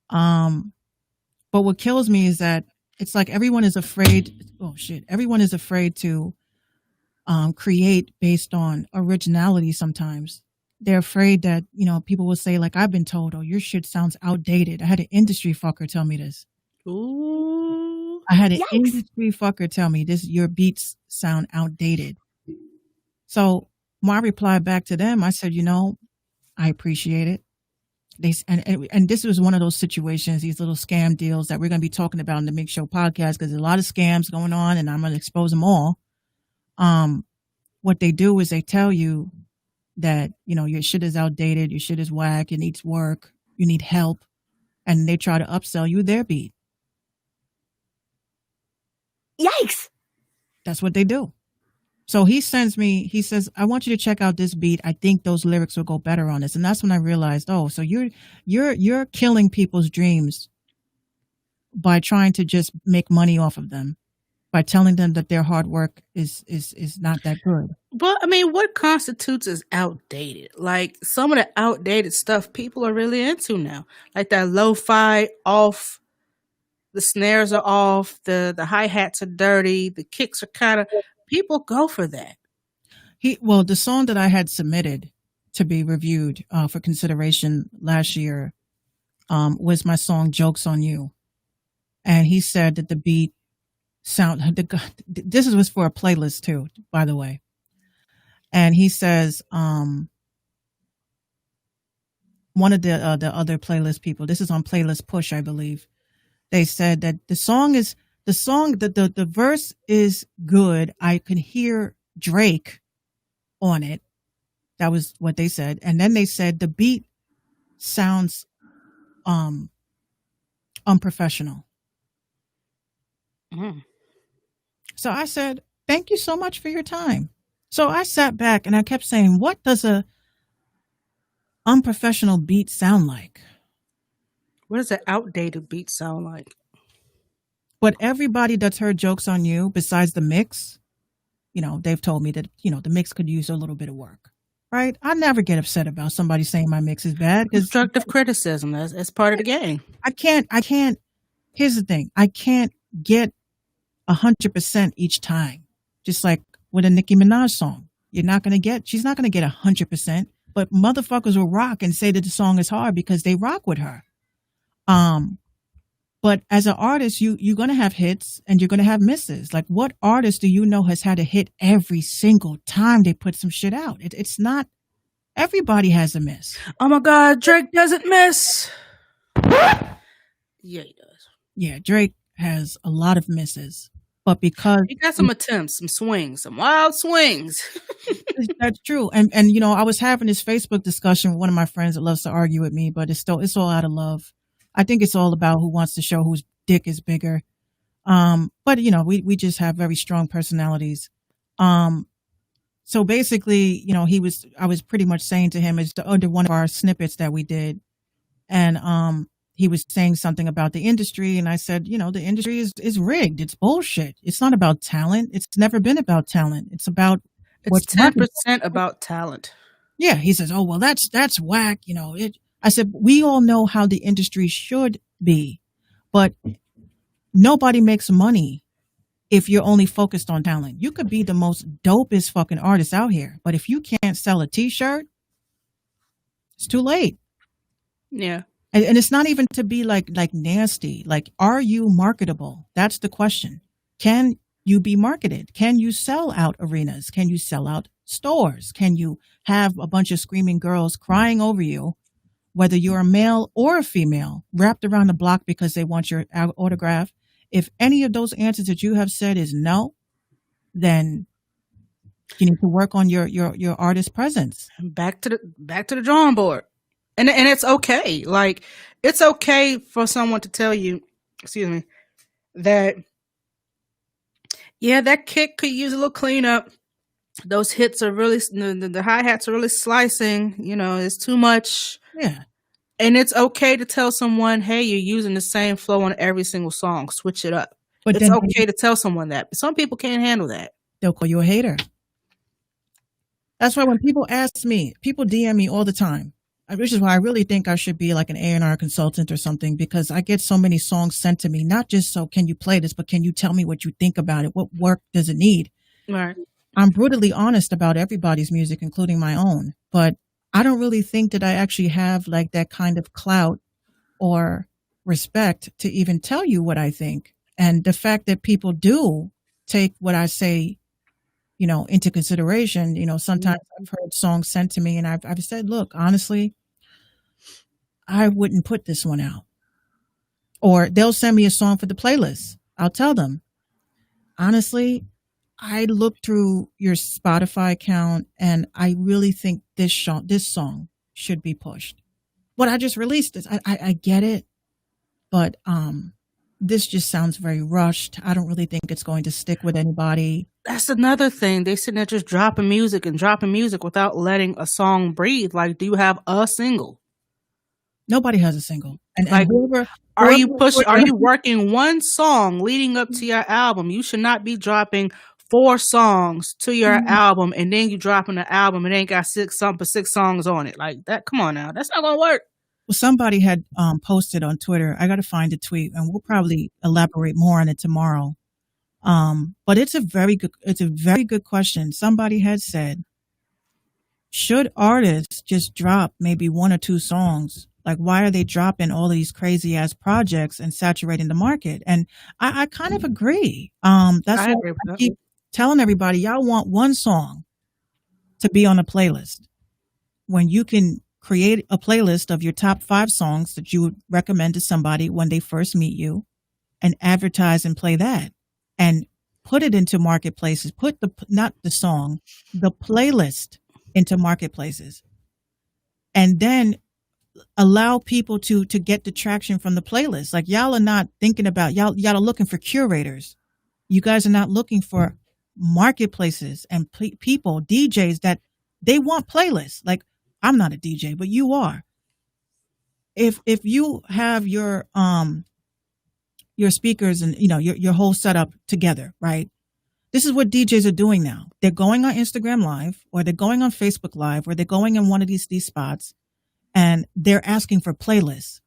But what kills me is that it's like everyone is afraid. Oh shit! Everyone is afraid to create based on originality. Sometimes they're afraid that people will say, like, I've been told, oh, your shit sounds outdated. I had an industry fucker tell me this. Ooh. I had an industry fucker tell me this. Your beats sound outdated. So my reply back to them, I said, I appreciate it. And this was one of those situations, these little scam deals that we're going to be talking about in the Mix Show podcast, because there's a lot of scams going on and I'm going to expose them all. What they do is they tell you that, your shit is outdated, your shit is whack, it needs work, you need help. And they try to upsell you their beat. Yikes. That's what they do. So he says, I want you to check out this beat. I think those lyrics will go better on this. And that's when I realized, oh, so you're killing people's dreams by trying to just make money off of them, by telling them that their hard work is not that good. But I mean, what constitutes as outdated? Like some of the outdated stuff people are really into now, like that lo-fi off. The snares are off. The hi-hats are dirty. The kicks are kind of. People go for that. The song that I had submitted to be reviewed for consideration last year was my song "Jokes on You," and he said that the beat this was for a playlist too, by the way. And he says one of the other playlist people. This is on Playlist Push, I believe. They said that the verse is good. I could hear Drake on it. That was what they said. And then they said the beat sounds unprofessional. Mm. So I said, thank you so much for your time. So I sat back and I kept saying, what does a unprofessional beat sound like? What does an outdated beat sound like? But everybody that's heard Jokes on You, besides the mix, they've told me that, the mix could use a little bit of work, right? I never get upset about somebody saying my mix is bad. Constructive criticism, that's part of the game. I can't, here's the thing. I can't get 100% each time. Just like with a Nicki Minaj song. She's not going to get 100%, but motherfuckers will rock and say that the song is hard because they rock with her. But as an artist, you're going to have hits and you're going to have misses. Like, what artist do you know has had a hit every single time they put some shit out? It's not, everybody has a miss. Oh my God, Drake doesn't miss. Yeah, he does. Yeah, Drake has a lot of misses. But because he got some attempts, some swings, some wild swings. That's true. And you know, I was having this Facebook discussion with one of my friends that loves to argue with me, but it's all out of love. I think it's all about who wants to show whose dick is bigger. But you know, we just have very strong personalities. So basically, you know, I was pretty much saying to him, it's under one of our snippets that we did. And, he was saying something about the industry. And I said, you know, the industry is rigged. It's bullshit. It's not about talent. It's never been about talent. It's about it's 10% about talent. Yeah. He says, oh, well, that's whack. You know, I said, we all know how the industry should be, but nobody makes money if you're only focused on talent. You could be the most dopest fucking artist out here, but if you can't sell a t-shirt, it's too late. Yeah. And it's not even to be like nasty. Like, are you marketable? That's the question. Can you be marketed? Can you sell out arenas? Can you sell out stores? Can you have a bunch of screaming girls crying over you, whether you're a male or a female, wrapped around the block because they want your autograph? If any of those answers that you have said is no, then you need to work on your artist presence. Back to the drawing board. And it's okay. Like, it's okay for someone to tell you, excuse me, that, yeah, that kick could use a little cleanup. Those hits are really, the hi-hats are really slicing, you know, it's too much. Yeah. And it's okay to tell someone, hey, you're using the same flow on every single song. Switch it up. But it's okay to tell someone that. But some people can't handle that. They'll call you a hater. That's why when people ask me, people DM me all the time. Which is why I really think I should be like an A&R consultant or something, because I get so many songs sent to me, not just so can you play this, but can you tell me what you think about it? What work does it need? Right. I'm brutally honest about everybody's music, including my own, but I don't really think that I actually have like that kind of clout or respect to even tell you what I think. And the fact that people do take what I say, you know, into consideration. You know, sometimes I've heard songs sent to me and I've said, look, honestly, I wouldn't put this one out. Or they'll send me a song for the playlist. I'll tell them, honestly, I looked through your Spotify account and I really think this song should be pushed. But I just released this. I get it, but this just sounds very rushed. I don't really think it's going to stick with anybody. That's another thing. They sitting there just dropping music without letting a song breathe. Like, do you have a single? Nobody has a single. And like, are you working one song leading up to your album? You should not be dropping 4 songs to your album and then you dropping the album and ain't got 6 songs on it. Like that. Come on now. That's not gonna work. Well, somebody had posted on Twitter. I got to find the tweet and we'll probably elaborate more on it tomorrow. But it's a very good question. Somebody had said, should artists just drop maybe 1 or 2 songs? Like, why are they dropping all these crazy ass projects and saturating the market? And I kind of agree. That's why I keep telling everybody, y'all want one song to be on a playlist when you can create a playlist of your top 5 songs that you would recommend to somebody when they first meet you and advertise and play that. And put it into marketplaces, not the song, the playlist into marketplaces. And then allow people to get the traction from the playlist. Like, y'all are not thinking about, y'all are looking for curators. You guys are not looking for marketplaces and people, DJs that they want playlists. Like, I'm not a DJ, but you are. If you have your speakers and, you know, your whole setup together, right? This is what DJs are doing now. They're going on Instagram Live, or they're going on Facebook Live, or they're going in one of these spots, and they're asking for playlists.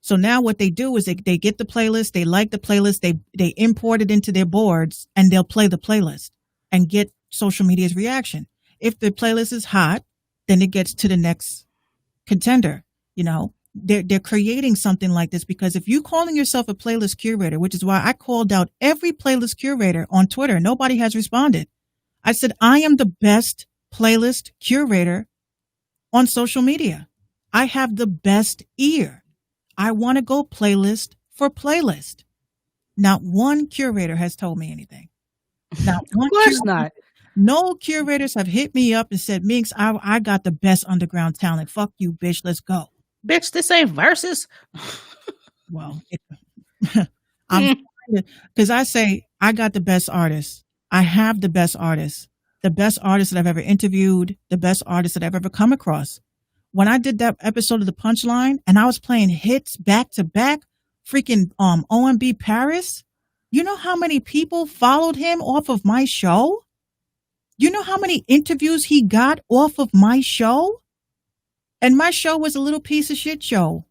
So now what they do is they get the playlist, they like the playlist, they import it into their boards, and they'll play the playlist and get social media's reaction. If the playlist is hot, then it gets to the next contender, you know. they're creating something like this, because if you calling yourself a playlist curator, which is why I called out every playlist curator on Twitter, nobody has responded. I said, I am the best playlist curator on social media. I have the best ear. I want to go playlist for playlist. Not one curator has told me anything. Not one. Of course not. No curators have hit me up and said, Minx, I got the best underground talent. Fuck you, bitch. Let's go. Bitch, this ain't verses. Well, because I say I got the best artists. I have the best artists that I've ever interviewed, the best artists that I've ever come across. When I did that episode of The Punchline and I was playing hits back to back, freaking OMB Paris, you know how many people followed him off of my show? You know how many interviews he got off of my show? And my show was a little piece of shit show.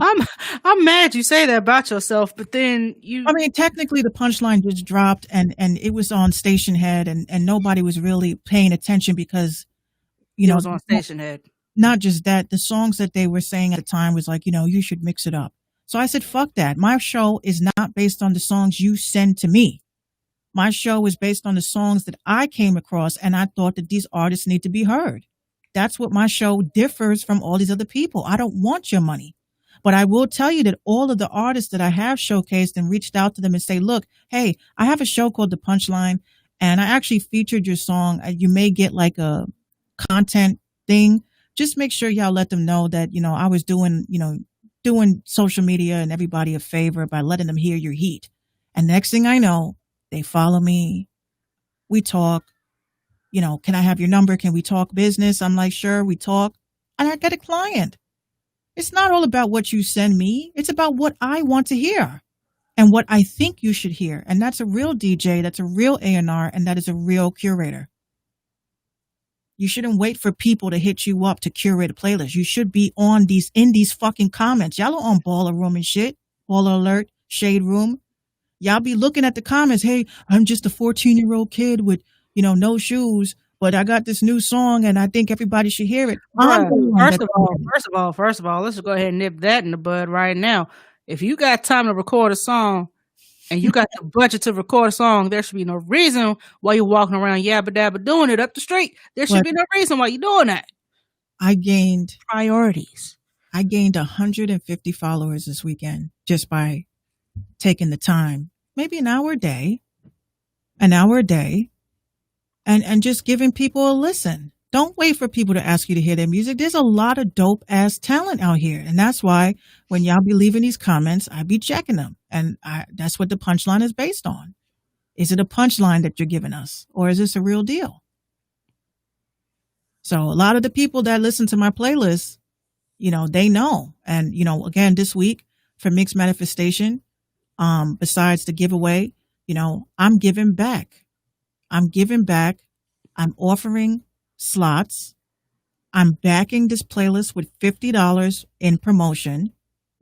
I'm mad you say that about yourself, but then I mean, technically the Punchline just dropped and it was on Station Head and nobody was really paying attention because, you know, it was on Station Head. Not just that, the songs that they were saying at the time was like, you know, you should mix it up. So I said, fuck that. My show is not based on the songs you send to me. My show is based on the songs that I came across and I thought that these artists need to be heard. That's what my show differs from all these other people. I don't want your money. But I will tell you that all of the artists that I have showcased and reached out to them and say, look, hey, I have a show called The Punchline and I actually featured your song. You may get like a content thing. Just make sure y'all let them know that, you know, I was doing social media and everybody a favor by letting them hear your heat. And next thing I know, they follow me. We talk, you know, can I have your number? Can we talk business? I'm like, sure, we talk. And I get a client. It's not all about what you send me. It's about what I want to hear and what I think you should hear. And that's a real DJ. That's a real A&R. And that is a real curator. You shouldn't wait for people to hit you up to curate a playlist. You should be in these fucking comments. Y'all are on Baller Room and shit. Baller Alert, Shade Room. Y'all be looking at the comments. Hey, I'm just a 14-year-old kid with, you know, no shoes, but I got this new song and I think everybody should hear it. First of all, let's go ahead and nip that in the bud right now. If you got time to record a song and you got the budget to record a song, there should be no reason why you're walking around yabba dabba doing it up the street. There should be no reason why you're doing that. I gained priorities. I gained 150 followers this weekend just by taking the time, maybe an hour a day, and just giving people a listen. Don't wait for people to ask you to hear their music. There's a lot of dope ass talent out here. And that's why when y'all be leaving these comments, I be checking them. And that's what the Punchline is based on. Is it a punchline that you're giving us? Or is this a real deal? So a lot of the people that listen to my playlist, you know, they know. And, you know, again, this week for Mixed Manifestation, besides the giveaway, you know, I'm giving back. I'm offering slots. I'm backing this playlist with $50 in promotion.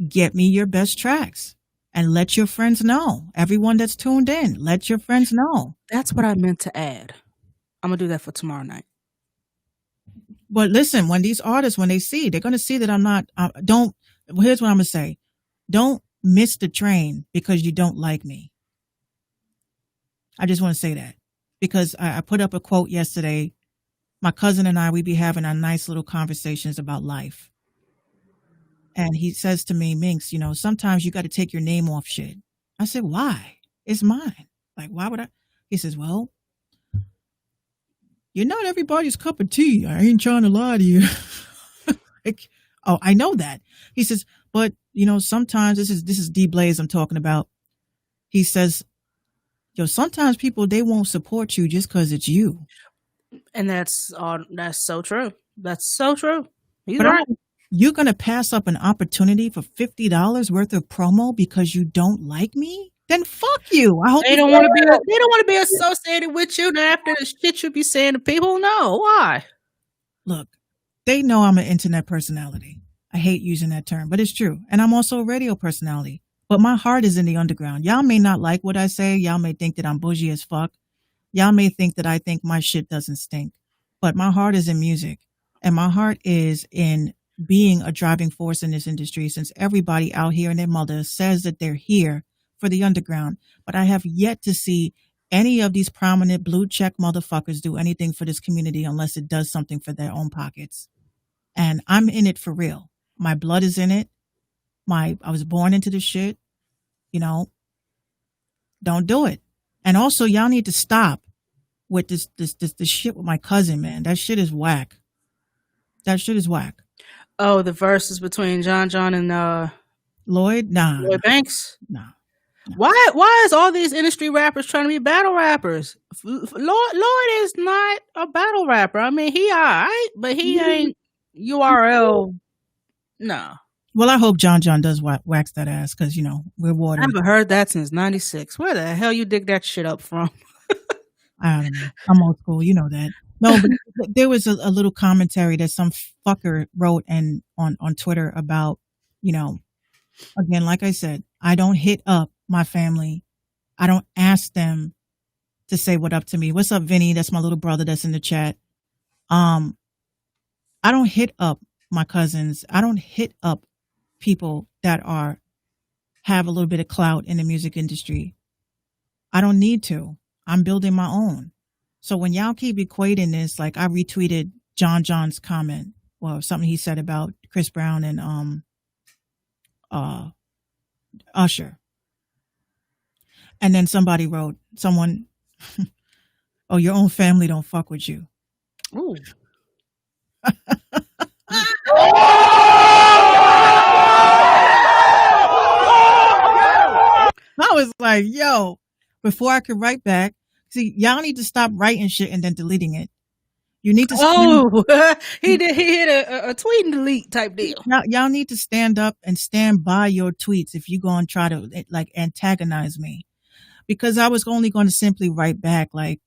Get me your best tracks and let your friends know. Everyone that's tuned in, let your friends know. That's what I meant to add. I'm going to do that for tomorrow night. But listen, when these artists, when they see, they're going to see that I'm not, here's what I'm going to say. Don't miss the train because you don't like me. I just want to say that because I put up a quote yesterday. My cousin and I, we be having our nice little conversations about life. And he says to me, Minx, you know, sometimes you got to take your name off shit. I said, why? It's mine. Like, why would I? He says, well, you're not everybody's cup of tea. I ain't trying to lie to you. Like, oh, I know that. He says, but, you know, sometimes this is D Blaze I'm talking about. He says, yo, sometimes people, they won't support you just because it's you. And that's so true. That's so true. He's but right. You're going to pass up an opportunity for $50 worth of promo because you don't like me? Then fuck you. I hope they don't want to be associated with you after the shit you be saying to people. No, why? Look, they know I'm an internet personality. I hate using that term, but it's true. And I'm also a radio personality. But my heart is in the underground. Y'all may not like what I say. Y'all may think that I'm bougie as fuck. Y'all may think that I think my shit doesn't stink. But my heart is in music. And my heart is in being a driving force in this industry, since everybody out here and their mother says that they're here for the underground. But I have yet to see any of these prominent blue check motherfuckers do anything for this community unless it does something for their own pockets. And I'm in it for real. My blood is in it. I was born into this shit. You know, don't do it. And also, y'all need to stop with this shit with my cousin, man. That shit is whack. That shit is whack. Oh, the verses between John and Lloyd? Nah. Lloyd Banks? Nah. Why is all these industry rappers trying to be battle rappers? Lloyd is not a battle rapper. I mean, he alright, but he ain't URL. No. Well, I hope John does wax that ass, because, you know, we're water. I haven't heard that since 96. Where the hell you dig that shit up from? I don't know. I'm old school. You know that. No, but there was a little commentary that some fucker wrote on Twitter about, you know, again, like I said, I don't hit up my family. I don't ask them to say what up to me. What's up, Vinny? That's my little brother that's in the chat. I don't hit up my cousins. I don't hit up people that have a little bit of clout in the music industry. I don't need to. I'm building my own. So when y'all keep equating this, like I retweeted John's comment, well, something he said about Chris Brown and Usher. And then somebody wrote, oh, your own family don't fuck with you. Ooh. I was like, yo, before I could write back, see, y'all need to stop writing shit and then deleting it. You need to. He hit a tweet and delete type deal. Y'all need to stand up and stand by your tweets if you're going to try to like antagonize me, because I was only going to simply write back like,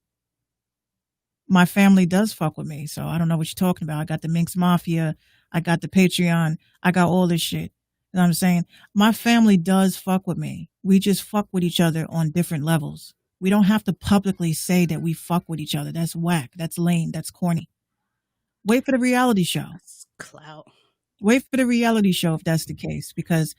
my family does fuck with me. So I don't know what you're talking about. I got the Minx Mafia. I got the Patreon. I got all this shit. You know what I'm saying? My family does fuck with me. We just fuck with each other on different levels. We don't have to publicly say that we fuck with each other. That's whack. That's lame. That's corny. Wait for the reality show. That's clout. Wait for the reality show if that's the case, because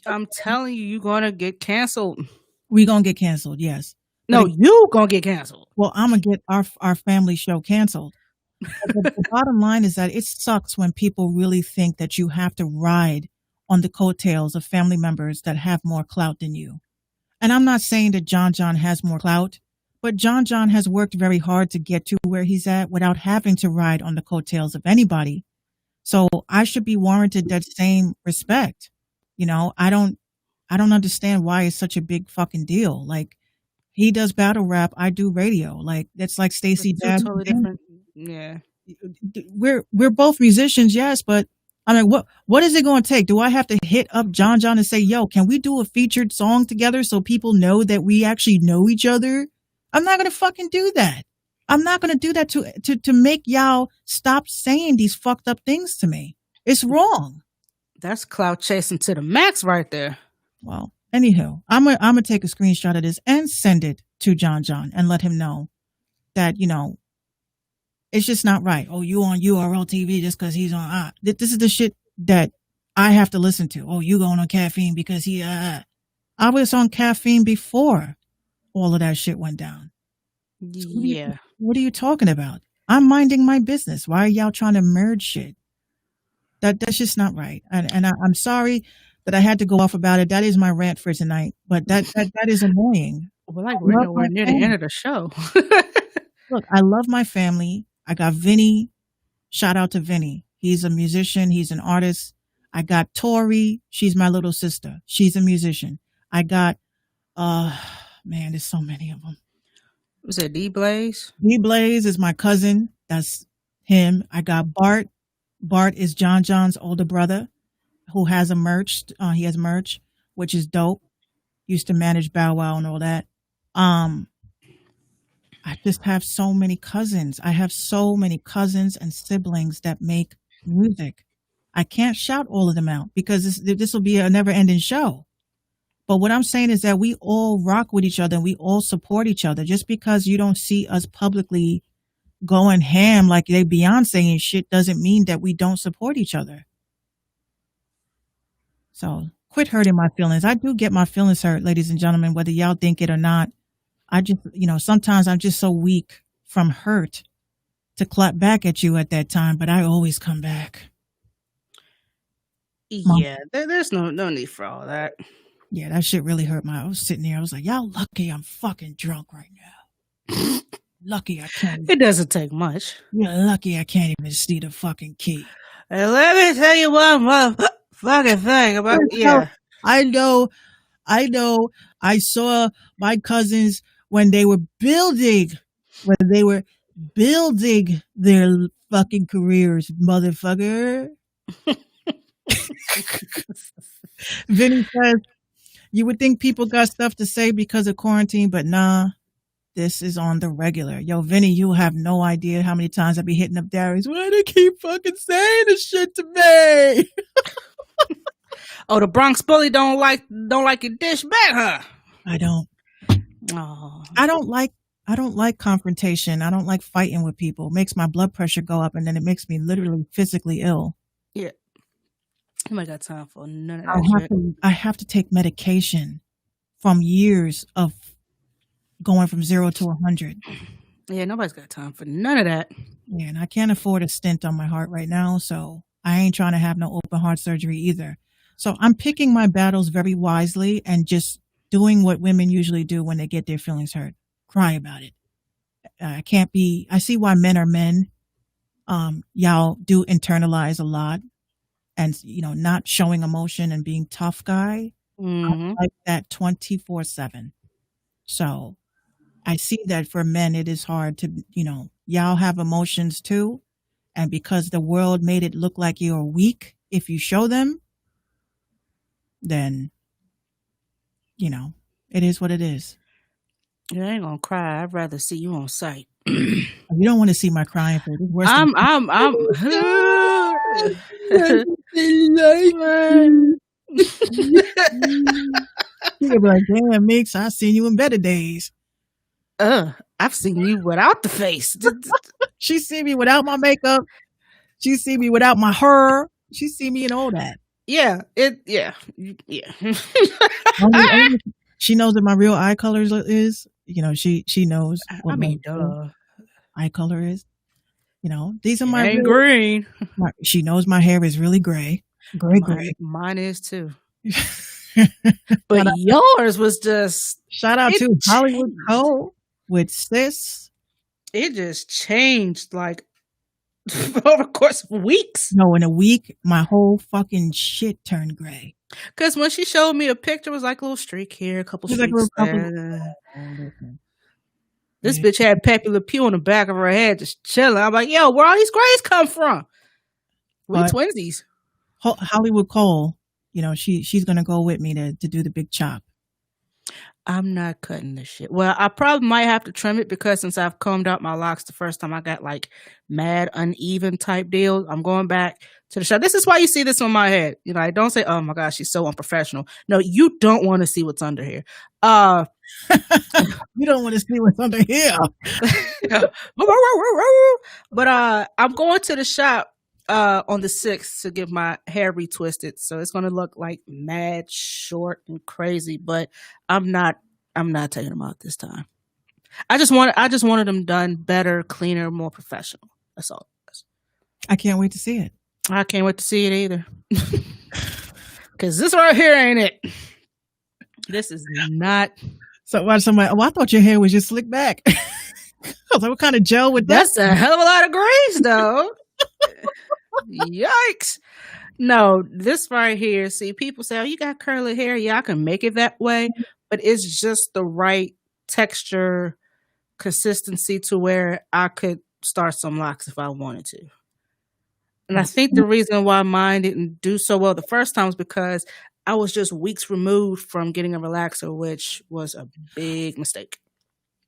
I'm telling you, you're going to get canceled. We're going to get canceled, yes. No, you going to get canceled. Well, I'm going to get our family show canceled. The bottom line is that it sucks when people really think that you have to ride on the coattails of family members that have more clout than you. And I'm not saying that John has more clout, but John has worked very hard to get to where he's at without having to ride on the coattails of anybody. So I should be warranted that same respect. You know, I don't understand why it's such a big fucking deal. Like, he does battle rap, I do radio. Like, that's like Stacey Dash. Totally different. Yeah. We're both musicians, yes, but I mean, what is it going to take? Do I have to hit up John and say, yo, can we do a featured song together so people know that we actually know each other? I'm not going to fucking do that. I'm not going to do that to make y'all stop saying these fucked up things to me. It's wrong. That's clout chasing to the max right there. Well, anywho, I'm gonna take a screenshot of this and send it to John and let him know that, you know, it's just not right. Oh, you on URL TV just because he's on. This is the shit that I have to listen to. Oh, you going on caffeine because he. I was on caffeine before all of that shit went down. Yeah. What are you talking about? I'm minding my business. Why are y'all trying to merge shit? That's just not right. And I'm sorry that I had to go off about it. That is my rant for tonight. But that is annoying. Well, like we're nowhere near the end of the show. Look, I love my family. I got Vinny. Shout out to Vinny. He's a musician. He's an artist. I got Tori. She's my little sister. She's a musician. I got, man, there's so many of them. Was it D-Blaze? D-Blaze is my cousin. That's him. I got Bart. Bart is John's older brother who has a merch. He has merch, which is dope. Used to manage Bow Wow and all that. I just have so many cousins. I have so many cousins and siblings that make music. I can't shout all of them out because this will be a never-ending show. But what I'm saying is that we all rock with each other and we all support each other. Just because you don't see us publicly going ham like they Beyonce and shit doesn't mean that we don't support each other. So quit hurting my feelings. I do get my feelings hurt, ladies and gentlemen, whether y'all think it or not. I just, sometimes I'm just so weak from hurt to clap back at you at that time, but I always come back. Yeah, there's no need for all that. Yeah, that shit really hurt I was sitting there. I was like, y'all lucky I'm fucking drunk right now. Lucky I can't. It doesn't take much. You're lucky I can't even see the fucking key. Hey, let me tell you one fucking thing about, I know. I saw my cousins when they were building their fucking careers, motherfucker. Vinny says, you would think people got stuff to say because of quarantine, but nah, this is on the regular. Yo, Vinny, you have no idea how many times I be hitting up Darius. Why they keep fucking saying this shit to me? Oh, the Bronx bully don't like your dish back, huh? I don't. Oh. I don't like confrontation. I don't like fighting with people. It makes my blood pressure go up, and then it makes me literally physically ill. Yeah. I got time for none of that shit. I have to take medication from years of going from 0 to 100. Yeah, nobody's got time for none of that. Yeah, and I can't afford a stent on my heart right now, so I ain't trying to have no open heart surgery either. So I'm picking my battles very wisely and just doing what women usually do when they get their feelings hurt. Cry about it. I see why men are men. Y'all do internalize a lot and, not showing emotion and being tough guy. Mm-hmm. I like that 24/7. So I see that for men, it is hard to, y'all have emotions too. And because the world made it look like you're weak, if you show them, then, it is what it is. You ain't gonna cry. I'd rather see you on sight. You don't want to see my crying face. It's worse I'm You'll be like, damn, Mix, I've seen you in better days. I've seen you without the face. She see me without my makeup. She see me without my hair. She see me in all that. Yeah. She knows what my real eye color is. She knows what my eye color is. These are my ain't green. She knows my hair is really gray. Gray. Mine is too. But yours was just shout out to Hollywood Cole with Sis. It just changed like over the course of weeks. No, in a week, my whole fucking shit turned gray. Because when she showed me a picture, it was like a little streak here, a couple streaks there. This bitch had Pepe Le Pew on the back of her head just chilling. I'm like, yo, where all these grays come from? We twinsies. Hollywood Cole, she's going to go with me to do the big chop. I'm not cutting this shit. Well, I probably might have to trim it because since I've combed out my locks the first time, I got like mad uneven type deal. I'm going back to the shop. This is why you see this on my head. I don't say, oh my gosh, she's so unprofessional. No, you don't want to see what's under here. You don't want to see what's under here. But I'm going to the shop on the 6th to get my hair retwisted, so it's gonna look like mad short and crazy. But I'm not taking them out this time. I just wanted them done better, cleaner, more professional. That's all. I can't wait to see it. I can't wait to see it either. Because this right here ain't it. This is not. So why somebody? Oh, I thought your hair was just slicked back. I was like, what kind of gel with that? That's a hell of a lot of grease, though. Yikes. No, this right here, see, people say, oh, you got curly hair. Yeah, I can make it that way, but it's just the right texture, consistency to where I could start some locks if I wanted to. And I think the reason why mine didn't do so well the first time was because I was just weeks removed from getting a relaxer, which was a big mistake.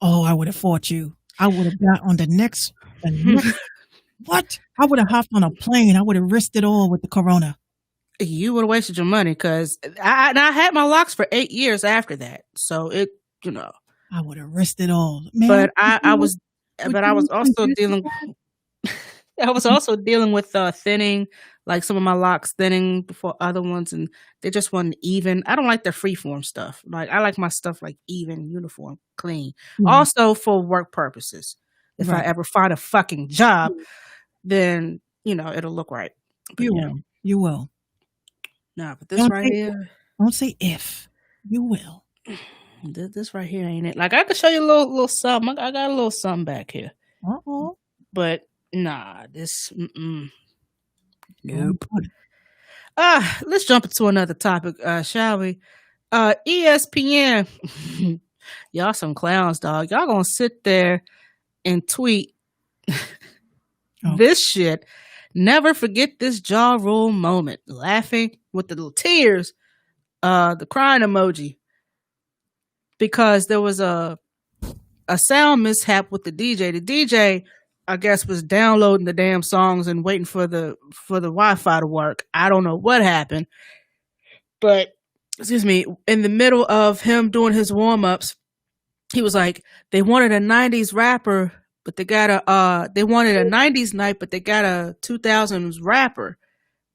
Oh, I would have fought you. I would have got on the next what? I would have hopped on a plane. I would have risked it all with the corona. You would have wasted your money because I had my locks for 8 years after that. So I would have risked it all. Man, but I was but I was also dealing. I was also dealing with thinning, like some of my locks thinning before other ones, and they just weren't even. I don't like the freeform stuff. Like I like my stuff like even, uniform, clean. Also for work purposes. If I ever find a fucking job, then it'll look right. But You will. Nah, but this here. Don't say if. You will. This right here ain't it. Like I could show you a little something. I got a little something back here. But nah, this. Nope. Let's jump into another topic, shall we? ESPN. Y'all some clowns, dog. Y'all gonna sit there and tweet this shit. Never forget this jaw rule moment. Laughing with the little tears, the crying emoji. Because there was a sound mishap with the DJ. The DJ, I guess, was downloading the damn songs and waiting for the Wi-Fi to work. I don't know what happened. But, excuse me, in the middle of him doing his warm-ups, he was like, they wanted a 90s rapper, but they got they wanted a 90s night, but they got a 2000s rapper.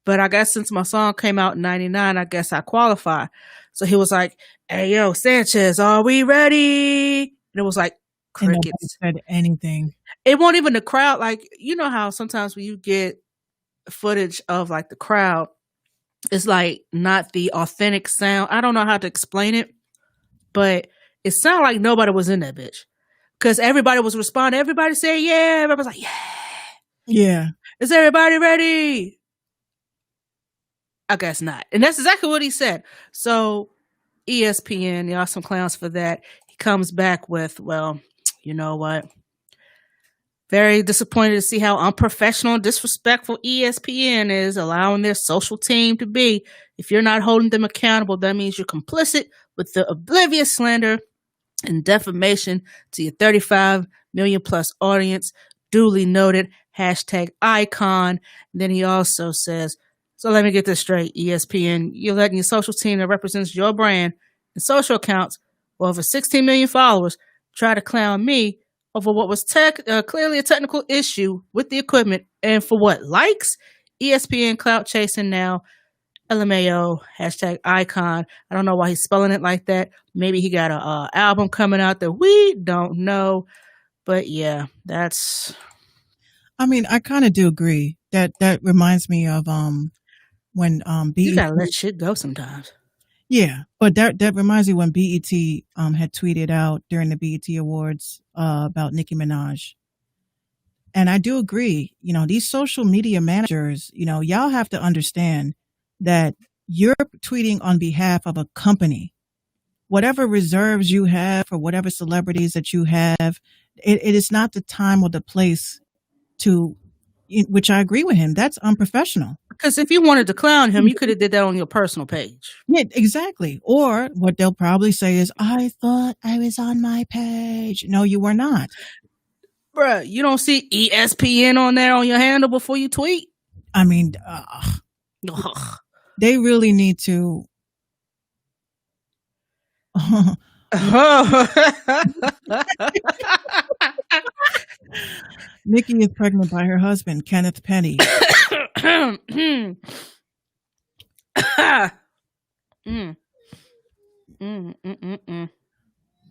But I guess since my song came out in 99, I guess I qualify. So he was like, hey, yo, Sanchez, are we ready? And it was like crickets. Said anything. It won't even the crowd. Like, you know how sometimes when you get footage of like the crowd, it's like not the authentic sound. I don't know how to explain it, but it sounded like nobody was in that bitch. Because everybody was responding. Everybody said, yeah. Everybody was like, yeah. Yeah. Is everybody ready? I guess not. And that's exactly what he said. So ESPN, y'all some clowns for that. He comes back with, well, you know what? Very disappointed to see how unprofessional and disrespectful ESPN is, allowing their social team to be. If you're not holding them accountable, that means you're complicit with the oblivious slander and defamation to your 35 million plus audience. Duly noted. #icon. And then he also says, so let me get this straight, ESPN. You're letting your social team that represents your brand and social accounts with over 16 million followers try to clown me over what was clearly a technical issue with the equipment. And for what? Likes? ESPN clout chasing now. LMAO, #icon. I don't know why he's spelling it like that. Maybe he got a album coming out that we don't know. But yeah, that's... I mean, I kind of do agree. That reminds me of when BET... You gotta let shit go sometimes. Yeah, but that reminds me when BET had tweeted out during the BET Awards about Nicki Minaj. And I do agree, these social media managers, y'all have to understand that you're tweeting on behalf of a company. Whatever reserves you have for whatever celebrities that you have, it is not the time or the place to, which I agree with him. That's unprofessional. Because if you wanted to clown him, you could have did that on your personal page. Yeah, exactly. Or what they'll probably say is, I thought I was on my page. No, you were not. Bruh, you don't see ESPN on there on your handle before you tweet? I mean, they really need to... Nikki is pregnant by her husband, Kenneth Penny.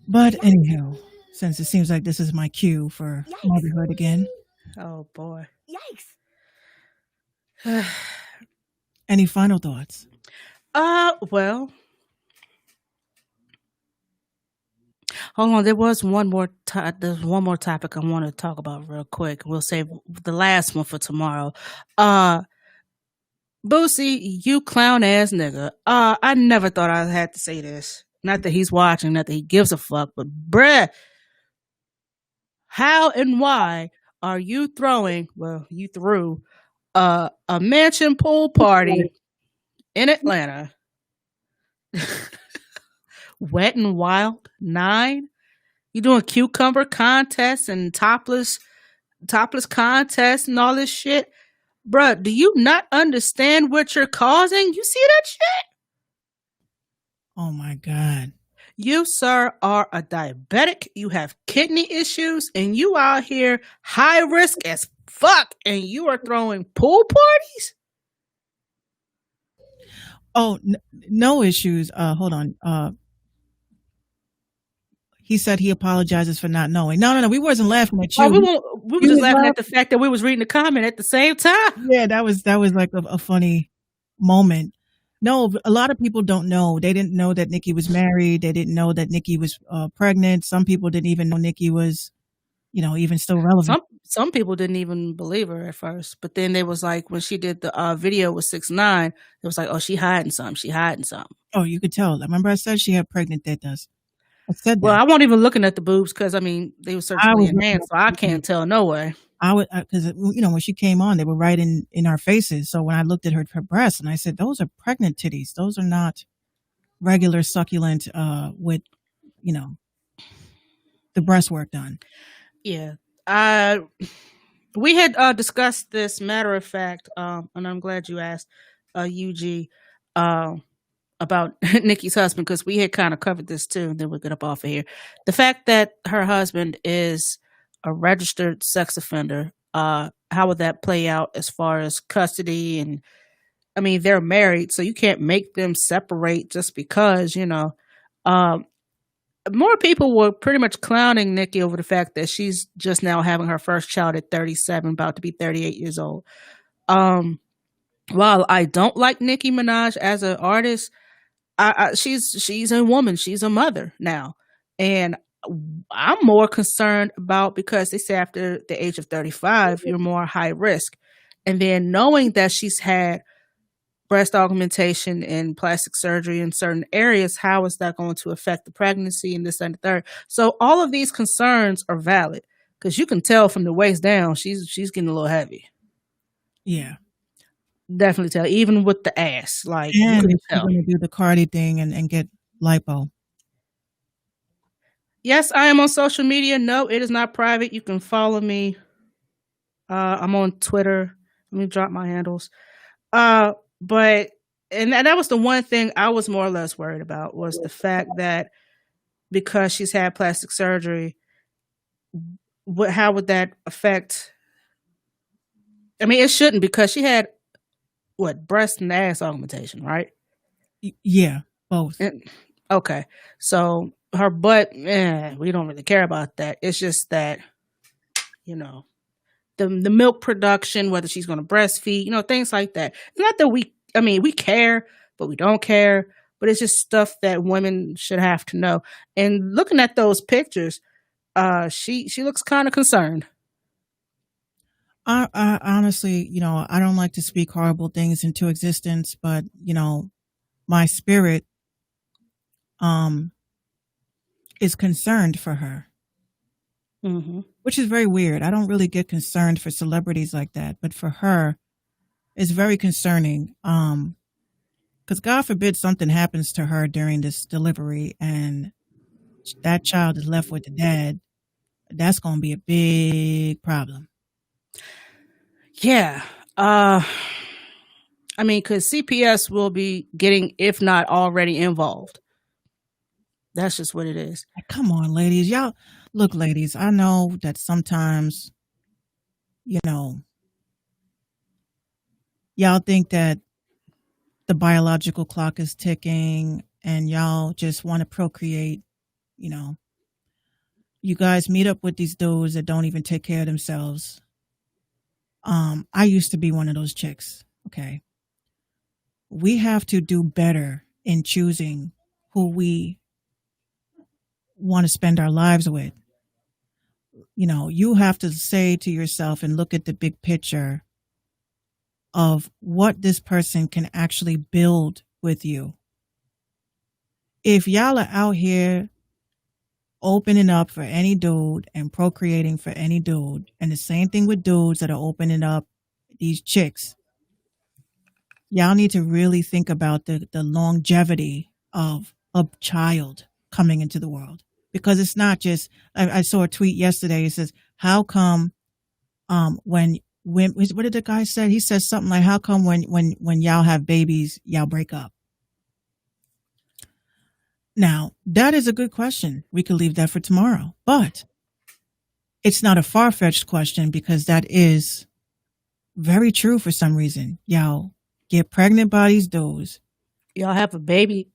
But anyhow, since it seems like this is my cue for motherhood again. Oh boy. Yikes. Any final thoughts? Well, hold on. There was one more. There's one more topic I want to talk about real quick. We'll save the last one for tomorrow. Boosie, you clown ass nigga. I never thought I had to say this. Not that he's watching, not that he gives a fuck, but bruh, how and why are you throwing? Well, you threw a mansion pool party in Atlanta. Wet and Wild 9. You doing cucumber contests and topless contests and all this shit. Bruh, do you not understand what you're causing? You see that shit? Oh my God. You, sir, are a diabetic. You have kidney issues, and you out here high risk as fuck, and you are throwing pool parties? Oh, no issues. Hold on. He said he apologizes for not knowing. No. We wasn't laughing at you. Oh, we were just laughing at the fact that we was reading the comment at the same time. Yeah, that was like a funny moment. No, a lot of people don't know. They didn't know that Nikki was married. They didn't know that Nikki was pregnant. Some people didn't even know Nikki was, even still relevant. Some people didn't even believe her at first, but then they was like, when she did the video with 6ix9ine, it was like, oh, she hiding something. She hiding something. Oh, you could tell. Remember I said she had pregnant tetas. I said that. Well, I wasn't even looking at the boobs because they were surgically enhanced, so I can't tell no way. I would, because when she came on, they were right in our faces. So when I looked at her breasts, and I said, "Those are pregnant titties. Those are not regular succulent with, the breast work done." Yeah, we had discussed this. Matter of fact, and I'm glad you asked, UG, about Nikki's husband, because we had kind of covered this too, and then we'll get up off of here. The fact that her husband is a registered sex offender, how would that play out as far as custody? And I mean, they're married, so you can't make them separate just because, more people were pretty much clowning Nikki over the fact that she's just now having her first child at 37, about to be 38 years old. While I don't like Nicki Minaj as an artist, she's a woman. She's a mother now. And I'm more concerned about, because they say after the age of 35, you're more high risk. And then knowing that she's had breast augmentation and plastic surgery in certain areas, how is that going to affect the pregnancy and this and the third? So all of these concerns are valid, because you can tell from the waist down, she's getting a little heavy. Yeah. Definitely tell, even with the ass. Like, and you she's going to do the Cardi thing and get lipo. Yes, I am on social media. No, it is not private. You can follow me. I'm on Twitter. Let me drop my handles. But that was the one thing I was more or less worried about, was the fact that because she's had plastic surgery, how would that affect? I mean, it shouldn't, because she had breast and ass augmentation, right? Yeah, both. Okay, so her butt, we don't really care about that. It's just that, the milk production, whether she's going to breastfeed, things like that. It's not that we care, but we don't care. But it's just stuff that women should have to know. And looking at those pictures, she looks kind of concerned. I honestly, I don't like to speak horrible things into existence, but my spirit is concerned for her, which is very weird. I don't really get concerned for celebrities like that, but for her, it's very concerning. Because God forbid something happens to her during this delivery, and that child is left with the dad. That's going to be a big problem. Yeah. I mean, because CPS will be getting, if not already involved. That's just what it is. Come on, ladies. Y'all, look, ladies, I know that sometimes, y'all think that the biological clock is ticking and y'all just want to procreate. You guys meet up with these dudes that don't even take care of themselves. I used to be one of those chicks. Okay. We have to do better in choosing who we want to spend our lives with. You have to say to yourself and look at the big picture of what this person can actually build with you. If y'all are out here opening up for any dude and procreating for any dude, and the same thing with dudes that are opening up these chicks, y'all need to really think about the longevity of a child coming into the world. Because it's not just, I saw a tweet yesterday. It says, how come when what did the guy say? He says something like, how come when y'all have babies, y'all break up? Now, that is a good question. We could leave that for tomorrow. But it's not a far-fetched question because that is very true for some reason. Y'all get pregnant by these dudes. Y'all have a baby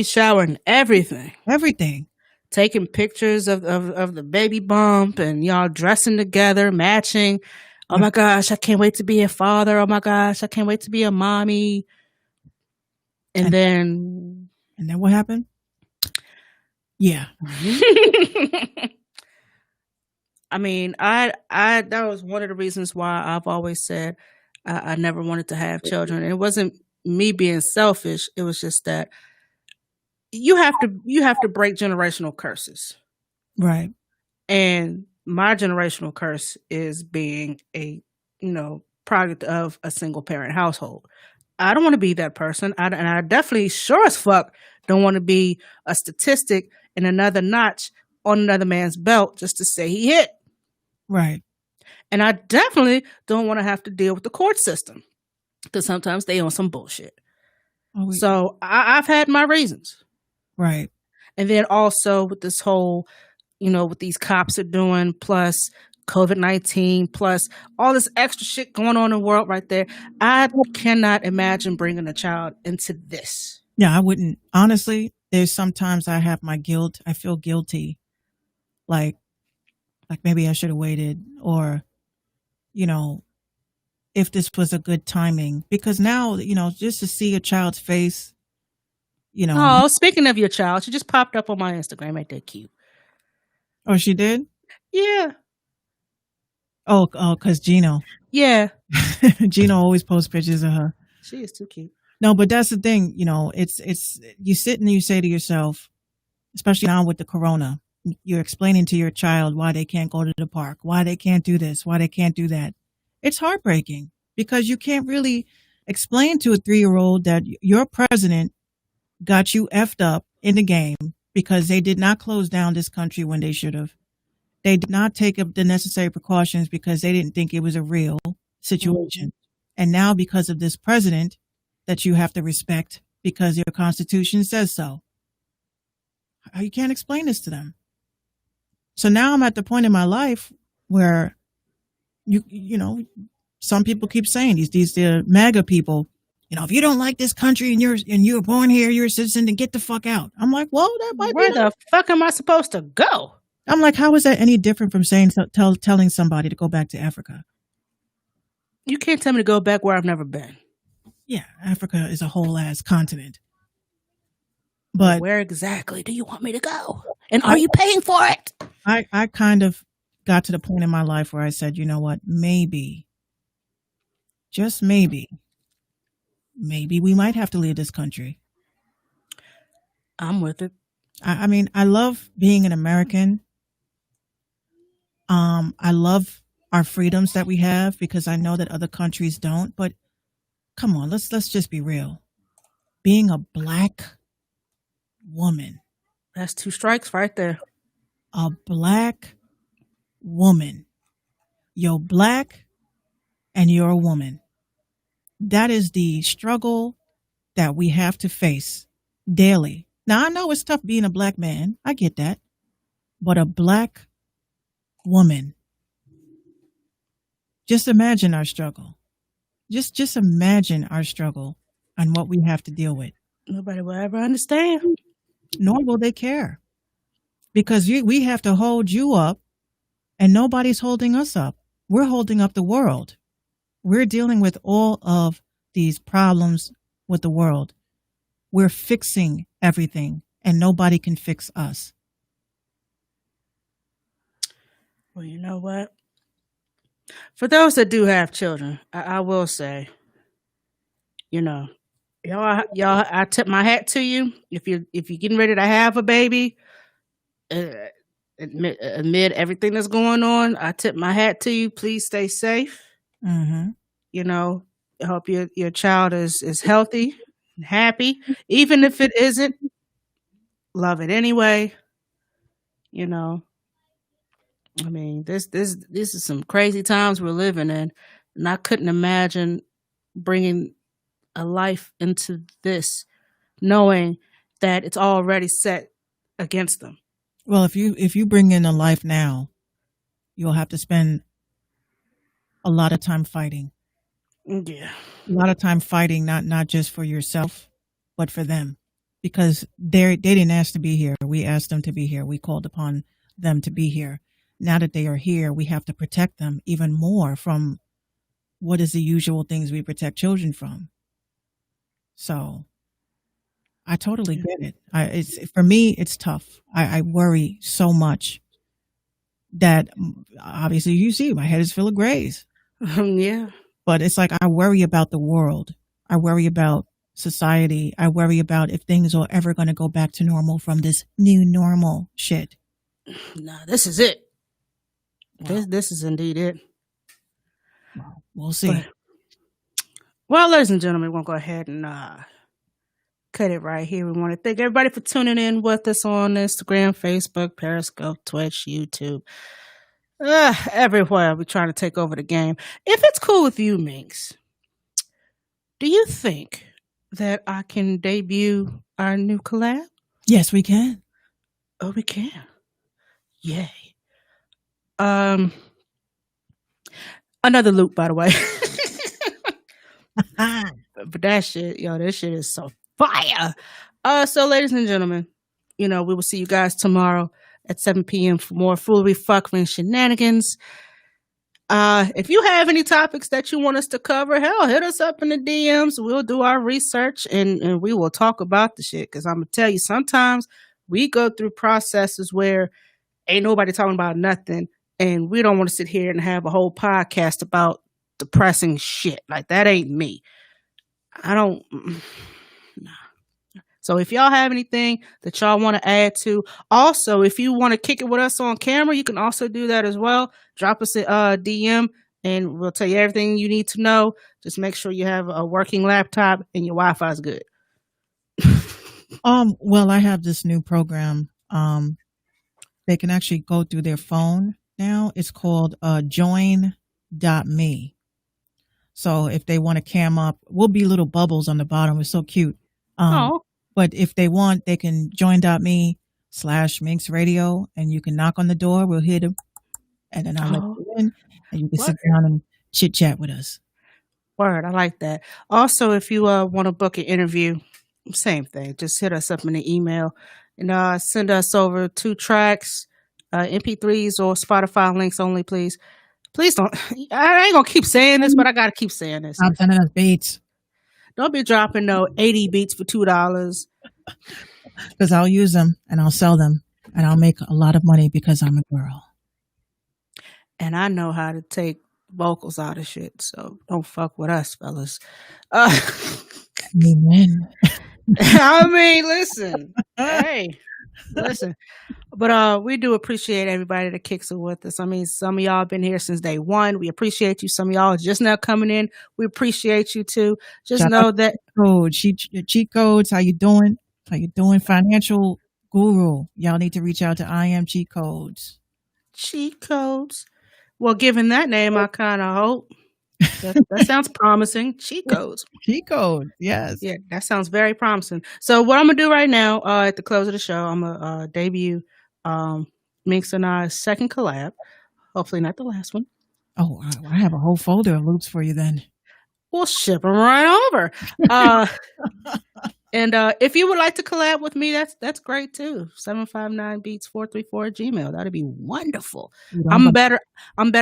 shower and everything. Everything. Taking pictures of the baby bump and y'all dressing together, matching. Oh my gosh, I can't wait to be a father. Oh my gosh, I can't wait to be a mommy. And then what happened? Yeah. I mean, I that was one of the reasons why I've always said I never wanted to have children. And it wasn't me being selfish. It was just that you have to break generational curses. Right. And my generational curse is being a, product of a single parent household. I don't want to be that person. And I definitely sure as fuck don't want to be a statistic in another notch on another man's belt just to say he hit. Right. And I definitely don't want to have to deal with the court system because sometimes they on some bullshit. So I've had my reasons. Right. And then also with this whole, what these cops are doing, plus COVID-19, plus all this extra shit going on in the world right there. I cannot imagine bringing a child into this. Yeah, I wouldn't. Honestly, there's sometimes I have my guilt. I feel guilty. Like maybe I should have waited or, if this was a good timing. Because now, just to see a child's face, Oh, speaking of your child, she just popped up on my Instagram. Ain't that cute? Oh, she did? Yeah. Oh, because Gino. Yeah. Gino always posts pictures of her. She is too cute. No, but that's the thing, it's you sit and you say to yourself, especially now with the corona, you're explaining to your child why they can't go to the park, why they can't do this, why they can't do that. It's heartbreaking because you can't really explain to a 3-year-old that your president got you effed up in the game because they did not close down this country when they should have. They did not take up the necessary precautions because they didn't think it was a real situation. And now because of this president that you have to respect because your constitution says so, you can't explain this to them. So now I'm at the point in my life where some people keep saying these MAGA people, if you don't like this country and you're born here, you're a citizen, then get the fuck out. I'm like, well, that might Where the fuck am I supposed to go? I'm like, how is that any different from telling somebody to go back to Africa? You can't tell me to go back where I've never been. Yeah, Africa is a whole ass continent. But where exactly do you want me to go? And are you paying for it? I kind of got to the point in my life where I said, you know what, maybe, just maybe we might have to leave this country. I'm with it. I mean, I love being an American. I love our freedoms that we have because I know that other countries don't. But come on, let's just be real. Being a Black woman. That's 2 strikes right there. A Black woman. You're Black and you're a woman. That is the struggle that we have to face daily. Now, I know it's tough being a Black man. I get that. But a Black woman. Just imagine our struggle. Just imagine our struggle and what we have to deal with. Nobody will ever understand. Nor will they care. Because we have to hold you up and nobody's holding us up. We're holding up the world. We're dealing with all of these problems with the world. We're fixing everything and nobody can fix us. Well, you know what? For those that do have children, I will say, y'all, I tip my hat to you. If you're getting ready to have a baby, amid everything that's going on, I tip my hat to you. Please stay safe. Mm-hmm. I hope your child is healthy and happy. Even if it isn't, love it anyway. I mean, this is some crazy times we're living in, and I couldn't imagine bringing a life into this, knowing that it's already set against them. Well, if you bring in a life now, you'll have to spend a lot of time fighting. Yeah. A lot of time fighting, not just for yourself, but for them. Because they didn't ask to be here. We asked them to be here. We called upon them to be here. Now that they are here, we have to protect them even more from what is the usual things we protect children from. So I totally get it. It's for me, it's tough. I worry so much that obviously you see my head is full of grays. Yeah. But it's like I worry about the world. I worry about society. I worry about if things are ever going to go back to normal from this new normal shit. Nah, this is it. Wow. This is indeed it. Well, we'll see. Well, ladies and gentlemen, we'll go ahead and cut it right here. We want to thank everybody for tuning in with us on Instagram, Facebook, Periscope, Twitch, YouTube. Everywhere. We're trying to take over the game. If it's cool with you, Minx, do you think that I can debut our new collab? Yes, we can. Oh, we can. Yay. Another loop, by the way. But that shit, this shit is so fire. So, ladies and gentlemen, we will see you guys tomorrow at 7 p.m. for more foolery, fuckery, and shenanigans. If you have any topics that you want us to cover, hell, hit us up in the DMs. We'll do our research and we will talk about the shit. Because I'm going to tell you, sometimes we go through processes where ain't nobody talking about nothing. And we don't want to sit here and have a whole podcast about depressing shit. Like, that ain't me. I don't... Nah. So if y'all have anything that y'all want to add to, also, if you want to kick it with us on camera, you can also do that as well. Drop us a DM and we'll tell you everything you need to know. Just make sure you have a working laptop and your Wi-Fi is good. Well, I have this new program. They can actually go through their phone now. It's called join.me. So if they want to cam up, will be little bubbles on the bottom. It's so cute. But if they want, they can join.me/Minx Radio and you can knock on the door. We'll hit them and then I'll let you in and you can sit down and chit chat with us. Word. I like that. Also, if you want to book an interview, same thing. Just hit us up in the email and send us over 2 tracks, MP3s or Spotify links only, please. Please don't. I ain't going to keep saying this, but I got to keep saying this. I'm sending us beats. Don't be dropping no 80 beats for $2. Because I'll use them and I'll sell them and I'll make a lot of money because I'm a girl. And I know how to take vocals out of shit. So don't fuck with us, fellas. Amen. I mean, listen. Hey, listen. But we do appreciate everybody that kicks it with us. I mean, some of y'all have been here since day one. We appreciate you. Some of y'all are just now coming in. We appreciate you too. Just Shout know that cheat codes. How you doing? How you doing? Financial guru. Y'all need to reach out to I Am Cheat Codes. Cheat codes. Well, given that name, I kind of hope that sounds promising. Cheat codes. Cheat code. Yes. Yeah, that sounds very promising. So what I'm gonna do right now, at the close of the show, I'm gonna debut Minx and I's second collab. Hopefully not the last one. Oh, I have a whole folder of loops for you then. We'll ship them right over. And if you would like to collab with me, that's great too. 759beats434@gmail. That'd be wonderful. I'm better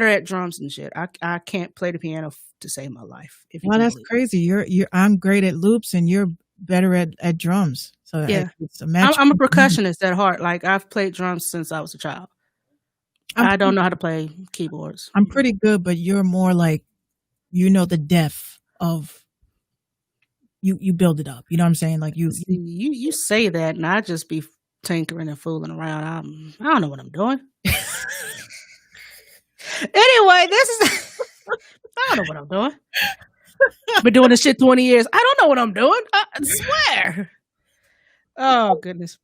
at drums and shit. I can't play the piano to save my life. Well, that's crazy. I'm great at loops and you're better at drums. So yeah, it's a match. I'm a percussionist at heart. Like, I've played drums since I was a child. I don't know how to play keyboards. I'm pretty good, but you're more like, the depth of you build it up. You know what I'm saying? Like you say that, and I just be tinkering and fooling around. I don't know what I'm doing. Anyway, this is I don't know what I'm doing. Been doing this shit 20 years. I don't know what I'm doing. I swear. Oh goodness.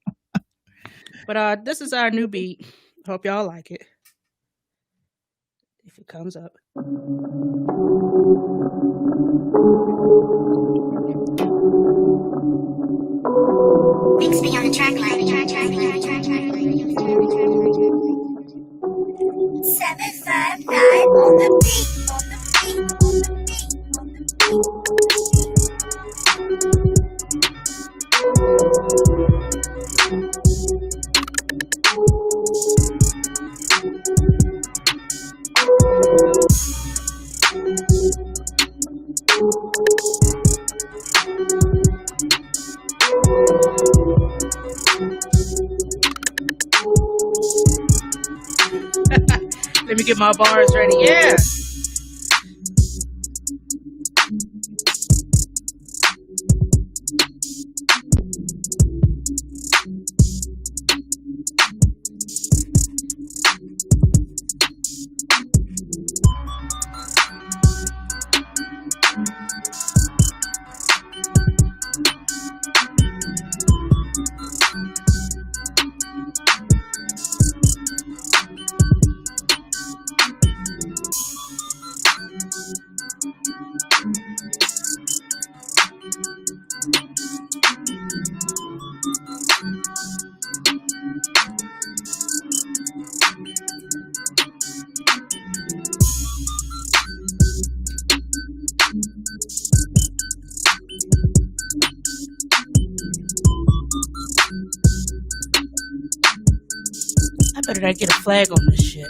But this is our new beat. Hope y'all like it. If it comes up. Thanks be on the track line. 759 on the beat. Let me get my bars ready. Yeah. I better not get a flag on this shit.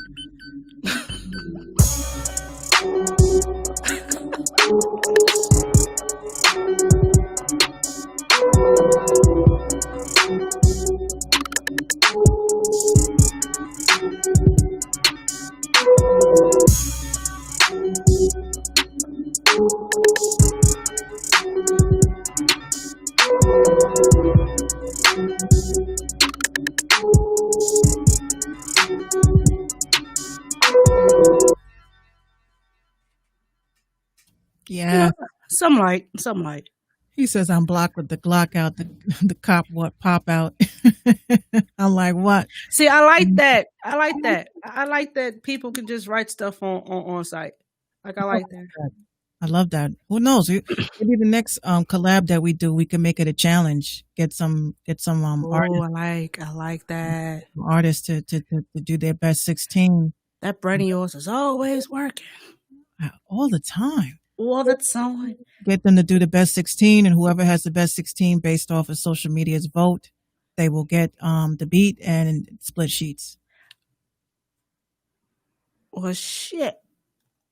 Yeah. Some light. He says I'm blocked with the Glock out. The cop pop out. I'm like, what? See, I like that. I like that people can just write stuff on site. Like I like that. I love that. Who knows? Maybe the next collab that we do, we can make it a challenge. Get some artists. I like that. Artists to do their best 16. That brain of yours is always working. All the time. All the time. Get them to do the best 16, and whoever has the best 16 based off of social media's vote, they will get the beat and split sheets. Well, shit.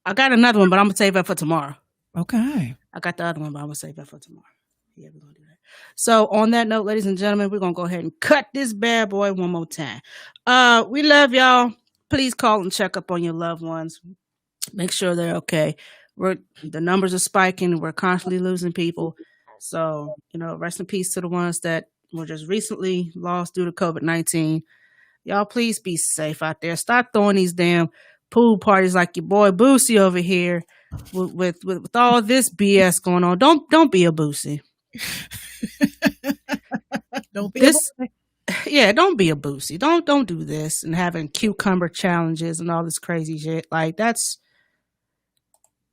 I got another one, but I'm going to save that for tomorrow. Okay. I got the other one, but I'm going to save that for tomorrow. Yeah, we're going to do that. So on that note, ladies and gentlemen, we're going to go ahead and cut this bad boy one more time. We love y'all. Please call and check up on your loved ones. Make sure they're okay. The numbers are spiking. We're constantly losing people. So, rest in peace to the ones that were just recently lost due to COVID-19. Y'all, please be safe out there. Stop throwing these damn pool parties like your boy Boosie over here with all this BS going on. Don't be a Boosie. Don't be a Boosie. Yeah, don't be a Boosie. Don't do this and having cucumber challenges and all this crazy shit. Like, that's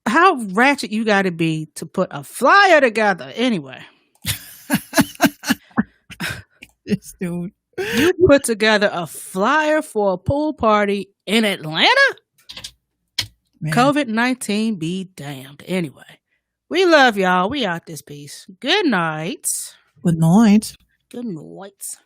how ratchet you got to be to put a flyer together. Anyway. This dude. You put together a flyer for a pool party in Atlanta? Man. COVID-19 be damned. Anyway, we love y'all. We out this piece. Good night. Good night. Good night.